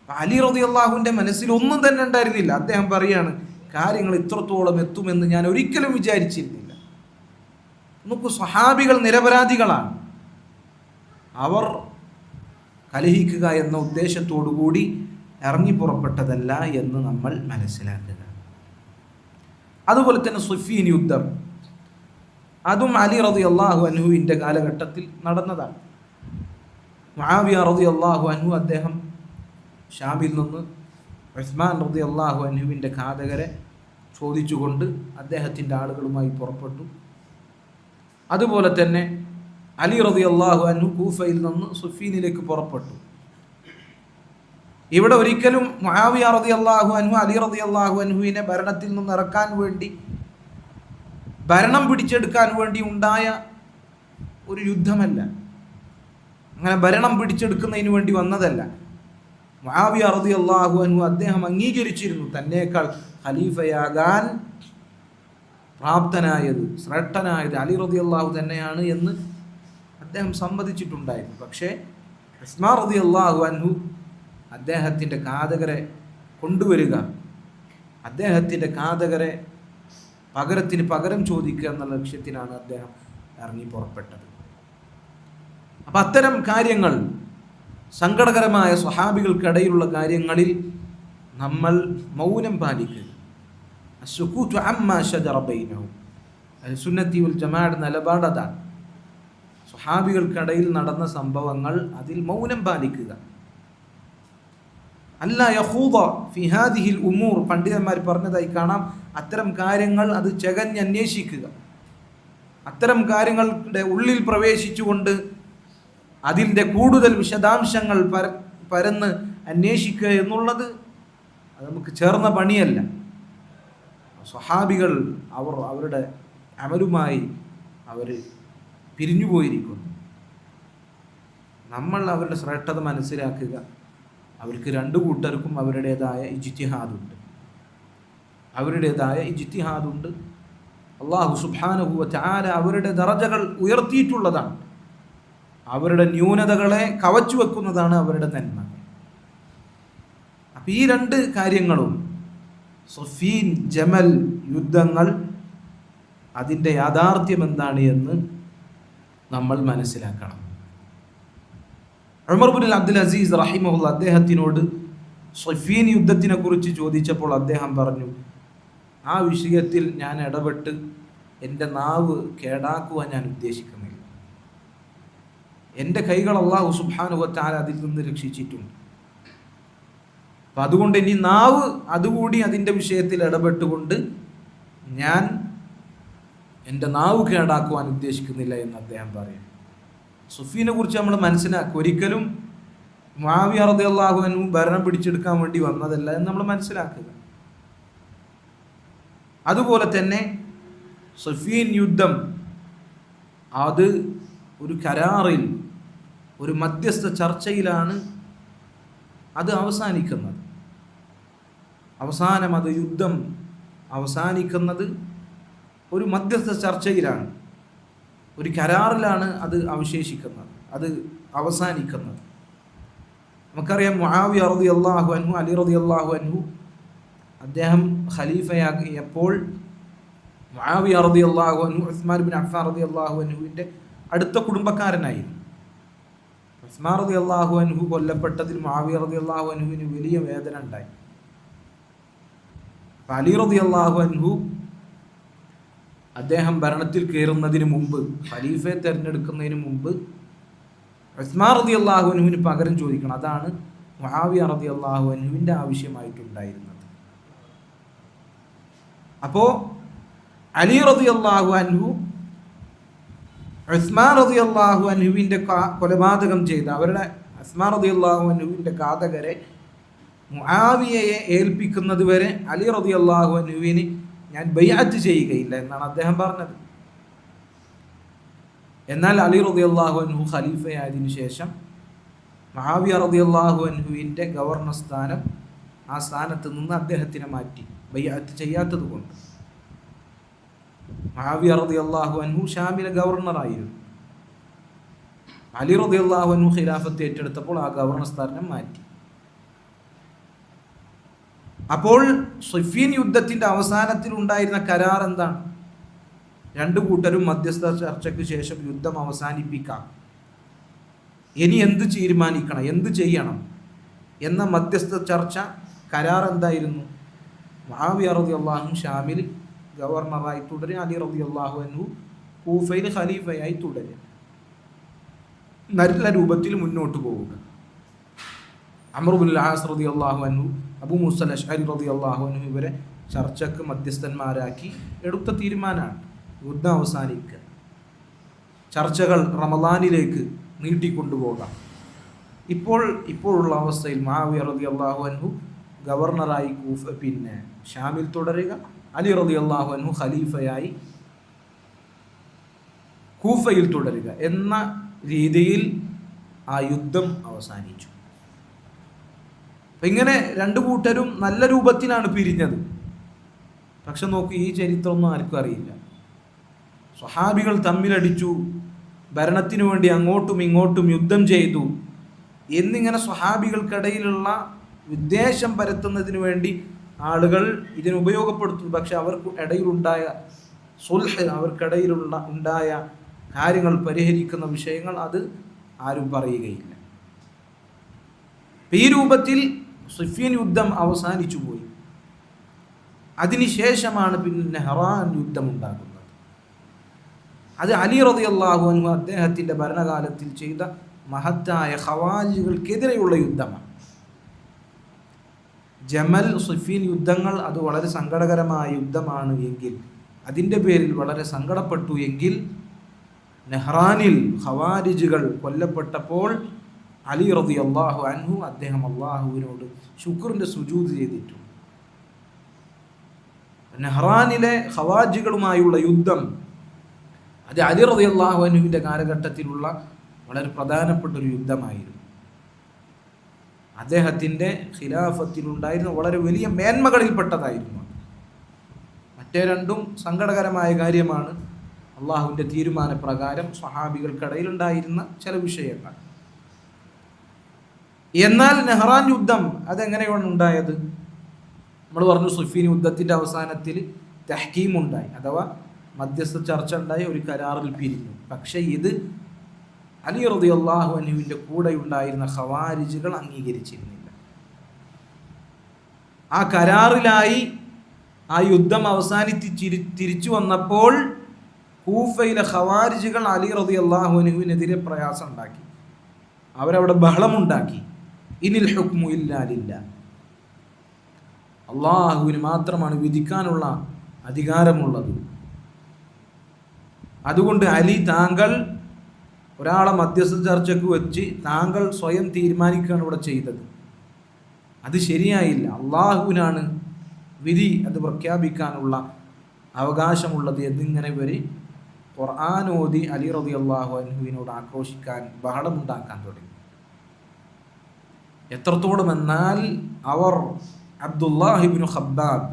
അലി റളിയല്ലാഹുവിൻ്റെ മനസ്സിൽ ഒന്നും തന്നെ ഉണ്ടായിരുന്നില്ല. അദ്ദേഹം പറയാണ്, കാര്യങ്ങൾ ഇത്രത്തോളം എത്തുമെന്ന് ഞാൻ ഒരിക്കലും വിചാരിച്ചിരുന്നില്ല. നമുക്ക് സ്വഹാബികൾ നിരപരാധികളാണ്. അവർ കലഹിക്കുക എന്ന ഉദ്ദേശത്തോടു കൂടി ഇറങ്ങി പുറപ്പെട്ടതല്ല എന്ന് നമ്മൾ മനസ്സിലാക്കുക. അതുപോലെ തന്നെ സുഫീൻ യുദ്ധം, അതും അലി റളിയല്ലാഹു അൻഹുവിൻ്റെ കാലഘട്ടത്തിൽ നടന്നതാണ്. മുആവിയ റളിയല്ലാഹു അൻഹു അദ്ദേഹം ഷാമിൽ നിന്ന് ഉസ്മാൻ റളിയല്ലാഹു അൻഹുവിൻ്റെ ഘാതകരെ ചോദിച്ചുകൊണ്ട് അദ്ദേഹത്തിൻ്റെ ആളുകളുമായി പുറപ്പെട്ടു. അതുപോലെ തന്നെ അലി റളിയല്ലാഹു അൻഹു കൂഫയിൽ നിന്ന് സുഫീനിലേക്ക് പുറപ്പെട്ടു. ഇവിടെ ഒരിക്കലും മുആവിയ റളിയല്ലാഹു അൻഹു അലി റളിയല്ലാഹു അൻഹുവിനെ ഭരണത്തിൽ നിന്ന് ഇറക്കാൻ വേണ്ടി, ഭരണം പിടിച്ചെടുക്കാൻ വേണ്ടി ഉണ്ടായ ഒരു യുദ്ധമല്ല. അങ്ങനെ ഭരണം പിടിച്ചെടുക്കുന്നതിന് വേണ്ടി വന്നതല്ല. മുആവിയ റളിയല്ലാഹു അൻഹു അദ്ദേഹം അംഗീകരിച്ചിരുന്നു തന്നേക്കാൾ ഖലീഫയാകാൻ പ്രാപ്തനായത്, ശ്രേഷ്ഠനായത് അലി റളിയല്ലാഹു തന്നെയാണ് എന്ന് അദ്ദേഹം സമ്മതിച്ചിട്ടുണ്ടായിരുന്നു. പക്ഷേ ഉസ്മാൻ റളിയല്ലാഹു അൻഹു അദ്ദേഹത്തിൻ്റെ ഘാതകരെ കൊണ്ടുവരിക, അദ്ദേഹത്തിൻ്റെ ഘാതകരെ പകരത്തിന് പകരം ചോദിക്കുക എന്നുള്ള ലക്ഷ്യത്തിനാണ് അദ്ദേഹം ഇറങ്ങി പുറപ്പെട്ടത്. അപ്പം അത്തരം കാര്യങ്ങൾ, സങ്കടകരമായ സ്വഹാബികൾക്കിടയിലുള്ള കാര്യങ്ങളിൽ നമ്മൾ മൗനം പാലിക്കുക. അസ്സുകൂതു അമ്മാ ശജറ ബൈനഹും, സുന്നത്തി വൽ ജമാഅത്ത് നിലപാട് അതാണ്. സ്വഹാബികൾക്കിടയിൽ നടന്ന സംഭവങ്ങൾ അതിൽ മൗനം പാലിക്കുക. അല്ലാ യഖൂദ ഫി ഹാദിഹിൽ ഉമൂർ, പണ്ഡിതന്മാർ പറഞ്ഞതായി കാണാം, അത്തരം കാര്യങ്ങൾ അത് ചകഞ്ഞന്വേഷിക്കുക. അത്തരം കാര്യങ്ങളുടെ ഉള്ളിൽ പ്രവേശിച്ചുകൊണ്ട് അതിൻ്റെ കൂടുതൽ വിശദാംശങ്ങൾ പരന്ന് അന്വേഷിക്കുക എന്നുള്ളത് അത് നമുക്ക് ചേർന്ന പണിയല്ല. സ്വഹാബികൾ അവരുടെ അമലുമായി അവർ പിരിഞ്ഞുപോയിരിക്കുന്നു. നമ്മൾ അവരുടെ ശ്രേഷ്ഠത മനസ്സിലാക്കുക. അവർക്ക് രണ്ടു കൂട്ടർക്കും അവരുടേതായ ഇജ്തിഹാദുണ്ട്. അല്ലാഹു സുബ്ഹാനഹു വ തആല അവരുടെ ദറജകൾ ഉയർത്തിയിട്ടുള്ളതാണ്. അവരുടെ ന്യൂനതകളെ കവച്ചു വെക്കുന്നതാണ് അവരുടെ നന്മ. അപ്പം ഈ രണ്ട് കാര്യങ്ങളും, സുഫീൻ, ജമൽ യുദ്ധങ്ങൾ, അതിൻ്റെ യാഥാർത്ഥ്യം എന്താണ് എന്ന് നമ്മൾ മനസ്സിലാക്കണം. ഉമർ ഇബ്നുൽ അബ്ദുൽ അസീസ് റഹിമഹുല്ലാഹ് അദ്ദേഹത്തിനോട് സിഫീൻ യുദ്ധത്തിനെ കുറിച്ച് ചോദിച്ചപ്പോൾ അദ്ദേഹം പറഞ്ഞു, ആ വിഷയത്തിൽ ഞാൻ ഇടപെട്ട് എൻ്റെ നാവ് കേടാക്കുവാൻ ഞാൻ ഉദ്ദേശിക്കുന്നില്ല. എൻ്റെ കൈകൾ അല്ലാഹു സുബ്ഹാനഹു വ തആല അതിൽ നിന്ന് രക്ഷിച്ചിട്ടുണ്ട്. അപ്പം അതുകൊണ്ട് ഇനി നാവ് അതുകൂടി അതിൻ്റെ വിഷയത്തിൽ ഇടപെട്ടുകൊണ്ട് ഞാൻ എൻ്റെ നാവ് കേടാക്കുവാൻ ഉദ്ദേശിക്കുന്നില്ല എന്ന് അദ്ദേഹം പറയും. സുഫീനെ കുറിച്ച് നമ്മൾ മനസ്സിലാക്കുക, ഒരിക്കലും മുആവിയ റളിയല്ലാഹു അൻഹു ഭരണം പിടിച്ചെടുക്കാൻ വേണ്ടി വന്നതല്ല എന്ന് നമ്മൾ മനസ്സിലാക്കുക. അതുപോലെ തന്നെ സിഫീൻ യുദ്ധം അത് ഒരു കരാറിൽ, ഒരു മധ്യസ്ഥ ചർച്ചയിലാണ് അത് അവസാനിക്കുന്നത്. അവസാനം അത് യുദ്ധം അവസാനിക്കുന്നത് ഒരു മധ്യസ്ഥ ചർച്ചയിലാണ്, ഒരു കരാറിലാണ് അത് അത് അവസാനിക്കുന്നത്. നമുക്കറിയാം മുആവിയ റളിയല്ലാഹു അൻഹു, അലി റളിയല്ലാഹു അൻഹു അദ്ദേഹം ഖലീഫയാക്കിയപ്പോൾ മുആവിയ റളിയല്ലാഹു അൻഹു ഉസ്മാൻ ഇബ്നു അഫ്ഫാൻ റളിയല്ലാഹു അൻഹുവിൻ്റെ അടുത്ത കുടുംബക്കാരനായിരുന്നു. ഉസ്മാൻ റളിയല്ലാഹു അൻഹു കൊല്ലപ്പെട്ടതിൽ മുആവിയ റളിയല്ലാഹു അൻഹുവിന് വലിയ വേദന ഉണ്ടായി. അലി റളിയല്ലാഹു അൻഹു അദ്ദേഹം ഭരണത്തിൽ കയറുന്നതിന് മുമ്പ്, ഖലീഫയെ തിരഞ്ഞെടുക്കുന്നതിന് മുമ്പ് ഉസ്മാൻ റളിയല്ലാഹു അൻഹുവിന് പകരം ചോദിക്കണം. അതാണ് മുആവിയ റളിയല്ലാഹു അൻഹുവിൻ്റെ ആവശ്യമായിട്ടുണ്ടായിരുന്നത്. അപ്പോൾ അലി റളിയല്ലാഹു അൻഹു ഉസ്മാൻ റളിയല്ലാഹു അൻഹുവിൻ്റെ കൊലപാതകം ചെയ്ത ഉസ്മാൻ റളിയല്ലാഹു അൻഹുവിൻ്റെ ഘാതകരെ മുആവിയയെ ഏൽപ്പിക്കുന്നത് വരെ അലി റളിയല്ലാഹു അൻഹുവിന് ഞാൻ ബൈഅത്ത് ചെയ്യുകയില്ല എന്നാണ് അദ്ദേഹം പറഞ്ഞത്. എന്നാൽ അലി റളിയല്ലാഹു അൻഹു ഖലീഫയായതിനു ശേഷം മുആവിയ റളിയല്ലാഹു അൻഹുവിൻ്റെ ഗവർണർ സ്ഥാനം, ആ സ്ഥാനത്ത് നിന്ന് അദ്ദേഹത്തിനെ മാറ്റി, ബൈഅത്ത് ചെയ്യാത്തത് കൊണ്ട്. മുആവിയ റളിയല്ലാഹു അൻഹു ഷാമിലെ ഗവർണറായിരുന്നു. അലി റളിയല്ലാഹു അൻഹു ഖിലാഫത്ത് ഏറ്റെടുത്തപ്പോൾ ആ ഗവർണർ സ്ഥാനം മാറ്റി. അപ്പോൾ സിഫീൻ യുദ്ധത്തിൻ്റെ അവസാനത്തിൽ ഉണ്ടായിരുന്ന കരാർ എന്താണ്? രണ്ടു കൂട്ടരും മധ്യസ്ഥ ചർച്ചയ്ക്ക് ശേഷം യുദ്ധം അവസാനിപ്പിക്കാം, ഇനി എന്ത് തീരുമാനിക്കണം, എന്ത് ചെയ്യണം എന്ന മധ്യസ്ഥ ചർച്ച കരാർ എന്തായിരുന്നു? മുആവിയ റളിയല്ലാഹു അൻഹു ഷാമിൽ ഗവർണറായി തുടരും, അലി റളിയല്ലാഹു അൻഹു കൂഫയിൽ ഖലീഫയായി തുടരും. നല്ല രൂപത്തിൽ മുന്നോട്ട് പോവുക. അംർ ഇബ്നുൽ ആസ് റളിയല്ലാഹു അൻഹു, അബൂ മൂസ അശ്അരി റളിയല്ലാഹു അൻഹു ഇവരെ ചർച്ചയ്ക്ക് മധ്യസ്ഥന്മാരാക്കി എടുത്ത തീരുമാനമാണ് യുദ്ധം അവസാനിക്കുക. ചർച്ചകൾ റമളാനിലേക്ക് നീട്ടിക്കൊണ്ടുപോകാം. ഇപ്പോഴുള്ള അവസ്ഥയിൽ മുആവിയ റളിയല്ലാഹു അൻഹു ഗവർണറായി ഷാമിൽ തുടരുക, അലി റളിയല്ലാഹു അൻഹു ഖലീഫയായി കൂഫയിൽ തുടരുക എന്ന രീതിയിൽ ആ യുദ്ധം അവസാനിച്ചു. ഇങ്ങനെ രണ്ടു കൂട്ടരും നല്ല രൂപത്തിലാണ് പിരിഞ്ഞത്. പക്ഷെ നോക്കൂ, ഈ ചരിത്രമൊന്നും ആർക്കും അറിയില്ല. സ്വഹാബികൾ തമ്മിലടിച്ചു, ഭരണത്തിനു വേണ്ടി അങ്ങോട്ടും ഇങ്ങോട്ടും യുദ്ധം ചെയ്തു എന്നിങ്ങനെ സ്വഹാബികൾക്കിടയിലുള്ള വിദ്വേഷം പരത്തുന്നതിന് വേണ്ടി ആളുകൾ ഇതിന് ഉപയോഗപ്പെടുത്തുന്നു. പക്ഷെ അവർക്ക് ഇടയിലുണ്ടായ സുൽഹ്, ഉണ്ടായ കാര്യങ്ങൾ പരിഹരിക്കുന്ന വിഷയങ്ങൾ അത് ആരും പറയുകയില്ല. ഈ രൂപത്തിൽ സിഫീൻ യുദ്ധം അവസാനിച്ചു പോയി. അതിനുശേഷമാണ് പിന്നെ നെഹ്റാൻ യുദ്ധം ഉണ്ടാകുന്നത്. അത് അലി റളിയല്ലാഹു അൻഹു അദ്ദേഹത്തിൻ്റെ ഭരണകാലത്തിൽ ചെയ്ത മഹത്തായ ഖവാരിജികൾക്കെതിരെയുള്ള യുദ്ധമാണ്. ജമൽ, സിഫീൻ യുദ്ധങ്ങൾ അത് വളരെ സങ്കടകരമായ യുദ്ധമാണ് എങ്കിൽ, അതിൻ്റെ പേരിൽ വളരെ സങ്കടപ്പെട്ടു എങ്കിൽ, നെഹ്റാനിൽ ഖവാരിജികൾ കൊല്ലപ്പെട്ടപ്പോൾ അലി റളിയല്ലാഹു അൻഹു അദ്ദേഹം അള്ളാഹുവിനോട് ശുക്റിൻ്റെ സുജൂദ് ചെയ്തിട്ടു. നെഹ്റാനിലെ ഖവാരിജികളുമായുള്ള യുദ്ധം അത് അലി റളിയല്ലാഹു അൻഹുവിൻ്റെ കാലഘട്ടത്തിലുള്ള വളരെ പ്രധാനപ്പെട്ടൊരു യുദ്ധമായിരുന്നു. അദ്ദേഹത്തിൻ്റെ ഖിലാഫത്തിലുണ്ടായിരുന്ന വളരെ വലിയ മേന്മകളിൽപ്പെട്ടതായിരുന്നു. മറ്റേ രണ്ടും സങ്കടകരമായ കാര്യമാണ്. അള്ളാഹുവിൻ്റെ തീരുമാനപ്രകാരം സ്വഹാബികൾക്കിടയിലുണ്ടായിരുന്ന ചില വിഷയങ്ങൾ. എന്നാൽ നെഹ്റാൻ യുദ്ധം അതെങ്ങനെയാണ് ഉണ്ടായത്? നമ്മൾ പറഞ്ഞു, സിഫീൻ യുദ്ധത്തിൻ്റെ അവസാനത്തിൽ തഹ്കീം ഉണ്ടായി, അഥവാ മധ്യസ്ഥ ചർച്ച ഉണ്ടായി, ഒരു കരാറിൽ പിരിഞ്ഞു. പക്ഷേ ഇത് അലി റളിയല്ലാഹു അൻഹുവിൻ്റെ കൂടെ ഉണ്ടായിരുന്ന ഖവാരിജികൾ അംഗീകരിച്ചിരുന്നില്ല. ആ കരാറിലായി ആ യുദ്ധം തിരിച്ചു വന്നപ്പോൾ കൂഫയിലെ ഖവാരിജികൾ അലി റളിയല്ലാഹു അൻഹുവിനെതിരെ പ്രയാസം ഉണ്ടാക്കി. അവരവിടെ ബഹളമുണ്ടാക്കി. ഇനിൽ ഹുക്മു ഇല്ലാ ലില്ലാഹ്, അള്ളാഹുവിന് മാത്രമാണ് വിധിക്കാനുള്ള അധികാരമുള്ളത്. അതുകൊണ്ട് അലി, താങ്കൾ ഒരാളെ മധ്യസ്ഥ ചർച്ചയ്ക്ക് വെച്ച് താങ്കൾ സ്വയം തീരുമാനിക്കുകയാണ് ഇവിടെ ചെയ്തത്. അത് ശരിയായില്ല. അള്ളാഹുവിനാണ് വിധി അത് പ്രഖ്യാപിക്കാനുള്ള അവകാശമുള്ളത് എന്നിങ്ങനെ ഇവർ ഖുർആൻ ഓതി അലി റളിയല്ലാഹു അൻഹുവിനോട് ആക്രോശിക്കാൻ, ബഹളമുണ്ടാക്കാൻ തുടങ്ങി. എത്രത്തോളം എന്നാൽ അവർ അബ്ദുല്ലാഹ് ഇബ്നു ഖബ്ബാബ്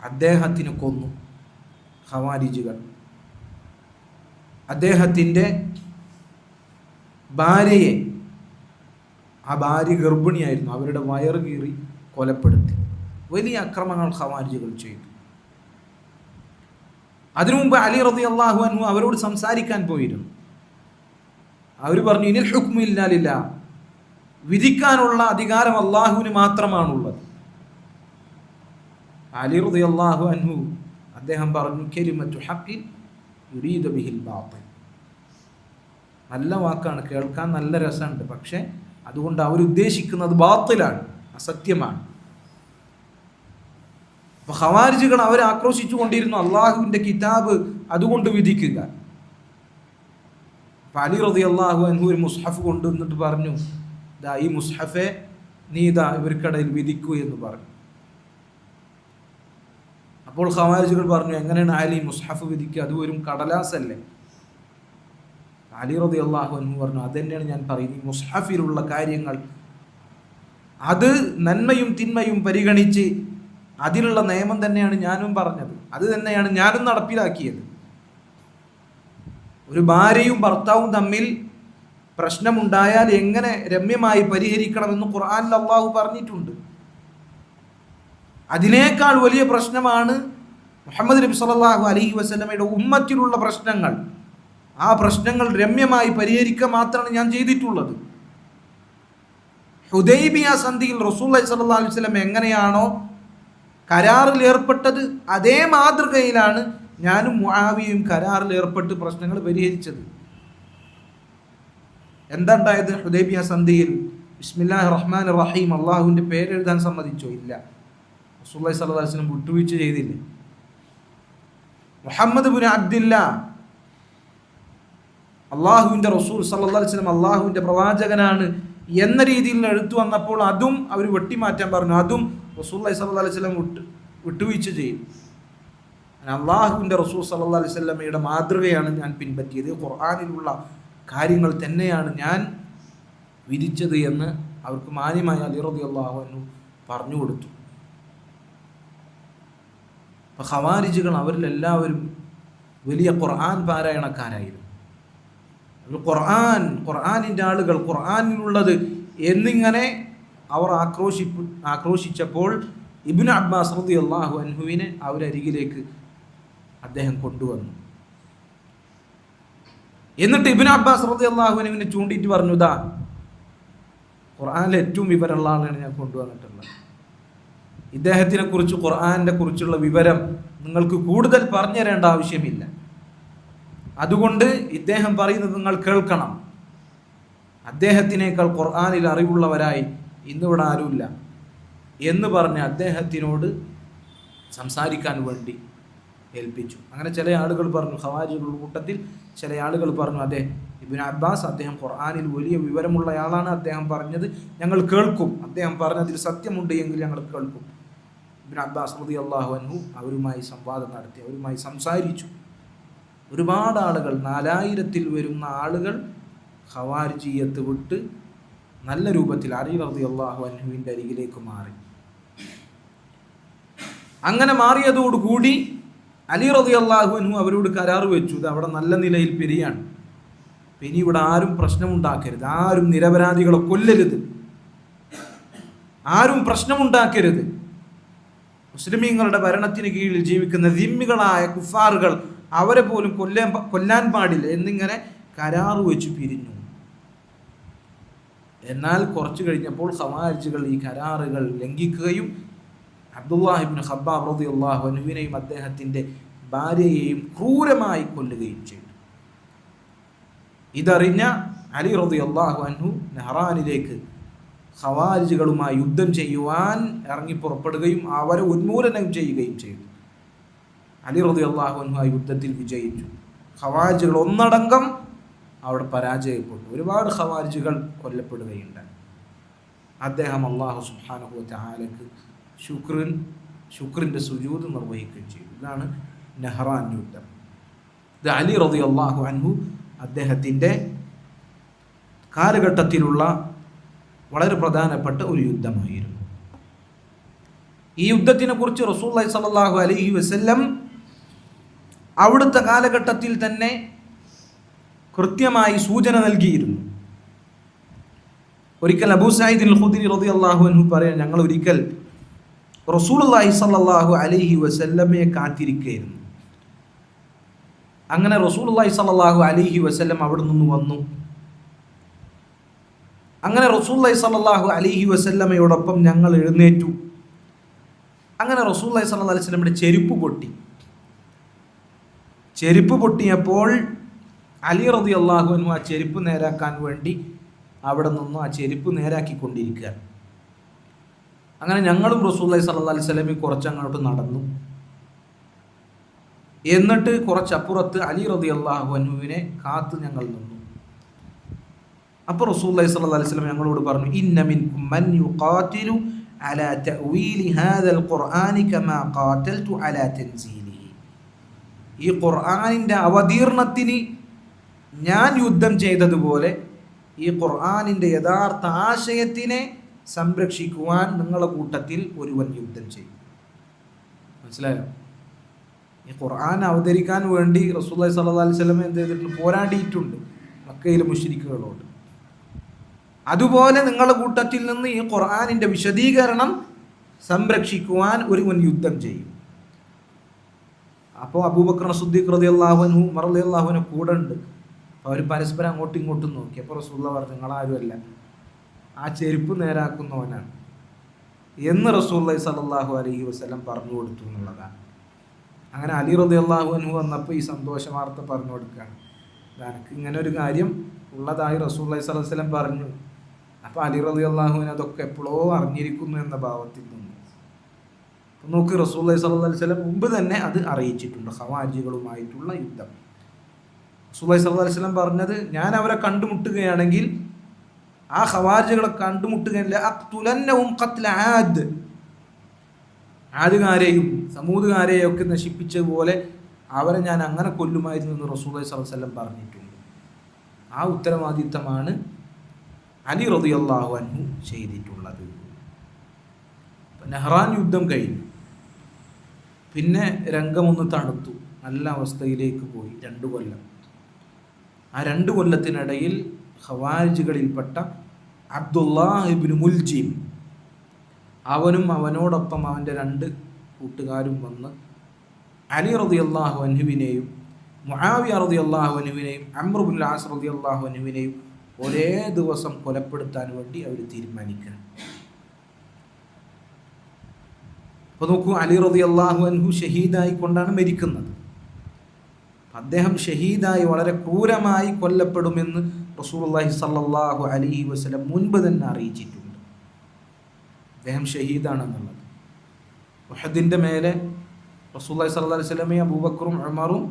അദ്ദേഹത്തിനെ കൊന്നു. ഖവാരിജികൾ അദ്ദേഹത്തിൻ്റെ ഭാര്യയെ, ആ ഭാര്യ ഗർഭിണിയായിരുന്നു, അവരുടെ വയറ് കീറി കൊലപ്പെടുത്തി. വലിയ അക്രമങ്ങൾ ഖവാരിജികൾ ചെയ്തു. അതിനു മുമ്പ് അലി റളിയല്ലാഹു അൻഹു അവരോട് സംസാരിക്കാൻ പോയിരുന്നു. അവർ പറഞ്ഞു, ഇനിൽ ഹുക്മു ഇല്ലാ ലില്ലാഹ്, വിധിക്കാനുള്ള അധികാരം അള്ളാഹുവിന് മാത്രമാണുള്ളത്. അലി റളിയല്ലാഹു അൻഹു അദ്ദേഹം പറഞ്ഞു, കലിമത്തു ഹഖിൻ യുരീദു ബിഹിൽ ബാത്തിൽ, നല്ല വാക്കാണ്, കേൾക്കാൻ നല്ല രസമുണ്ട്, പക്ഷെ അതുകൊണ്ട് അവരുദ്ദേശിക്കുന്നത് ബാത്തിലാണ്, അസത്യമാണ്. അപ്പൊ ഖവാരിജികൾ അവരെ ആക്രോശിച്ചു കൊണ്ടിരുന്നു, അള്ളാഹുവിൻ്റെ കിതാബ് അതുകൊണ്ട് വിധിക്കുക. അപ്പൊ അലി റളിയല്ലാഹു അൻഹു ഒരു മുസ്ഹഫ് കൊണ്ടുവന്നിട്ട് പറഞ്ഞു, ദാ ഈ മുസ്ഹഫെ നീ ഇതാ ഇവർക്കിടയിൽ വിധിക്കൂ എന്ന് പറഞ്ഞു. അപ്പോൾ ഖവാരിജികൾ പറഞ്ഞു, എങ്ങനെയാണ് അലി മുസ്ഹഫ് വിധിക്കുക, അത് ഒരു കടലാസല്ലേ? അലി റളിയല്ലാഹു അൻഹു പറഞ്ഞു, അതെന്നെയാണ് ഞാൻ പറയുന്നത്, ഈ മുസ്ഹഫിലുള്ള കാര്യങ്ങൾ അത് നന്മയും തിന്മയും പരിഗണിച്ച് അതിലുള്ള നിയമം തന്നെയാണ് ഞാനും പറഞ്ഞത്, അത് തന്നെയാണ് ഞാനും നടപ്പിലാക്കിയത്. ഒരു ഭാര്യയും ഭർത്താവും തമ്മിൽ പ്രശ്നമുണ്ടായാൽ എങ്ങനെ രമ്യമായി പരിഹരിക്കണമെന്ന് ഖുർആനിൽ അല്ലാഹു പറഞ്ഞിട്ടുണ്ട്. അതിനേക്കാൾ വലിയ പ്രശ്നമാണ് മുഹമ്മദ് നബി സല്ലല്ലാഹു അലൈഹി വസല്ലമയുടെ ഉമ്മത്തിലുള്ള പ്രശ്നങ്ങൾ. ആ പ്രശ്നങ്ങൾ രമ്യമായി പരിഹരിക്കുക മാത്രമാണ് ഞാൻ ചെയ്തിട്ടുള്ളത്. ഹുദൈബിയ സന്ധിയിൽ റസൂലുള്ളാഹി സ്വല്ലല്ലാഹു അലൈഹി വസല്ലം എങ്ങനെയാണോ കരാറിൽ ഏർപ്പെട്ടത്, അതേ മാതൃകയിലാണ് ഞാനും മുആവിയയും കരാറിൽ ഏർപ്പെട്ട് പ്രശ്നങ്ങൾ പരിഹരിച്ചത്. എന്താ ഉണ്ടായത്? ഹുദൈബിയ സന്ധിയിൽ ബിസ്മില്ലാഹിർ റഹ്മാനിർ റഹീം അള്ളാഹുവിൻ്റെ പേരെഴുതാൻ സമ്മതിച്ചോ? ഇല്ല. റസൂലുള്ളാഹി സ്വല്ലല്ലാഹു അലൈഹി വസല്ലം വിട്ടുവീഴ്ച ചെയ്തില്ല. മുഹമ്മദ് ഇബ്നു അബ്ദില്ലാ അള്ളാഹുവിൻ്റെ റസൂൽ സല്ലല്ലാഹു അലൈഹി വസല്ലം അള്ളാഹുവിൻ്റെ പ്രവാചകനാണ് എന്ന രീതിയിൽ എഴുത്തു വന്നപ്പോൾ അതും അവർ വെട്ടിമാറ്റാൻ പറഞ്ഞു. അതും റസൂലുള്ളാഹി സ്വല്ലല്ലാഹു അലൈഹി വസല്ലം വിട്ടുവീഴ്ച ചെയ്യും. അള്ളാഹുവിൻ്റെ റസൂൽ സല്ലല്ലാഹു അലൈഹി വസല്ലമയുടെ മാതൃകയാണ് ഞാൻ പിൻപറ്റിയത്, ഖുർആനിലുള്ള കാര്യങ്ങൾ തന്നെയാണ് ഞാൻ വിധിച്ചത് എന്ന് അവർക്ക് മാന്യമായ അലി റളിയല്ലാഹു അൻഹു പറഞ്ഞു കൊടുത്തു. അപ്പോൾ ഖവാരിജികൾ അവരിലെല്ലാവരും വലിയ ഖുർആൻ പാരായണക്കാരായിരുന്നു. ഖുർആനിൻ്റെ ആളുകൾ, ഖുർആനിലുള്ളത് എന്നിങ്ങനെ അവർ ആക്രോശിച്ചപ്പോൾ ഇബ്നു അബ്ബാസ് റളിയല്ലാഹു അൻഹുവിനെ അവരരികിലേക്ക് അദ്ദേഹം കൊണ്ടുവന്നു. എന്നിട്ട് ഇബ്നു അബ്ബാസ് റളിയല്ലാഹു അൻഹുവിനെ ചൂണ്ടിയിട്ട് പറഞ്ഞു, ഇതാ ഖുർആനിലെ ഏറ്റവും വിവരമുള്ള ആളാണ് ഞാൻ കൊണ്ടുവന്നിട്ടുള്ളത്. ഇദ്ദേഹത്തിനെ കുറിച്ച്, ഖുർആനിനെ കുറിച്ചുള്ള വിവരം നിങ്ങൾക്ക് കൂടുതൽ പറഞ്ഞു തരേണ്ട ആവശ്യമില്ല. അതുകൊണ്ട് ഇദ്ദേഹം പറയുന്നത് നിങ്ങൾ കേൾക്കണം. അദ്ദേഹത്തിനേക്കാൾ ഖുർആനിൽ അറിവുള്ളവരായി ഇന്നിവിടെ ആരുമില്ല എന്ന് പറഞ്ഞ് അദ്ദേഹത്തിനോട് സംസാരിക്കാൻ വേണ്ടി ഏൽപ്പിച്ചു. അങ്ങനെ ചില ആളുകൾ പറഞ്ഞു, ഖവാരിജികളുടെ കൂട്ടത്തിൽ ചില ആളുകൾ പറഞ്ഞു, അതെ ഇബ്നു അബ്ബാസ് അദ്ദേഹം ഖുർആനിൽ വലിയ വിവരമുള്ളയാളാണ്, അദ്ദേഹം പറഞ്ഞത് ഞങ്ങൾ കേൾക്കും, അദ്ദേഹം പറഞ്ഞതിൽ സത്യമുണ്ട് എങ്കിൽ ഞങ്ങൾ കേൾക്കും. ഇബ്നു അബ്ബാസ് റളിയല്ലാഹു അൻഹു അവരുമായി സംവാദം നടത്തി, അവരുമായി സംസാരിച്ചു. ഒരുപാട് ആളുകൾ, 4000-ൽ വരുന്ന ആളുകൾ ഖവാരിജിയത്ത് വിട്ട് നല്ല രൂപത്തിൽ അലി റളിയല്ലാഹു അൻഹുവിൻ്റെ അരികിലേക്ക് മാറി. അങ്ങനെ മാറിയതോടുകൂടി അലി റളിയല്ലാഹു അൻഹു അവരോട് കരാർ വെച്ചു, ഇത് അവിടെ നല്ല നിലയിൽ പിരിയാണ്, ഇനി ഇവിടെ ആരും പ്രശ്നമുണ്ടാക്കരുത്, ആരും നിരപരാധികളെ കൊല്ലരുത്, ആരും പ്രശ്നമുണ്ടാക്കരുത്, മുസ്ലിമീങ്ങളുടെ ഭരണത്തിന് കീഴിൽ ജീവിക്കുന്ന ദിമ്മികളായ കുഫാറുകൾ അവരെ പോലും കൊല്ലാൻ പാടില്ല എന്നിങ്ങനെ കരാറ് വെച്ച് പിരിഞ്ഞു. എന്നാൽ കുറച്ച് കഴിഞ്ഞപ്പോൾ ഖവാരിജുകൾ ഈ കരാറുകൾ ലംഘിക്കുകയും അബ്ദുല്ലാഹ് ഇബ്നു ഖബ്ബാബ് റളിയല്ലാഹു അൻഹുവിനെയും അദ്ദേഹത്തിൻ്റെ ഭാര്യയെയും ക്രൂരമായി കൊല്ലുകയും ചെയ്തു. ഇതറിഞ്ഞ അലി റളിയല്ലാഹു അൻഹു നെഹ്റാനിലേക്ക് ഖവാരിജുകളുമായി യുദ്ധം ചെയ്യുവാൻ ഇറങ്ങി പുറപ്പെടുകയും അവരെ ഉന്മൂലനം ചെയ്യുകയും ചെയ്തു. അലി റളിയല്ലാഹു അൻഹു ആ യുദ്ധത്തിൽ വിജയിച്ചു. ഖവാരിജുകൾ ഒന്നടങ്കം അവിടെ പരാജയപ്പെട്ടു. ഒരുപാട് ഖവാരിജുകൾ കൊല്ലപ്പെടുകയുണ്ടായി. അദ്ദേഹം അല്ലാഹു സുബ്ഹാനഹു വ തആലക്ക് ശുക്രിൻ്റെ സുജൂദ് നിർവഹിക്കുകയും ചെയ്തു. ഇതാണ് നെഹ്റാൻ യുദ്ധം. ഇത് അലി റളിയല്ലാഹു അൻഹു അദ്ദേഹത്തിൻ്റെ കാലഘട്ടത്തിലുള്ള വളരെ പ്രധാനപ്പെട്ട ഒരു യുദ്ധമായിരുന്നു. ഈ യുദ്ധത്തിനെ കുറിച്ച് റസൂലുള്ളാഹി സ്വല്ലല്ലാഹു അലൈഹി വസല്ലം അവിടുത്തെ കാലഘട്ടത്തിൽ തന്നെ കൃത്യമായി സൂചന നൽകിയിരുന്നു. ഒരിക്കൽ അബൂ സഈദ് അൽ ഖുദ്രി റളിയല്ലാഹു അൻഹു പറയാൻ, ഞങ്ങൾ ഒരിക്കൽ റസൂലുള്ളാഹി സ്വല്ലല്ലാഹു അലൈഹി വസല്ലമയെ കാത്തിരിക്കുകയായിരുന്നു. അങ്ങനെ റസൂലുള്ളാഹി സ്വല്ലല്ലാഹു അലൈഹി വസല്ലം അവിടെ നിന്ന് വന്നു. അങ്ങനെ റസൂലുള്ളാഹി സ്വല്ലല്ലാഹു അലൈഹി വസല്ലമയോടൊപ്പം ഞങ്ങൾ എഴുന്നേറ്റു. അങ്ങനെ റസൂലുള്ളാഹി സ്വല്ലല്ലാഹു അലൈഹി വസല്ലമയുടെ ചെരുപ്പ് പൊട്ടിയപ്പോൾ അലി റളിയല്ലാഹു അൻഹു ആ ചെരുപ്പ് നേരാക്കാൻ വേണ്ടി അവിടെ നിന്നും ആ ചെരുപ്പ് നേരാക്കിക്കൊണ്ടിരിക്കുക. അങ്ങനെ ഞങ്ങളും റസൂലുള്ളാഹി സ്വല്ലല്ലാഹു അലൈഹി വസല്ലമയും കുറച്ചങ്ങോട്ട് നടന്നു. എന്നിട്ട് കുറച്ചപ്പുറത്ത് അലി റളിയല്ലാഹു അൻഹുവിനെ കാത്ത് ഞങ്ങൾ നിന്നു. അപ്പോൾ റസൂലുള്ളാഹി സ്വല്ലല്ലാഹു അലൈഹി വസല്ലം ഞങ്ങളോട് പറഞ്ഞു, ഇന്ന മിൻകും മൻ യുഖാതിലു അലാ തഅവീലി ഹാദൽ ഖുർആനി കമാ ഖാതൽതു അലാ തൻസീലിഹി. ഈ ഖുർആനിൻ്റെ അവതീർണത്തിന് ഞാൻ യുദ്ധം ചെയ്തതുപോലെ ഈ ഖുർആനിൻ്റെ യഥാർത്ഥ ആശയത്തിനെ സംരക്ഷിക്കുവാൻ നിങ്ങളുടെ കൂട്ടത്തിൽ ഒരുവൻ യുദ്ധം ചെയ്യും. മനസ്സിലായോ? ഈ ഖുർആൻ അവതരിക്കാൻ വേണ്ടി റസൂലുള്ളാഹി സ്വല്ലല്ലാഹു അലൈഹി വസല്ലം എന്ത് ചെയ്തിട്ടുണ്ട്? പോരാടിയിട്ടുണ്ട് മക്കയിലെ മുശ്രിക്കുകളോട്. അതുപോലെ നിങ്ങളുടെ കൂട്ടത്തിൽ നിന്ന് ഈ ഖുർആനിൻ്റെ വിശദീകരണം സംരക്ഷിക്കുവാൻ ഒരുവൻ യുദ്ധം ചെയ്യും. അപ്പോൾ അബൂബക്കർ സിദ്ദീഖ് റളിയല്ലാഹു അൻഹു ഉമർ റളിയല്ലാഹു അൻഹു കൂടെ ഉണ്ട്. അവർ പരസ്പരം അങ്ങോട്ടും ഇങ്ങോട്ടും നോക്കി. അപ്പോൾ റസൂലുള്ളാഹി പറഞ്ഞു, നിങ്ങളാരുമല്ല, ആ ചെരുപ്പ് നേരാക്കുന്നവനാണ് എന്ന് റസൂലുള്ളാഹി സ്വല്ലല്ലാഹു അലൈഹി വസല്ലം പറഞ്ഞു കൊടുത്തു എന്നുള്ളതാണ്. അങ്ങനെ അലി റളിയല്ലാഹു അൻഹു വന്നപ്പോൾ ഈ സന്തോഷ വാർത്ത പറഞ്ഞു കൊടുക്കുകയാണ്, എനിക്ക് ഇങ്ങനെ ഒരു കാര്യം ഉള്ളതായി റസൂലുള്ളാഹി സ്വല്ലല്ലാഹു അലൈഹി വസല്ലം പറഞ്ഞു. അപ്പോൾ അലി റളിയല്ലാഹു അൻഹു അതൊക്കെ എപ്പോഴോ അറിഞ്ഞിരിക്കുന്നു എന്ന ഭാവത്തിൽ നിന്ന് നോക്കി റസൂലുള്ളാഹി സ്വല്ലല്ലാഹു അലൈഹി വസല്ലം മുമ്പ് തന്നെ അത് അറിയിച്ചിട്ടുണ്ട്. ഖവാരിജികളുമായിട്ടുള്ള യുദ്ധം റസൂലുള്ളാഹി സ്വല്ലല്ലാഹു അലൈഹി വസല്ലം പറഞ്ഞത്, ഞാൻ അവരെ കണ്ടുമുട്ടുകയാണെങ്കിൽ, ആ ഖവാരിജികളെ കണ്ടുമുട്ടുകയില്ല, അഖ്തുലന്നഹും ഖത്ല ആദ്, ആദുകാരെയും സമൂദുകാരെയും ഒക്കെ നശിപ്പിച്ചതുപോലെ അവരെ ഞാൻ അങ്ങനെ കൊല്ലുമായിരുന്നു എന്ന് റസൂലുള്ളാഹി സ്വല്ലല്ലാഹു അലൈഹി വസല്ലം പറഞ്ഞിട്ടുണ്ട്. ആ ഉത്തരവാദിത്തമാണ് അലി റളിയല്ലാഹു അൻഹു ചെയ്തിട്ടുള്ളത്. നെഹ്റാൻ യുദ്ധം കഴിഞ്ഞു. പിന്നെ രംഗമൊന്ന് തണുത്തു, നല്ല അവസ്ഥയിലേക്ക് പോയി. 2 കൊല്ലം. ആ 2 കൊല്ലത്തിനിടയിൽ ഖവാരിജികളിൽപ്പെട്ട അബ്ദുല്ലാഹ് ഇബ്നു മുൽജിം, അവനും അവനോടൊപ്പം അവൻ്റെ 2 കൂട്ടുകാരും വന്ന് അലി റളിയല്ലാഹു അൻഹുവിനെയും മുആവിയ റളിയല്ലാഹു അൻഹുവിനെയും അംർ ഇബ്നുൽ ആസ് റളിയല്ലാഹു അൻഹുവിനെയും ഒരേ ദിവസം കൊലപ്പെടുത്താൻ വേണ്ടി അവർ തീരുമാനിക്കുകയാണ്. അപ്പോൾ നോക്കൂ, അലി റളിയല്ലാഹു അൻഹു ഷഹീദായി കൊണ്ടാണ് മരിക്കുന്നത്. അദ്ദേഹം ഷഹീദായി വളരെ ക്രൂരമായി കൊല്ലപ്പെടുമെന്ന് റസൂലുള്ളാഹി സ്വല്ലല്ലാഹു അലൈഹി വസല്ലം മുൻപ് തന്നെ അറിയിച്ചിട്ടുണ്ട്. അദ്ദേഹം ഷഹീദാണെന്നുള്ളത്. ഉഹദിൻ്റെ മേലെ റസൂലുള്ളാഹി സ്വല്ലല്ലാഹു അലൈഹി വസല്ലമയും അബൂബക്കറും ഉമറും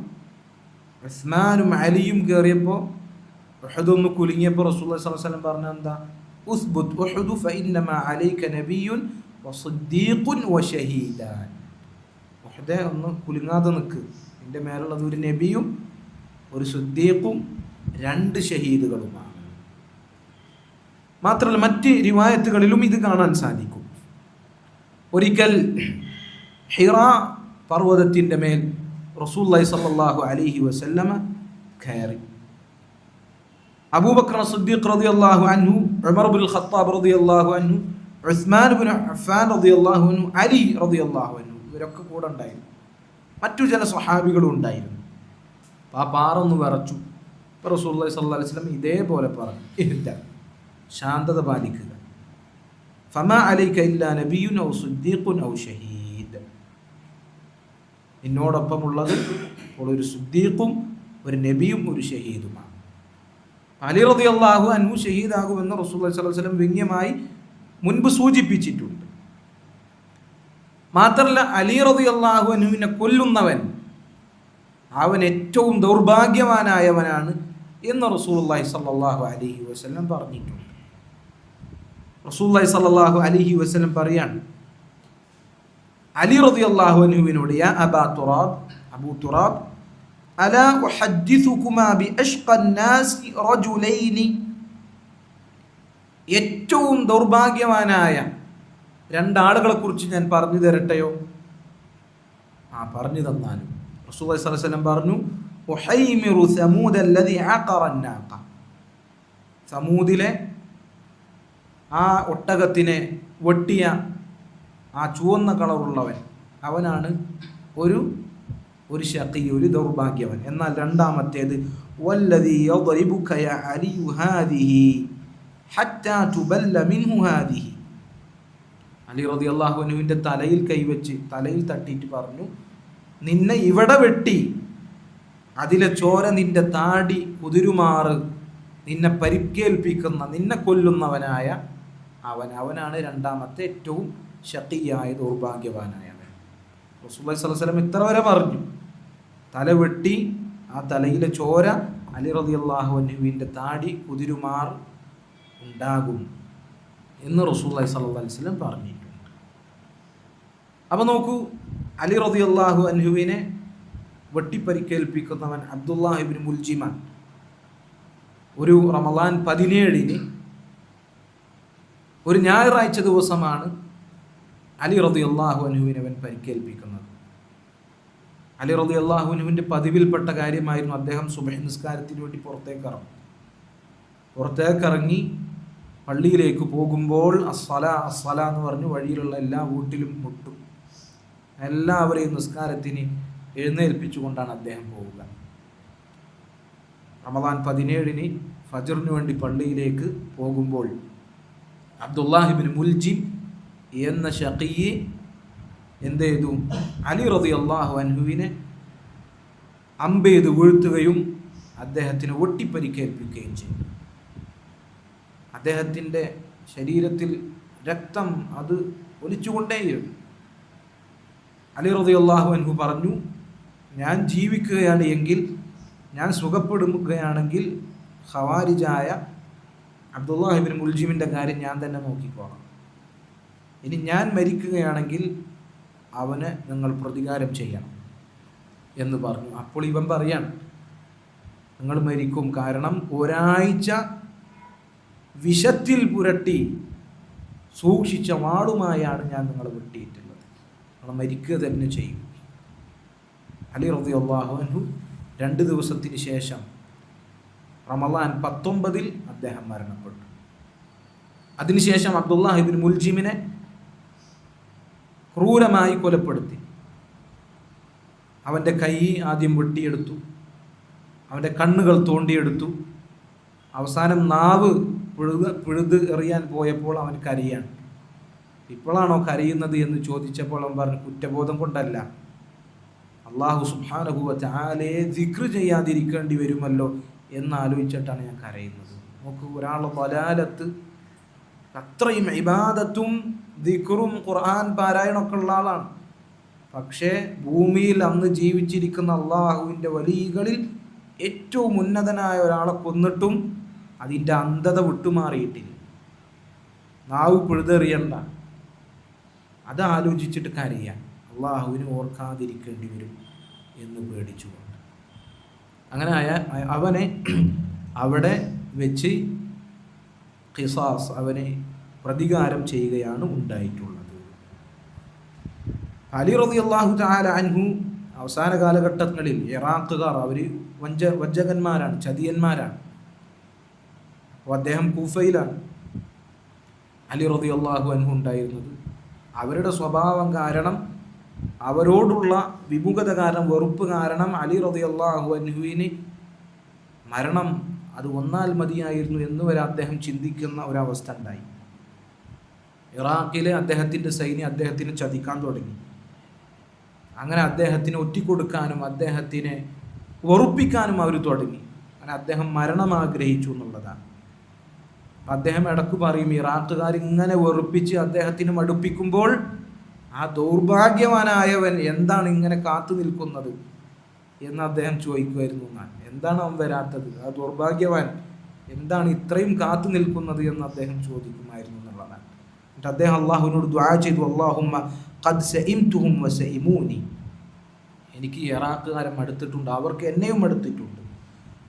ഉസ്മാനും അലിയും കയറിയപ്പോൾ ഉഹദ് ഒന്ന് കുലുങ്ങിയപ്പോൾ റസൂലുള്ളാഹി സ്വല്ലല്ലാഹു അലൈഹി വസല്ലം പറഞ്ഞ എന്താ? ഉസ്ബുത് ഉഹദു ഫഇന്നമാ അലൈക നബിയ്യുൻ വസിദ്ദീഖുൻ വശഹീദാൻ. ഉഹദേ, ഒന്ന് കുലുങ്ങാതെ നിൽക്ക്, എൻ്റെ മേലുള്ളത് ഒരു നബിയും ഒരു സിദ്ദീഖും 2 ഷഹീദുകളുമാണ്. മാത്രമല്ല മറ്റ് റിവായത്തുകളിലും ഇത് കാണാൻ സാധിക്കും. ഒരിക്കൽ ഹിറാ പർവ്വതത്തിൻ്റെ മേൽ റസൂലുള്ളാഹി സ്വല്ലല്ലാഹു അലൈഹി വസല്ലമ കയറി. അബൂബക്കർ സിദ്ദീഖ് റളിയല്ലാഹു അൻഹു, ഉമർ ഇബ്നുൽ ഖത്താബ് റളിയല്ലാഹു അൻഹു, ഉസ്മാൻ ഇബ്നു അഫ്ഫാൻ റളിയല്ലാഹു അൻഹു, അലി റളിയല്ലാഹു അൻഹു, ഇവരൊക്കെ കൂടെ ഉണ്ടായിരുന്നു. മറ്റു ചില സ്വഹാബികളും ഉണ്ടായിരുന്നു. അപ്പോൾ ആ പാറ ഒന്ന് വിറച്ചു. അപ്പോൾ റസൂലുള്ളാഹി സ്വല്ലല്ലാഹു അലൈഹി വസല്ലം ഇതേപോലെ പറഞ്ഞു, ശാന്തത പാലിക്കുക. ഫമാ അലൈക ഇല്ലാ നബിയ്യുൻ ഔ സിദ്ദീഖുൻ ഔ ഷഹീദ്. നിന്നോടൊപ്പമുള്ളത് ഒരു സിദ്ദീഖും ഒരു നബിയും ഒരു ഷഹീദുമാണ്. അലി റളിയല്ലാഹു അൻഹു ഷഹീദാകുമെന്ന് റസൂലുള്ളാഹി സ്വല്ലല്ലാഹു അലൈഹി വസല്ലം വ്യംഗ്യമായി മുൻപ് സൂചിപ്പിച്ചിട്ടുണ്ട്. മാത്രമല്ല, അലി റളിയല്ലാഹു അൻഹുവിനെ കൊല്ലുന്നവൻ അവൻ ഏറ്റവും ദൗർഭാഗ്യവാനായവനാണ് എന്ന് റസൂലുള്ളാഹി സ്വല്ലല്ലാഹു അലൈഹി വസല്ലം പറഞ്ഞിട്ടുണ്ട്. റസൂലുള്ളാഹി സ്വല്ലല്ലാഹു അലൈഹി വസല്ലം പറയാണ് അലി റളിയല്ലാഹു അൻഹുവിനോട്, യാ അബൂ തുറാബ് അലാ ഉഹദ്ദിസുകുമാ ബിഅഷ്ഖൻ നാസി റജുലൈനി, ഏറ്റവും ദൗർഭാഗ്യവാനായ രണ്ടാളുകളെ കുറിച്ച് ഞാൻ പറഞ്ഞു തരട്ടെയോ? പറഞ്ഞു തന്നാലും. റസൂലുള്ളാഹി സ്വല്ലല്ലാഹു അലൈഹി വസല്ലം പറഞ്ഞു, ഉഹൈമിറു സമൂദ അല്ലദി അഖറ അന്നാഖ, സമൂദിലെ ആ ഒട്ടകത്തിനെ വെട്ടിയ ആ ചുവന്ന കളറുള്ളവൻ, അവനാണ് ഒരു ശഖി, ഒരു ദൗർഭാഗ്യവൻ. എന്നാൽ രണ്ടാമത്തേത് വല്ലദി യദ്രിബുക യാ അലിയു ഹാദിഹി ഹത്താ തുബല്ല മിൻഹു ഹാദിഹി, അലി റളിയല്ലാഹു അൻഹുവിൻ്റെ തലയിൽ കൈവച്ച് തലയിൽ തട്ടിയിട്ട് പറഞ്ഞു, നിന്നെ ഇവിടെ വെട്ടി അതിലെ ചോര നിന്റെ താടി കുതിരുമാറ് നിന്നെ പരിക്കേൽപ്പിക്കുന്ന, നിന്നെ കൊല്ലുന്നവനായ അവനാണ് രണ്ടാമത്തെ ഏറ്റവും ശഖിയായ ദൗർഭാഗ്യവാനായവൻ. റസൂലുള്ളാഹി സ്വല്ലല്ലാഹു അലൈഹി വസല്ലം ഇത്ര വരെ പറഞ്ഞു, തല വെട്ടി ആ തലയിലെ ചോര അലി റളിയല്ലാഹു അൻഹുവിൻ്റെ താടി കുതിരുമാർ ഉണ്ടാകും എന്ന് റസൂലുള്ളാഹി സ്വല്ലല്ലാഹു അലൈഹി വസല്ലം പറഞ്ഞിട്ടുണ്ട്. അപ്പോൾ നോക്കൂ, അലി റളിയല്ലാഹു അൻഹുവിനെ വെട്ടിപ്പരിക്കേൽപ്പിക്കുന്നവൻ അബ്ദുല്ലാഹ് ഇബ്നു മുൽജിമാൻ ഒരു റമളാൻ 17 ഒരു ഞായറാഴ്ച ദിവസമാണ് അലി റളിയല്ലാഹു അൻഹുവിനെ അവൻ പരിക്കേൽപ്പിക്കുന്നത്. അലി റളിയല്ലാഹു അൻഹുവിൻ്റെ പതിവിൽപ്പെട്ട കാര്യമായിരുന്നു, അദ്ദേഹം സുബ്ഹ് നിസ്കാരത്തിന് വേണ്ടി പുറത്തേക്കിറങ്ങി പള്ളിയിലേക്ക് പോകുമ്പോൾ അസ്സല എന്ന് പറഞ്ഞ് വഴിയിലുള്ള എല്ലാ വീട്ടിലും മുട്ടും. എല്ലാവരെയും നിസ്കാരത്തിന് എഴുന്നേൽപ്പിച്ചുകൊണ്ടാണ് അദ്ദേഹം പോവുക. റമളാൻ 17 ഫജ്റിന് വേണ്ടി പള്ളിയിലേക്ക് പോകുമ്പോൾ അബ്ദുല്ലാഹ് ഇബ്നു മുൽജിം എന്ന ശഖീ എന്ത് ചെയ്തു? അലി റളിയല്ലാഹു അൻഹുവിനെ അമ്പെയ്ത് വീഴ്ത്തുകയും അദ്ദേഹത്തിന് ഒട്ടിപ്പരിക്കേൽപ്പിക്കുകയും ചെയ്തു. അദ്ദേഹത്തിൻ്റെ ശരീരത്തിൽ രക്തം അത് ഒലിച്ചുകൊണ്ടേയിരുന്നു. അലി റളിയല്ലാഹു അൻഹു പറഞ്ഞു, ഞാൻ ജീവിക്കുകയാണ് എങ്കിൽ, ഞാൻ സുഖപ്പെടുകയാണെങ്കിൽ ഖവാരിജായ അബ്ദുല്ലാഹ് ഇബ്നു മുൽജിമിൻ്റെ കാര്യം ഞാൻ തന്നെ നോക്കിക്കോളാം. ഇനി ഞാൻ മരിക്കുകയാണെങ്കിൽ അവന് നിങ്ങൾ പ്രതികാരം ചെയ്യണം എന്ന് പറഞ്ഞു. അപ്പോൾ ഇവൻ പറയാണ്, നിങ്ങൾ മരിക്കും, കാരണം ഒരാഴ്ച വിഷത്തിൽ പുരട്ടി സൂക്ഷിച്ച വാളുമായാണ് ഞാൻ നിങ്ങളെ വെട്ടിയിട്ടുള്ളത്, നിങ്ങൾ മരിക്കുക തന്നെ ചെയ്യും. അലി റളിയല്ലാഹു അൻഹു 2 ദിവസത്തിന് ശേഷം റമളാൻ 19 അദ്ദേഹം മരണപ്പെട്ടു. അതിനുശേഷം അബ്ദുല്ലാഹ് ഇബ്നു മുൽജിമിനെ ക്രൂരമായി കൊലപ്പെടുത്തി. അവൻ്റെ കൈ ആദ്യം വെട്ടിയെടുത്തു, അവൻ്റെ കണ്ണുകൾ തോണ്ടിയെടുത്തു, അവസാനം നാവ് പിഴുത് എറിയാൻ പോയപ്പോൾ അവൻ കരയാണ്. ഇപ്പോഴാണോ കരയുന്നത് എന്ന് ചോദിച്ചപ്പോൾ അവൻ പറഞ്ഞു, കുറ്റബോധം കൊണ്ടല്ല, അല്ലാഹു സുബ്ഹാനഹു വ തആലയെ ദിക്ർ ചെയ്യാതിരിക്കേണ്ടി വരുമല്ലോ എന്നാലോചിച്ചിട്ടാണ് ഞാൻ കരയുന്നത്. നമുക്ക് ഒരാളുടെ ദലാലത്ത്, അത്രയും ഇബാദത്തും ദിക്റും ഖുർആൻ പാരായണമൊക്കെ ഉള്ള ആളാണ്, പക്ഷേ ഭൂമിയിൽ അന്ന് ജീവിച്ചിരിക്കുന്ന അള്ളാഹുവിൻ്റെ വലികളിൽ ഏറ്റവും ഉന്നതനായ ഒരാളെ കൊന്നിട്ടും അതിൻ്റെ അന്ധത വിട്ടുമാറിയിട്ടില്ല. നാവ് പിഴുതെറിയണ്ട, അത് ആലോചിച്ചിട്ട് കരയാൻ, അള്ളാഹുവിനെ ഓർക്കാതിരിക്കേണ്ടി വരും എന്ന് പേടിച്ചുകൊണ്ട്. അങ്ങനെ അവനെ അവിടെ വെച്ച് ഖിസാസ്, അവനെ പ്രതികാരം ചെയ്യുകയാണ് ഉണ്ടായിട്ടുള്ളത്. അലി റളിയല്ലാഹു തആല അൻഹു അവസാന കാലഘട്ടങ്ങളിൽ ഇറാഖുകാർ അവർ വഞ്ചകന്മാരാണ്, ചതിയന്മാരാണ്. അപ്പോൾ അദ്ദേഹം കൂഫയിലാണ് അലി റളിയല്ലാഹു അൻഹു ഉണ്ടായിരുന്നത്. അവരുടെ സ്വഭാവം കാരണം, അവരോടുള്ള വിമുഖത കാരണം, വെറുപ്പ് കാരണം അലി റളിയല്ലാഹു അൻഹുവിന് മരണം അത് വന്നാൽ മതിയായിരുന്നു എന്ന് വരെ അദ്ദേഹം ചിന്തിക്കുന്ന ഒരവസ്ഥ ഉണ്ടായി. ഇറാഖിലെ അദ്ദേഹത്തിൻ്റെ സൈന്യം അദ്ദേഹത്തിനെ ചതിക്കാൻ തുടങ്ങി. അങ്ങനെ അദ്ദേഹത്തിനെ ഒറ്റിക്കൊടുക്കാനും അദ്ദേഹത്തിനെ വെറുപ്പിക്കാനും അവർ തുടങ്ങി. അങ്ങനെ അദ്ദേഹം മരണം ആഗ്രഹിച്ചു എന്നുള്ളതാണ്. അദ്ദേഹം ഇടക്ക് പറയും, ഇറാഖുകാർ ഇങ്ങനെ വെറുപ്പിച്ച് അദ്ദേഹത്തിന് മടുപ്പിക്കുമ്പോൾ ആ ദൗർഭാഗ്യവാനായവൻ എന്താണ് ഇങ്ങനെ കാത്തു നിൽക്കുന്നത് എന്ന് അദ്ദേഹം ചോദിക്കുമായിരുന്നു. എന്താണ് അവൻ വരാത്തത്, ആ ദൗർഭാഗ്യവാൻ എന്താണ് ഇത്രയും കാത്തു നിൽക്കുന്നത് എന്ന് അദ്ദേഹം ചോദിക്കുമായിരുന്നു എന്നുള്ളതാണ്. എന്നിട്ട് അദ്ദേഹം അള്ളാഹുവിനോട് ദുആ ചെയ്തു, അല്ലാഹുമ്മ ഖദ് സഇംതുഹും വസഇമൂനി, എനിക്ക് ഇറാഖുകാരെ മടുത്തിട്ടുണ്ട്, അവർക്ക് എന്നെയും മടുത്തിട്ടുണ്ട്.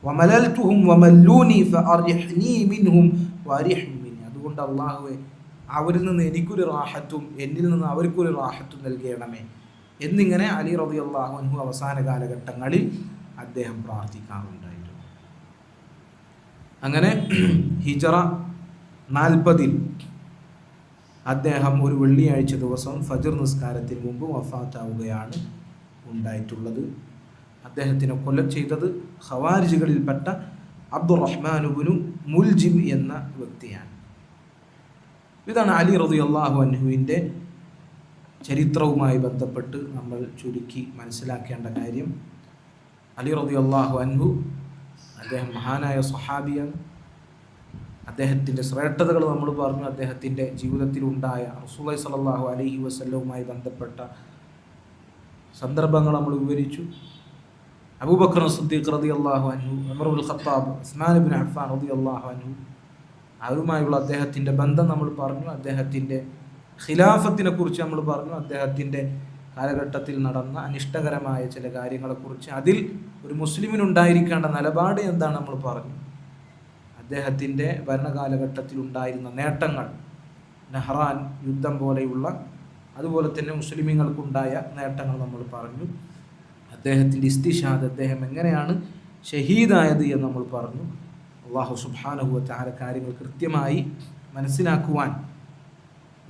വമലൽതുഹും വമല്ലൂനി ഫഅർഹിനി മിൻഹും വഅർഹിം മിന്നി, അതുകൊണ്ട് അള്ളാഹുവേ അവരിൽ നിന്ന് എനിക്കൊരു റാഹത്തും എന്നിൽ നിന്ന് അവർക്കൊരു റാഹത്തും നൽകണമേ എന്നിങ്ങനെ അലി റളിയല്ലാഹു അൻഹു അവസാന കാലഘട്ടങ്ങളിൽ അദ്ദേഹം പ്രാർത്ഥിക്കാറുണ്ടായിരുന്നു. അങ്ങനെ ഹിജറ 40 അദ്ദേഹം ഒരു വെള്ളിയാഴ്ച ദിവസം ഫജ്ർ നിസ്കാരത്തിന് മുമ്പ് വഫാത്താവുകയാണ് ഉണ്ടായിട്ടുള്ളത്. അദ്ദേഹത്തിനെ കൊല്ലം ചെയ്തത് ഖവാരിജികളിൽപ്പെട്ട അബ്ദുറഹ്മാൻ ഇബ്നു മുൽജിം എന്ന വ്യക്തിയാണ്. ഇതാണ് അലി റളിയല്ലാഹു അൻഹുവിൻ്റെ ചരിത്രവുമായി ബന്ധപ്പെട്ട് നമ്മൾ ചുരുക്കി മനസ്സിലാക്കേണ്ട കാര്യം. അലി റളിയല്ലാഹു അൻഹു അദ്ദേഹം മഹാനായ സ്വഹാബിയാണ്. അദ്ദേഹത്തിൻ്റെ ശ്രേഷ്ഠതകൾ നമ്മൾ പറഞ്ഞു. അദ്ദേഹത്തിൻ്റെ ജീവിതത്തിലുണ്ടായ റസൂലുള്ളാഹി സ്വല്ലല്ലാഹു അലൈഹി വസല്ലവുമായി ബന്ധപ്പെട്ട സന്ദർഭങ്ങൾ നമ്മൾ വിവരിച്ചു. അബൂബക്കർ സിദ്ദീഖ് റളിയല്ലാഹു അൻഹു, ഉമർ ഇബ്നുൽ ഖത്താബ്, ഉസ്മാൻ ഇബ്നു അഫ്ഫാൻ റളിയല്ലാഹു അൻഹു, അവരുമായുള്ള അദ്ദേഹത്തിൻ്റെ ബന്ധം നമ്മൾ പറഞ്ഞു. അദ്ദേഹത്തിൻ്റെ ഖിലാഫത്തിനെ കുറിച്ച് നമ്മൾ പറഞ്ഞു. അദ്ദേഹത്തിൻ്റെ കാലഘട്ടത്തിൽ നടന്ന അനിഷ്ടകരമായ ചില കാര്യങ്ങളെക്കുറിച്ച്, അതിൽ ഒരു മുസ്ലിമിനുണ്ടായിരിക്കേണ്ട നിലപാട് എന്താണ് നമ്മൾ പറഞ്ഞു. അദ്ദേഹത്തിൻ്റെ ഭരണകാലഘട്ടത്തിൽ ഉണ്ടായിരുന്ന നേട്ടങ്ങൾ, നഹ്റാൻ യുദ്ധം പോലെയുള്ള, അതുപോലെ തന്നെ മുസ്ലിമീങ്ങൾക്കുണ്ടായ നേട്ടങ്ങൾ നമ്മൾ പറഞ്ഞു. അദ്ദേഹത്തിൻ്റെ ഇസ്തിഷാദ്, അദ്ദേഹം എങ്ങനെയാണ് ഷഹീദായത് എന്ന് നമ്മൾ പറഞ്ഞു. അല്ലാഹു സുബ്ഹാനഹു വ തആല കാര്യങ്ങൾ കൃത്യമായി മനസ്സിലാക്കുവാൻ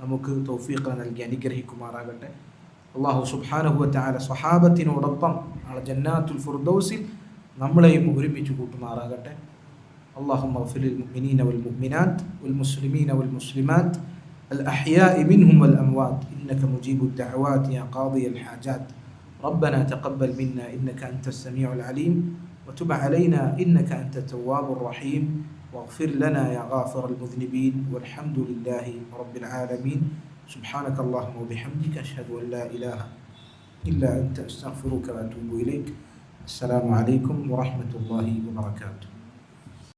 നമുക്ക് തൗഫീഖ് നൽകി അനുഗ്രഹിക്കുമാറാകട്ടെ. അല്ലാഹു സുബ്ഹാനഹു വ തആല സ്വഹാബത്തിനോടൊപ്പം നാളെ ജന്നാത്തുൽ ഫിർദൗസിൽ നമ്മളെയും ഒരുമിച്ച് കൂട്ടുമാറാകട്ടെ. اللهم اغفر للمؤمنين والمؤمنات والمسلمين والمسلمات الأحياء منهم والأموات إنك مجيب الدعوات يا قاضي الحاجات. ربنا تقبل منا إنك أنت السميع العليم وتب علينا إنك أنت التواب الرحيم واغفر لنا يا غافر المذنبين والحمد لله رب العالمين. سبحانك اللهم وبحمدك أشهد أن لا إله إلا أنت أستغفرك وأتوب إليك. السلام عليكم ورحمة الله وبركاته.